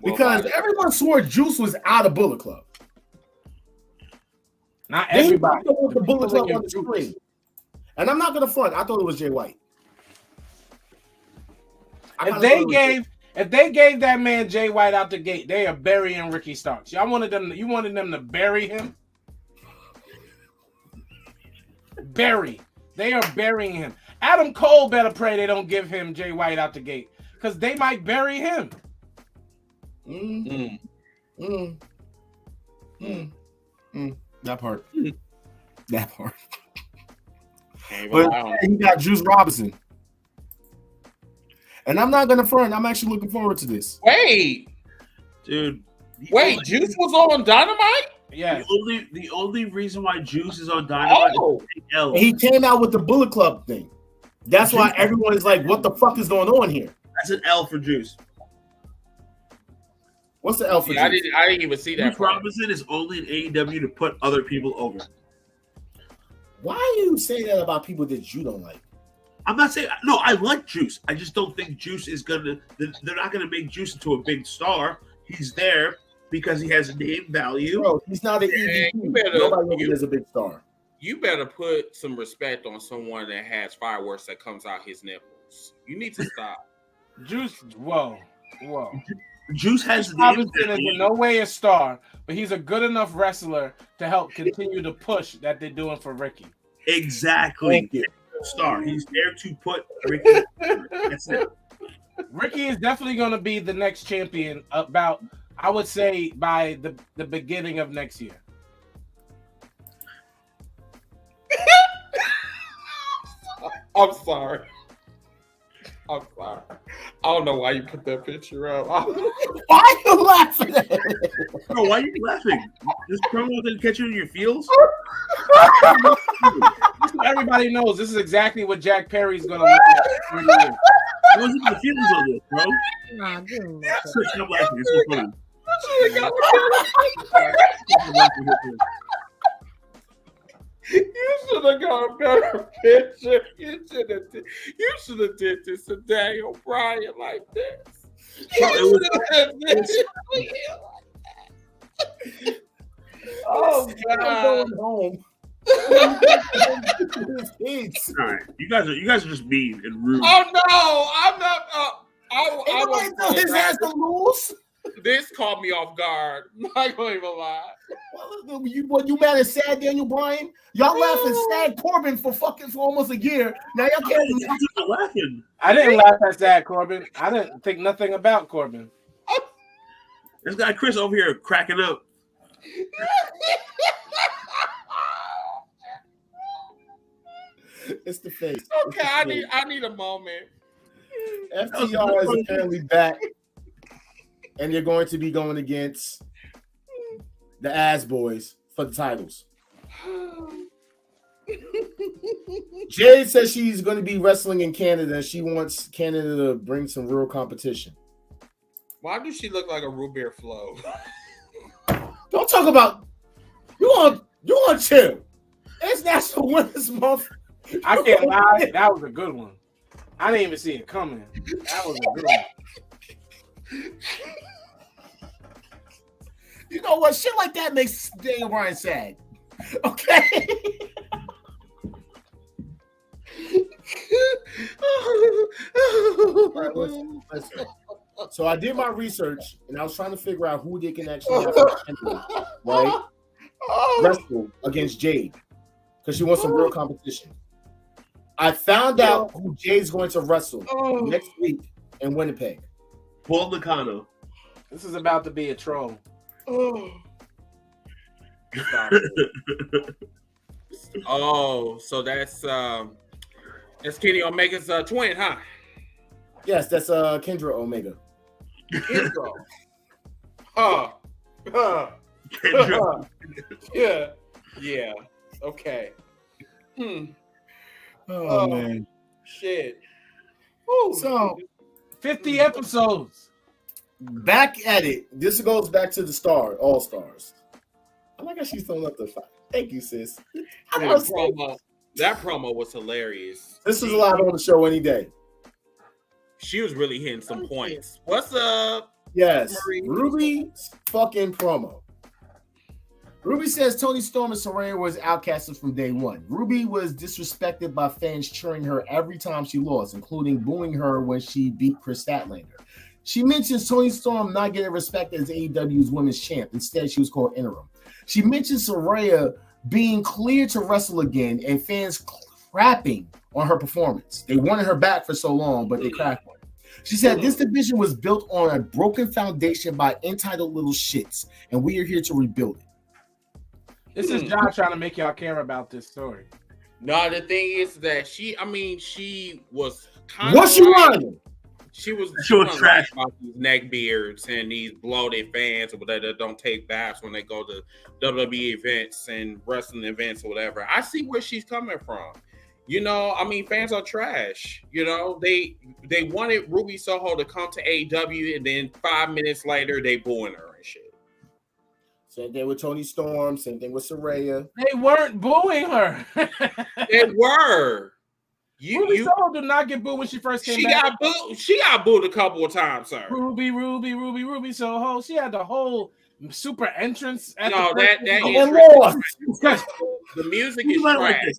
because everyone swore Juice was out of Bullet Club.
Not everybody.
The Bullet Club on the screen. And I'm not gonna front. I thought it was Jay White.
If they gave that man Jay White out the gate, they are burying Ricky Starks. You wanted them to bury him? Bury. They are burying him. Adam Cole better pray they don't give him Jay White out the gate, because they might bury him.
That part. That part. But he got Juice Robinson. And I'm not gonna front. I'm actually looking forward to this.
Wait,
dude.
Juice was on Dynamite?
Yeah.
The only reason why Juice is on Dynamite
is he came out with the Bullet Club thing. That's why everyone is like, what the fuck is going on here?
That's an L for Juice.
What's the L for Juice?
I didn't even see that.
Juice Robinson is only in AEW to put other people over.
Why are you saying that about people that you don't like?
I'm not saying no. I like Juice. I just don't think Juice is gonna. They're not gonna make Juice into a big star. He's there because he has name value.
Bro, he's not an EVP. Nobody knows he's a big star.
You better put some respect on someone that has fireworks that comes out his nipples. You need to stop.
Juice, whoa.
Juice has
Robinson is in no way a star, but he's a good enough wrestler to help continue the push that they're doing for Ricky.
Exactly. Star. He's there to put Ricky. That's it.
Ricky is definitely going to be the next champion about, I would say, by the beginning of next year.
I'm sorry. I don't know why you put that picture up.
Why are you laughing at it?
Bro, why are you laughing? This promo didn't catch you in your feels?
Everybody knows this is exactly what Jack Perry's going to look like.
I wasn't in the feelings on this, bro.
Nah, dude.
Stop laughing. It's so funny.
You should have got a better picture. You should have did this to Daniel Bryan like this. Oh God!
Going home.
All right, you guys are just mean and rude.
Oh no, I'm not.
I was his ass to lose.
This caught me off guard. I'm not going to even lie.
Well, you mad at sad Daniel Bryan? Y'all laughing sad Corbin for almost a year. Now y'all can't
laughing.
I didn't laugh at sad Corbin. I didn't think nothing about Corbin.
This guy Chris over here cracking up.
It's the face.
Okay, I need a moment.
FTR is apparently back, and they're going to be going against the Ass Boys for the titles. Jade says she's going to be wrestling in Canada. She wants Canada to bring some real competition.
Why does she look like a root beer flow?
Don't talk about you want chill. It's National Women's Month.
I can't lie. That was a good one. I didn't even see it coming. That was a good one.
You know what? Shit like that makes Daniel Bryan sad. Okay. Right, listen. So I did my research and I was trying to figure out who they can actually have right? Wrestle against Jade because she wants some real competition. I found out who Jade's going to wrestle next week in Winnipeg.
Paul Nakano.
This is about to be a troll.
Oh, so that's Kenny Omega's twin, huh?
Yes, that's Kendra Omega.
Kendra.
Kendra.
Yeah. Okay.
Oh man.
Shit.
So
50 episodes.
Back at it. This goes back to the All Stars. I like how she's throwing up the fight. Thank you, sis.
That promo was hilarious.
This was a lot on the show any day.
She was really hitting some points. What's up?
Yes,
Marie.
Ruby's fucking promo. Ruby says Toni Storm and Saraya was outcasted from day one. Ruby was disrespected by fans cheering her every time she lost, including booing her when she beat Chris Statlander. She mentions Toni Storm not getting respect as AEW's women's champ. Instead, she was called interim. She mentions Saraya being cleared to wrestle again and fans crapping on her performance. They wanted her back for so long, but they crapped on her. She said this division was built on a broken foundation by entitled little shits, and we are here to rebuild it.
This is John trying to make y'all care about this story.
No, the thing is that she was kind of.
What's she running?
She was
trash
about these neck beards and these bloated fans or whatever that don't take baths when they go to WWE events and wrestling events or whatever. I see where she's coming from. You know, I mean, fans are trash. You know, they wanted Ruby Soho to come to AEW, and then 5 minutes later they booing her and shit.
Same thing with Toni Storm. Same thing with Saraya.
They weren't booing her.
They were.
Ruby Soho did not get booed when she first came back.
She got booed a couple of times, sir.
Ruby Soho. She had the whole super entrance. At
no,
the
the music is trash.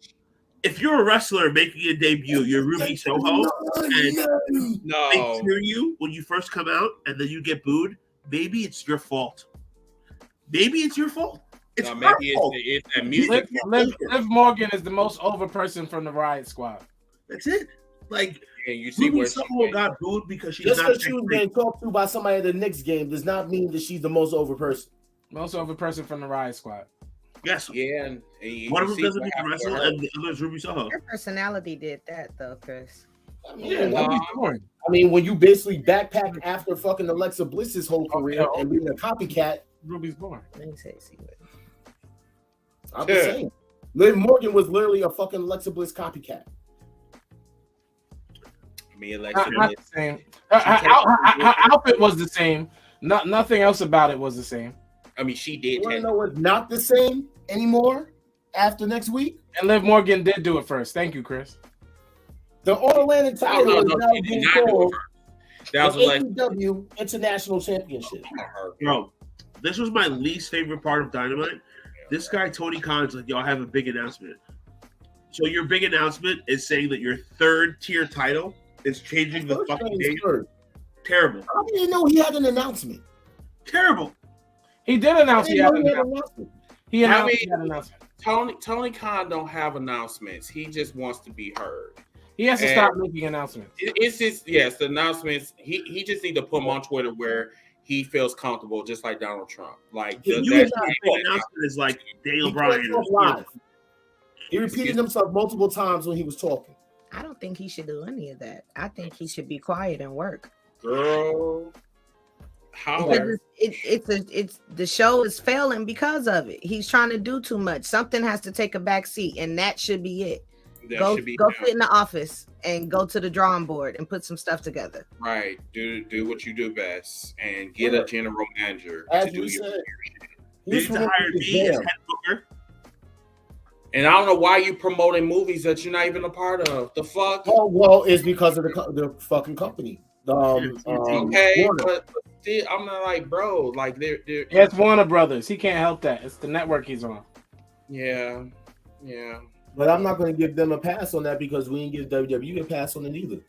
If you're a wrestler making a debut, you're Ruby Soho, and they cheer you when you first come out, and then you get booed. Maybe it's your fault. Maybe it's your fault. It's
maybe it's that music.
Liv Morgan is the most over person from the Riot Squad.
That's it. Like,
and you see
Ruby Soho got booed because she's
just
not.
because she was being talked to by somebody at the Knicks game does not mean that she's the most over person.
Most over person from the Riot Squad.
Yes.
Yeah. And
one of them doesn't need to wrestle, and the other is Ruby Soho.
Her personality did that, though, Chris.
I mean, when you basically backpack after fucking Alexa Bliss's whole career and being a copycat,
Ruby's born.
Let me say, see what.
I'm just saying. Liv Morgan was literally a fucking Alexa Bliss copycat.
I mean, Alexa
not the same. Her outfit was the same. Nothing else about it was the same.
I mean, she did.
You want to know what's not the same anymore after next week?
And Liv Morgan did do it first. Thank you, Chris.
The All-Atlantic title is now being called the
That was
AEW International Championship.
Bro, this was my least favorite part of Dynamite. This guy, Tony Khan's like, y'all have a big announcement. So your big announcement is saying that your third-tier title is changing the fucking name. Terrible.
I didn't know he had an announcement.
Terrible.
He did announce he had an announcement. He announced he had an announcement.
Tony Khan don't have announcements. He just wants to be heard.
He has to stop making announcements.
It's just, the announcements. He just need to put them on Twitter where he feels comfortable, just like Donald Trump. Like
the announcement is like Daniel Bryan.
He repeated himself multiple times when he was talking.
I don't think he should do any of that. I think he should be quiet and work.
Girl, how?
It's the show is failing because of it. He's trying to do too much. Something has to take a back seat, and that should be it. Go sit in the office and go to the drawing board and put some stuff together.
Right. Do what you do best and get a general manager
as
to do your
shit.
Need to hire me as head booker.
And I don't know why you promoting movies that you're not even a part of. The fuck?
Oh well, it's because of the fucking company.
Okay, but still, I'm not like, bro, like they're
it's Warner Brothers. He can't help that. It's the network he's on.
Yeah.
But I'm not going to give them a pass on that because we didn't give WWE a pass on it either.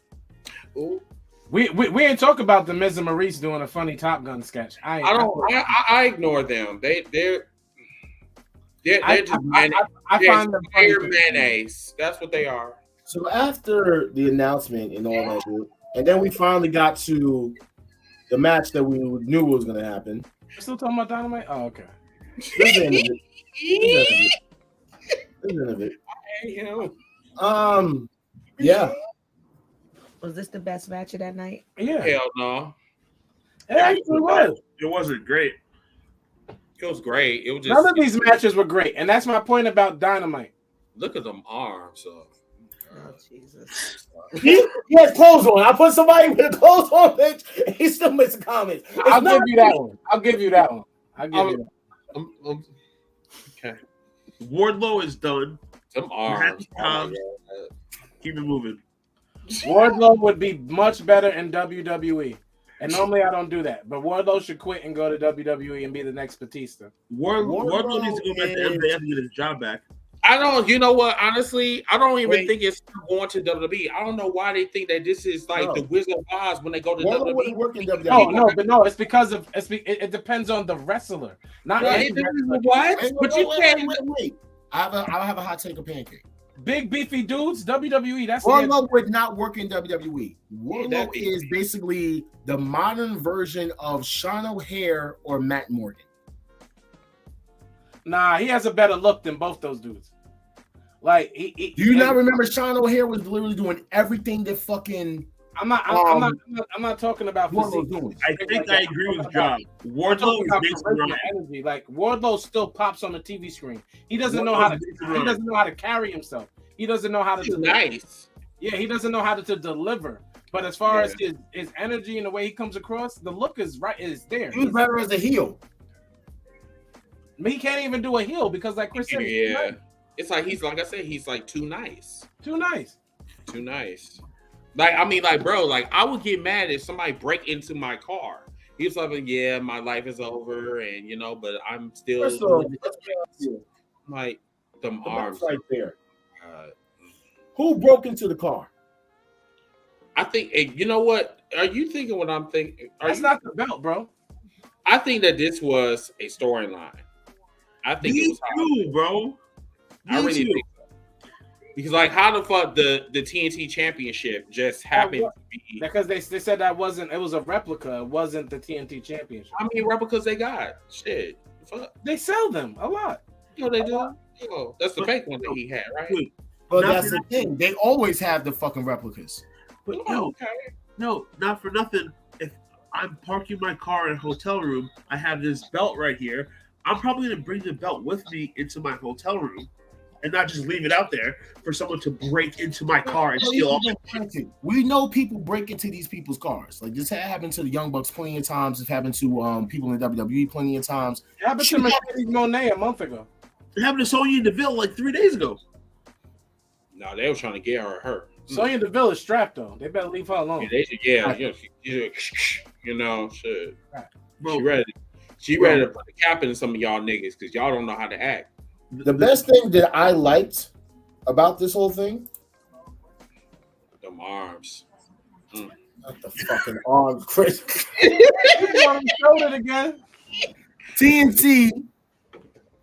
Ooh.
We ain't talk about the Miz and Maurice doing a funny Top Gun sketch.
I ignore them. They're just
I find them
mayonnaise. That's what they are.
So after the announcement and all that, and then we finally got to the match that we knew was going to happen.
We're still talking about Dynamite? Oh, okay.
This is it. Yeah.
Was this the best match of that night?
Yeah.
Hell no.
It actually was.
It wasn't great.
It was great. It was just
none of these matches were great, and that's my point about Dynamite.
Look at them arms.
Oh Jesus!
He has clothes on. I put somebody with clothes on, bitch. And he still makes comments.
I'll give you that one.
Okay. Wardlow is done.
Some arms.
Keep it moving.
Wardlow would be much better in WWE. And normally I don't do that, but Wardlow should quit and go to WWE and be the next Batista.
Wardlow needs to go back to MJF and get his job back.
I don't. You know what? Honestly, I don't even think it's going to WWE. I don't know why they think that this is like the Wizard of Oz when they go to WWE.
No, it's because of it depends on the wrestler. Not any wrestler.
What? But you said
wait. I have a hot take of pancake.
Big beefy dudes, WWE. That's
Wardlow would not work in WWE. Wardlow is basically the modern version of Sean O'Hare or Matt Morgan.
Nah, he has a better look than both those dudes. Like,
do you not remember Sean O'Hare was literally doing everything that fucking?
I'm not talking about physique.
I think I agree with John. Wardlow is basically
energy. Like Wardlow still pops on the TV screen. He doesn't know how to. He doesn't know how to carry himself. He doesn't know how to.
Nice.
Yeah, he doesn't know how to deliver. But as far as his energy and the way he comes across, the look is right. Is there.
He's better as a heel.
He can't even do a heel because, like Chris said,
it's like like I said, he's like too nice.
Too nice.
Like, I mean, like, bro, like, I would get mad if somebody break into my car. He's like, yeah, my life is over, and but I'm still.
First of all,
like the arms
right there. Who broke into the car?
I think. You know what? Are you thinking what I'm thinking?
That's not the belt, bro.
I think that this was a storyline. I think it was
too, bro.
I really think so. Because, like, how the fuck the TNT Championship just happened to be?
Because they said that wasn't. It was a replica. It wasn't the TNT Championship.
How many replicas they got? Shit. Fuck.
They sell them a lot.
They do. That's the fake one that he had, right?
But that's the thing. They always have the fucking replicas.
But no, not for nothing. If I'm parking my car in a hotel room, I have this belt right here. I'm probably going to bring the belt with me into my hotel room and not just leave it out there for someone to break into my car and steal all my shit.
We know people break into these people's cars. Like, this happened to the Young Bucks plenty of times. It's happened to people in WWE plenty of times.
It happened to Mercedes Moné a month ago.
It happened to Sonya Deville like 3 days ago.
No, they were trying to get her.
Sonya Deville is strapped though. They better leave her alone.
Shit. Bro, she ready to put the cap in some of y'all niggas because y'all don't know how to act.
The best thing that I liked about this whole thing,
them arms.
Not the fucking arms, Chris.
Showed it again.
TNT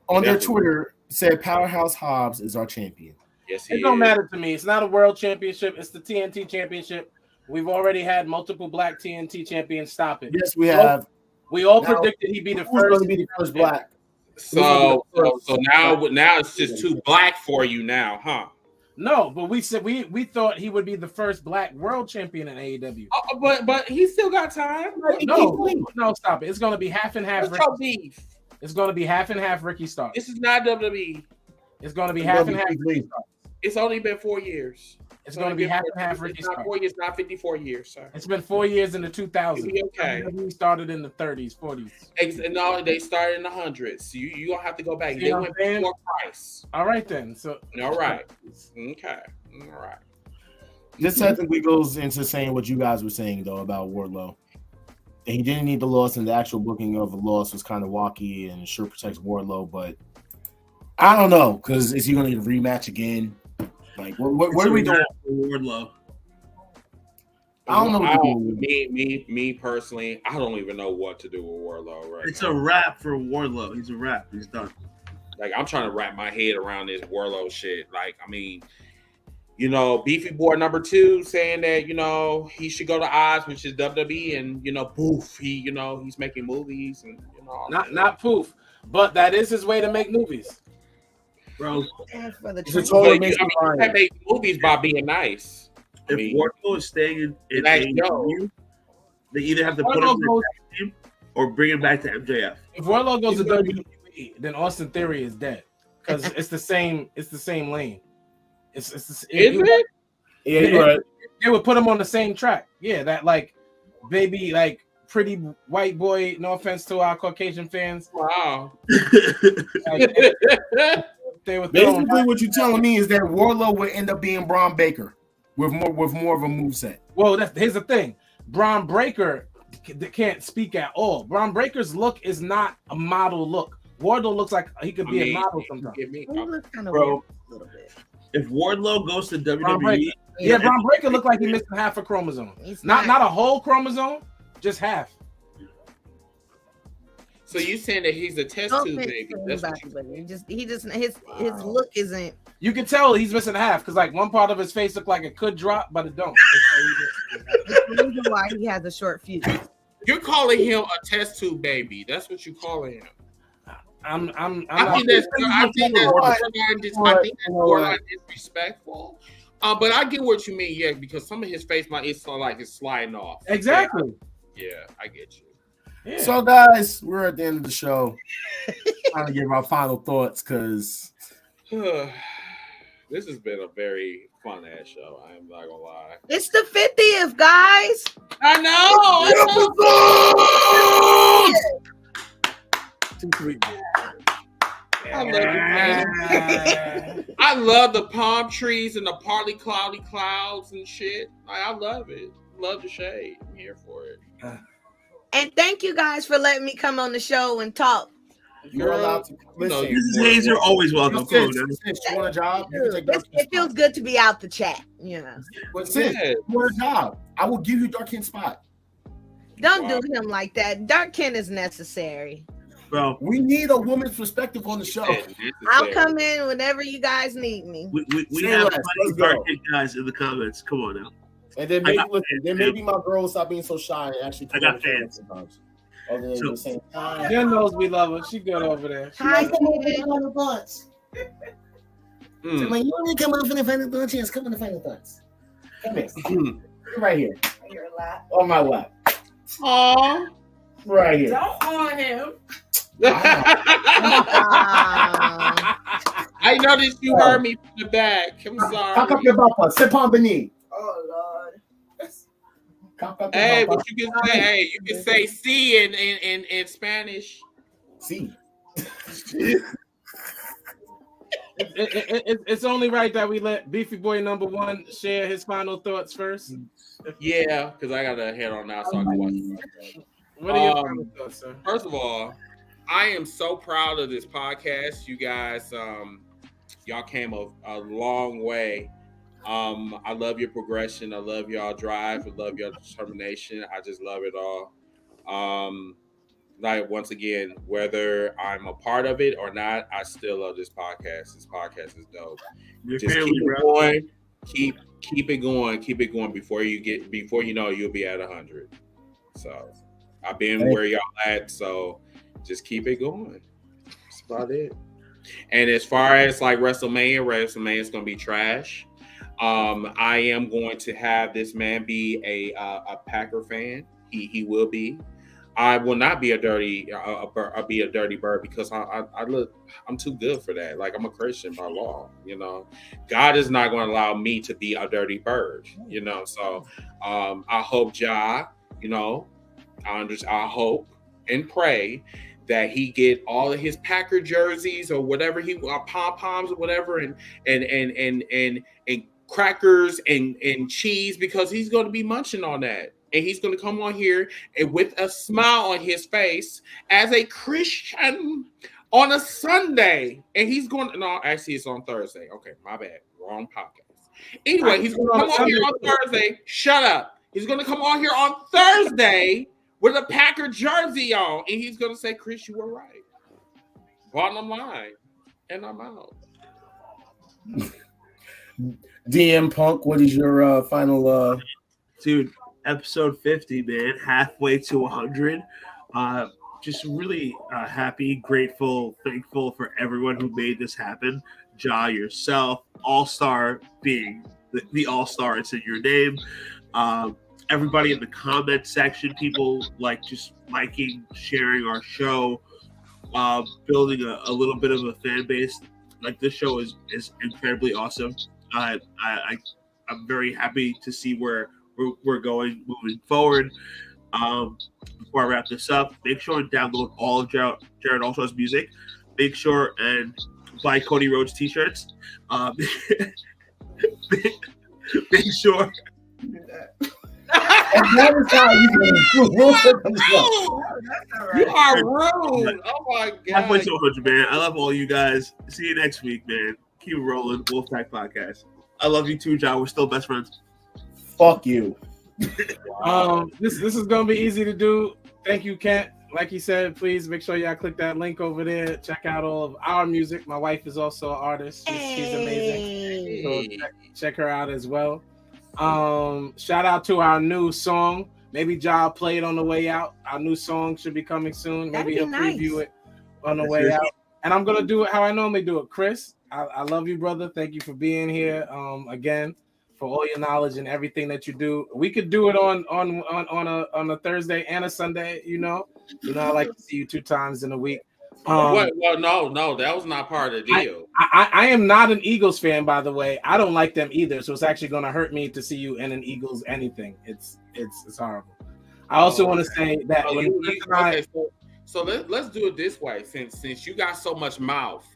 on their Twitter said Powerhouse Hobbs is our champion.
Yes,
it don't matter to me. It's not a world championship. It's the TNT championship. We've already had multiple black TNT champions. Stop it.
Yes, we have.
We all predicted he'd be the first.
Going to be the first black.
So now it's just too black for you now, huh?
No, but we said we thought he would be the first black world champion in AEW.
But he still got time.
No, stop it. It's going to be half and half. It's going to be half and half. Ricky Starks.
This is not WWE.
It's going to be half and half.
It's only been 4 years.
It's going to be half and half. Ricky
Starks. 4 years, not 54 years, sir.
It's been 4 years in the 2000s.
Okay.
We started in the 30s, 40s.
And no, they started in the hundreds. So you don't have to go back. They went before Christ.
All right then. So
all right. Okay. All right.
This technically goes into saying what you guys were saying though about Wardlow. And he didn't need the loss, and the actual booking of the loss was kind of wacky and sure protects Wardlow, but I don't know, because is he going to get a rematch again? Like, what are we doing
for Wardlow?
I don't know.
Me personally, I don't even know what to do with Wardlow right
It's
now.
a wrap for Wardlow. He's a wrap. He's done.
Like, I'm trying to wrap my head around this Wardlow shit. Like, I mean, Beefy Boy number 2 saying that, he should go to Oz, which is WWE, and, poof, he's making movies and,
Not poof, but that is his way to make movies.
Bro,
it's a total
can't make movies by being nice.
If Wardlow is staying in AEW, they either have to put him in the team or bring him back to MJF.
If Wardlow goes to WWE, then Austin Theory is dead because it's the same lane. Is it?
Yeah, you're right.
They would put him on the same track. Yeah, that baby pretty white boy. No offense to our Caucasian fans.
Wow.
They were
basically what you're telling me is that Wardlow would end up being Braun Baker with more of a moveset.
Well, here's the thing. Braun Breaker can't speak at all. Braun Breaker's look is not a model look. Wardlow looks like he could be a model sometimes.
He looks kind of
Bro,
weird a little bit.
If Wardlow goes to
Braun
WWE,
Breaker. Yeah, Braun Breaker looked like he missing half a chromosome. Not a whole chromosome, just half.
So you saying that he's a test tube baby? That's what
his look isn't.
You can tell he's missing half because like one part of his face looked like it could drop, but it don't.
That's the reason why he has a short fuse.
You're calling him a test tube baby. That's what you're calling him.
I
think that's borderline disrespectful. But I get what you mean, yeah, because some of his face might it's like it's sliding off.
Exactly.
Yeah, I get you.
Yeah.
So, guys, we're at the end of the show. Trying to give our final thoughts because
this has been a very fun ass show. I am not gonna lie.
It's the 50th, guys.
I know. I love the palm trees and the partly cloudy clouds and shit. I love it. Love the shade. I'm here for it.
And thank you guys for letting me come on the show and talk.
You're allowed to listen.
Mrs. Hayes, you're always welcome. Come on,
You want a job?
It feels good to be out the chat, you know.
But sis, you want a job? I will give you Dark Ken spot.
Don't do him like that. Dark Ken is necessary.
Bro,
we need a woman's perspective on the show.
I'll come in whenever you guys need me.
We have plenty of Dark Ken guys in the comments. Come on now.
And then maybe my girl will stop being so shy and actually
I got fans
sometimes. Other than the same time.
Jen knows we love her. She good over there.
Hi,
come over the final thoughts. So when you want to come over the final thoughts, yes, come on the final thoughts. Come here.
Right here.
On your lap.
On my lap.
Aww.
Right here.
Don't on him.
I noticed you heard me from the back. I'm sorry.
Cock up your bumper. Sip on beneath.
Oh Lord.
Hey, but you can say, you can say "C" in Spanish.
C.
It's only right that we let Beefy Boy #1 share his final thoughts first.
Yeah, because I got to head on now so I can watch it.
What are your final thoughts, sir?
First of all, I am so proud of this podcast. You guys, y'all came a long way. I love your progression. I love y'all drive. I love your determination. I just love it all. Like once again, whether I'm a part of it or not, I still love this podcast. This podcast is dope. Just keep it going. Keep it going. Keep it going before you know you'll be at 100. So I've been where y'all at. So just keep it going. That's about it. And as far as like WrestleMania is gonna be trash. I am going to have this man be a Packer fan. He will be. I will not be a dirty bird because I'm too good for that. Like I'm a Christian by law, you know. God is not going to allow me to be a dirty bird, you know. So I hope you know, I hope and pray that he get all of his Packer jerseys or whatever pom poms or whatever and crackers and cheese because he's going to be munching on that. And he's going to come on here and with a smile on his face as a Christian on a Sunday. And he's going to, no, actually it's on Thursday. Okay, my bad. Wrong podcast. Anyway, he's going to come on here on Thursday. Shut up. He's going to come on here on Thursday with a Packer jersey on. And he's going to say, Chris, you were right. Bottom line. And I'm out.
DM Punk, what is your final
dude, episode 50, man, halfway to 100. Just really happy, grateful, thankful for everyone who made this happen. Ja, yourself, All-Star being the All-Star, it's in your name. Everybody in the comment section, people like just liking, sharing our show, building a little bit of a fan base. Like this show is incredibly awesome. I'm very happy to see where we're going moving forward. Before I wrap this up, make sure and download all of Jared Allstar's music. Make sure and buy Cody Rhodes t-shirts. Make sure.
And that is how you can Wolfpack on the show.
You are rude. Oh my god.
Halfway to 100, man. I love all you guys. See you next week, man. Keep rolling. Wolfpack Podcast. I love you too, John. We're still best friends.
Fuck you.
This is gonna be easy to do. Thank you, Kent. Like he said, please make sure y'all click that link over there. Check out all of our music. My wife is also an artist. She's amazing. So check her out as well. Shout out to our new song. Maybe Ja play it on the way out. Our new song should be coming soon. Maybe he'll preview it on the way out. And I'm gonna do it how I normally do it. Chris, I love you, brother. Thank you for being here. Again, for all your knowledge and everything that you do. We could do it on a Thursday and a Sunday. You know, I like to see you 2 times in a week.
Well, no, that was not part of the deal.
I am not an Eagles fan, by the way. I don't like them either, so it's actually going to hurt me to see you in an Eagles anything. It's horrible. I also want to say that
so let's do it this way. Since you got so much mouth,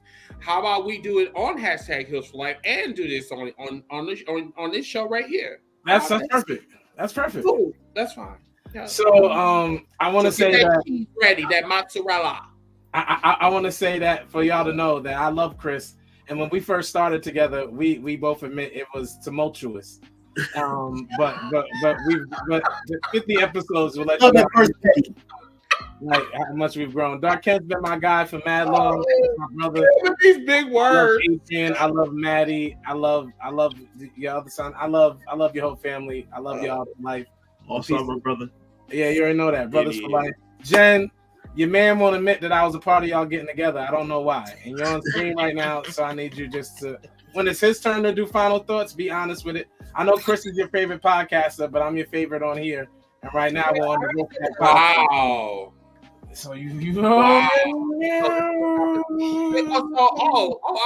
how about we do it on #HillsForLife and do this on this show right here?
That's perfect. That's perfect.
Cool. That's fine. Yeah.
So I want to say that
ready that mozzarella.
I want to say that for y'all to know that I love Chris, and when we first started together, we both admit it was tumultuous. But the 50 episodes will let you know like how much we've grown. Dark Kent's been my guy for mad long. My brother.
These big words.
I love Maddie. I love your other son. I love your whole family. I love y'all for life.
Also, my brother.
Yeah, you already know that. Brothers for life. Jen, your man won't admit that I was a part of y'all getting together. I don't know why. And you're on screen right now, so I need you just to, when it's his turn to do final thoughts, be honest with it. I know Chris is your favorite podcaster, but I'm your favorite on here. And right now we're on the WOLFPACK podcast.
Wow.
So you know.
Wow.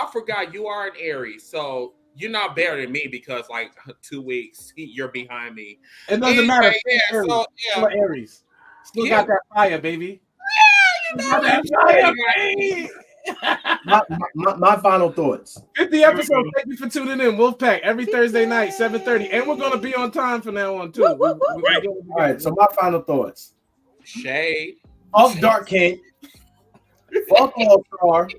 I forgot you are an Aries, so you're not better than me because like 2 weeks you're behind me.
It doesn't matter.
Yeah, so yeah.
Aries. Still got that fire, baby. Yeah, you got that fire,
my final thoughts.
50 episodes. Thank you for tuning in. WOLFPACK every Thursday night, 7:30. And we're gonna be on time from now on too.
All right, so my final thoughts.
Shade.
Fuck Dark Kent. Fuck All-Star.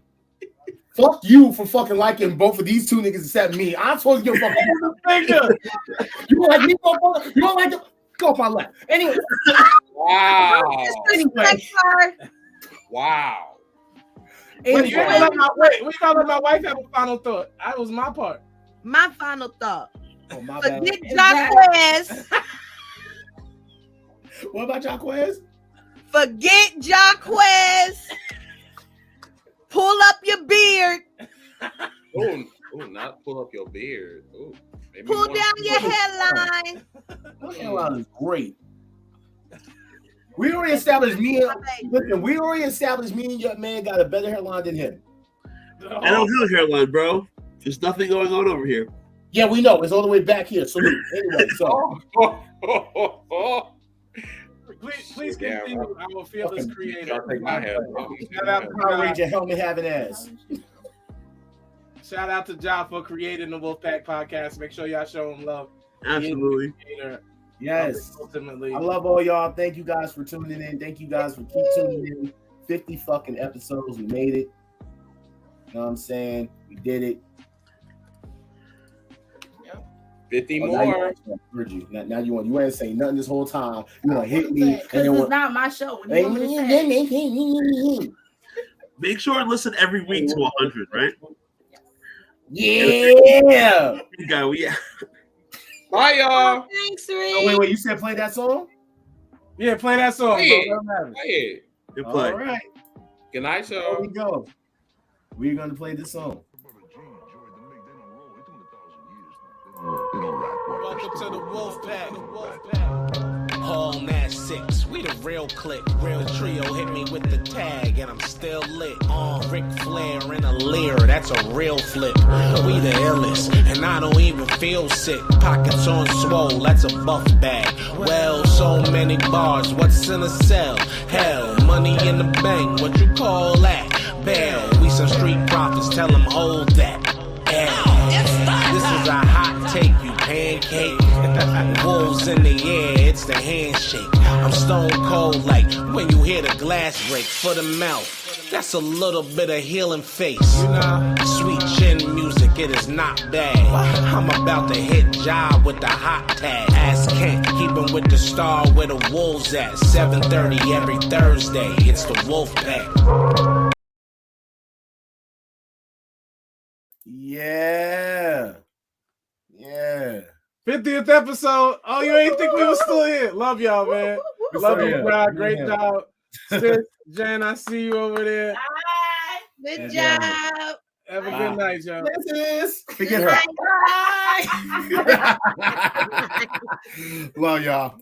Fuck you for fucking liking both of these 2 niggas except me. I'm supposed to give a fuck. You don't like me? You don't like them? Go off my left. Anyway.
Wow. Wow.
Wait, you let my wife have a final thought. That was my part.
My final thought.
Oh, my
Forget Jaquez.
What about Jaquez?
Forget Jaquez. Pull up your beard.
Oh, not pull up your beard. Ooh,
pull down your hairline.
Your hairline is great. We already established me and your man got a better hairline than him.
I don't have a hairline, bro. There's nothing going on over here.
Yeah, we know. It's all the way back here. So anyway,
Please continue. I will feel this creative.
Shout out to Power Ranger helmet having ass.
Shout out to Ja for creating the WOLFPACK podcast. Make sure y'all show him love.
Absolutely.
Yes.
Ultimately.
I love all y'all. Thank you guys for tuning in. Thank you guys for keep tuning in. 50 fucking episodes. We made it. You know what I'm saying? We did it.
50 more.
Now you ain't saying nothing this whole time. You want to hit me.
Because it's not my show. What do you want me to say?
Make sure and listen every week to 100, right?
Yeah.
Yeah.
Bye, y'all.
Thanks,
Oh, wait. You said play that song?
Yeah, play that song.
Play it.
Good play.
All right.
Good night,
Here
show.
we go. We're going to play this song.
Welcome to the WOLFPACK. Home at 6, we the real click. Real trio hit me with the tag, and I'm still lit. On Ric Flair in a leer, that's a real flip. We the illest, and I don't even feel sick. Pockets on swole, that's a buff bag. Well, so many bars, what's in a cell? Hell, money in the bank, what you call that? Bail, we some street prophets, tell them hold that. This is a hot take, you pancake. pancake. Wolves in the air, it's the handshake. I'm stone cold like when you hear the glass break for the mouth. That's a little bit of healing face. You know, sweet chin music, it is not bad. I'm about to hit job with the hot tag. Ask Kent, keeping with the star where the wolves at. 7:30 every Thursday. It's the WOLFPACK.
Yeah.
50th episode. Oh, you ain't think we was still here. Love y'all, man. Love you, bro. Great job. Sis, Jen, I see you over there.
Good job.
Have a good night, y'all.
Forget her. Love y'all.